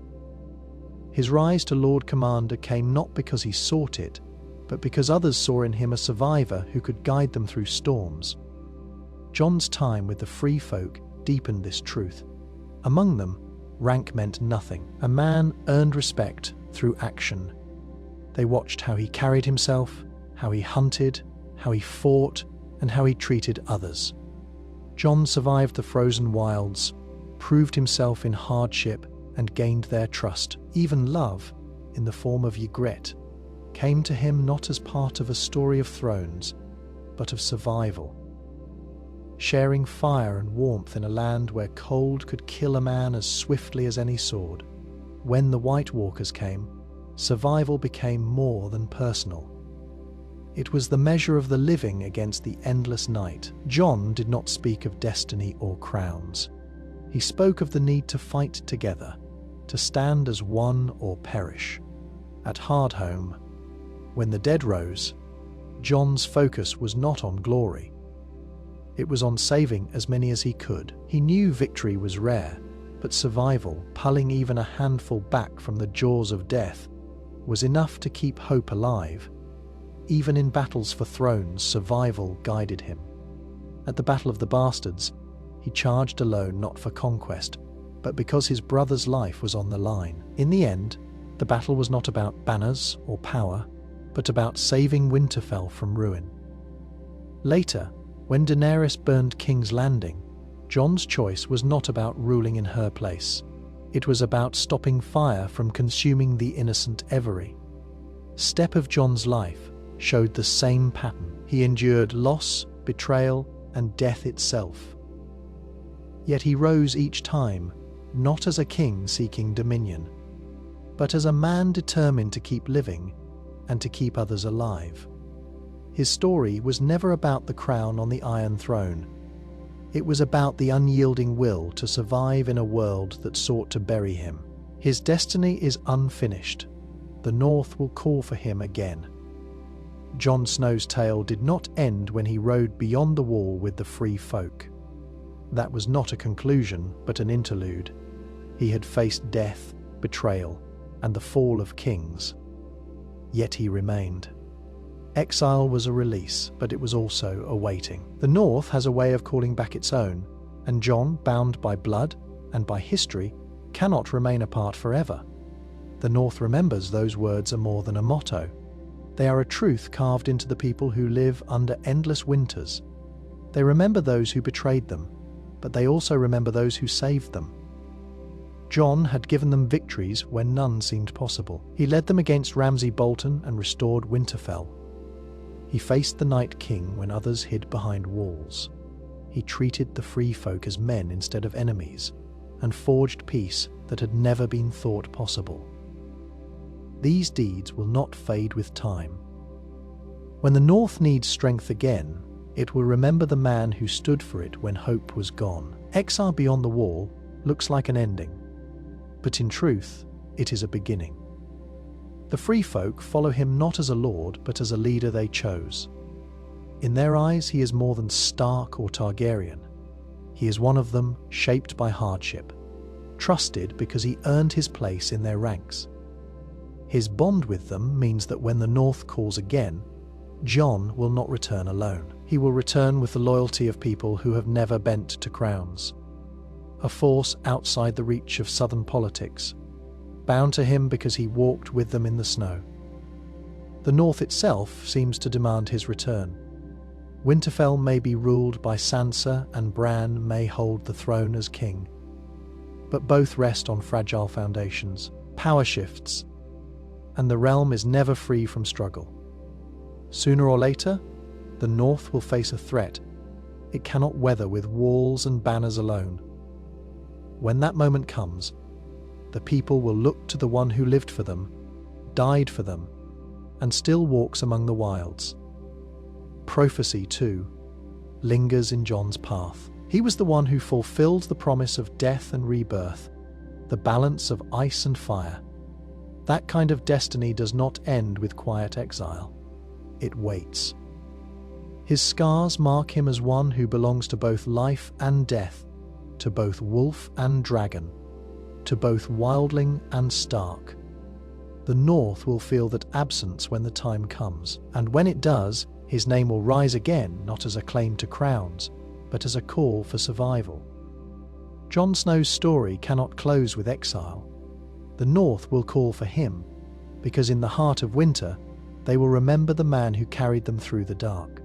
His rise to Lord Commander came not because he sought it, but because others saw in him a survivor who could guide them through storms. Jon's time with the Free Folk deepened this truth. Among them, rank meant nothing. A man earned respect through action. They watched how he carried himself, how he hunted, how he fought, and how he treated others. Jon survived the frozen wilds, proved himself in hardship, and gained their trust. Even love, in the form of Ygritte, came to him not as part of a story of thrones, but of survival. Sharing fire and warmth in a land where cold could kill a man as swiftly as any sword. When the White Walkers came, survival became more than personal. It was the measure of the living against the endless night. Jon did not speak of destiny or crowns. He spoke of the need to fight together, to stand as one or perish. At Hardhome, when the dead rose, Jon's focus was not on glory. It was on saving as many as he could. He knew victory was rare, but survival, pulling even a handful back from the jaws of death, was enough to keep hope alive. Even in battles for thrones, survival guided him. At the Battle of the Bastards, he charged alone not for conquest, but because his brother's life was on the line. In the end, the battle was not about banners or power, but about saving Winterfell from ruin. Later, when Daenerys burned King's Landing, Jon's choice was not about ruling in her place. It was about stopping fire from consuming the innocent Every. Step of Jon's life showed the same pattern. He endured loss, betrayal, and death itself. Yet he rose each time, not as a king seeking dominion, but as a man determined to keep living and to keep others alive. His story was never about the crown on the Iron Throne. It was about the unyielding will to survive in a world that sought to bury him. His destiny is unfinished. The North will call for him again. Jon Snow's tale did not end when he rode beyond the wall with the Free Folk. That was not a conclusion, but an interlude. He had faced death, betrayal, and the fall of kings. Yet he remained. Exile was a release, but it was also a waiting. The North has a way of calling back its own, and Jon, bound by blood and by history, cannot remain apart forever. The North remembers those words are more than a motto. They are a truth carved into the people who live under endless winters. They remember those who betrayed them, but they also remember those who saved them. Jon had given them victories when none seemed possible. He led them against Ramsay Bolton and restored Winterfell. He faced the Night King when others hid behind walls. He treated the Free Folk as men instead of enemies, and forged peace that had never been thought possible. These deeds will not fade with time. When the North needs strength again, it will remember the man who stood for it when hope was gone. Exile beyond the wall looks like an ending, but in truth, it is a beginning. The free folk follow him not as a lord, but as a leader they chose. In their eyes, he is more than Stark or Targaryen. He is one of them, shaped by hardship, trusted because he earned his place in their ranks. His bond with them means that when the North calls again, Jon will not return alone. He will return with the loyalty of people who have never bent to crowns, a force outside the reach of southern politics, bound to him because he walked with them in the snow. The North itself seems to demand his return. Winterfell may be ruled by Sansa and Bran may hold the throne as king, but both rest on fragile foundations. Power shifts, and the realm is never free from struggle. Sooner or later, the North will face a threat it cannot weather with walls and banners alone. When that moment comes, the people will look to the one who lived for them, died for them, and still walks among the wilds. Prophecy, too, lingers in Jon's path. He was the one who fulfilled the promise of death and rebirth, the balance of ice and fire. That kind of destiny does not end with quiet exile. It waits. His scars mark him as one who belongs to both life and death, to both wolf and dragon, to both wildling and stark. The North will feel that absence when the time comes, and when it does, his name will rise again, not as a claim to crowns, but as a call for survival. Jon Snow's story cannot close with exile. The North will call for him, because in the heart of winter, they will remember the man who carried them through the dark.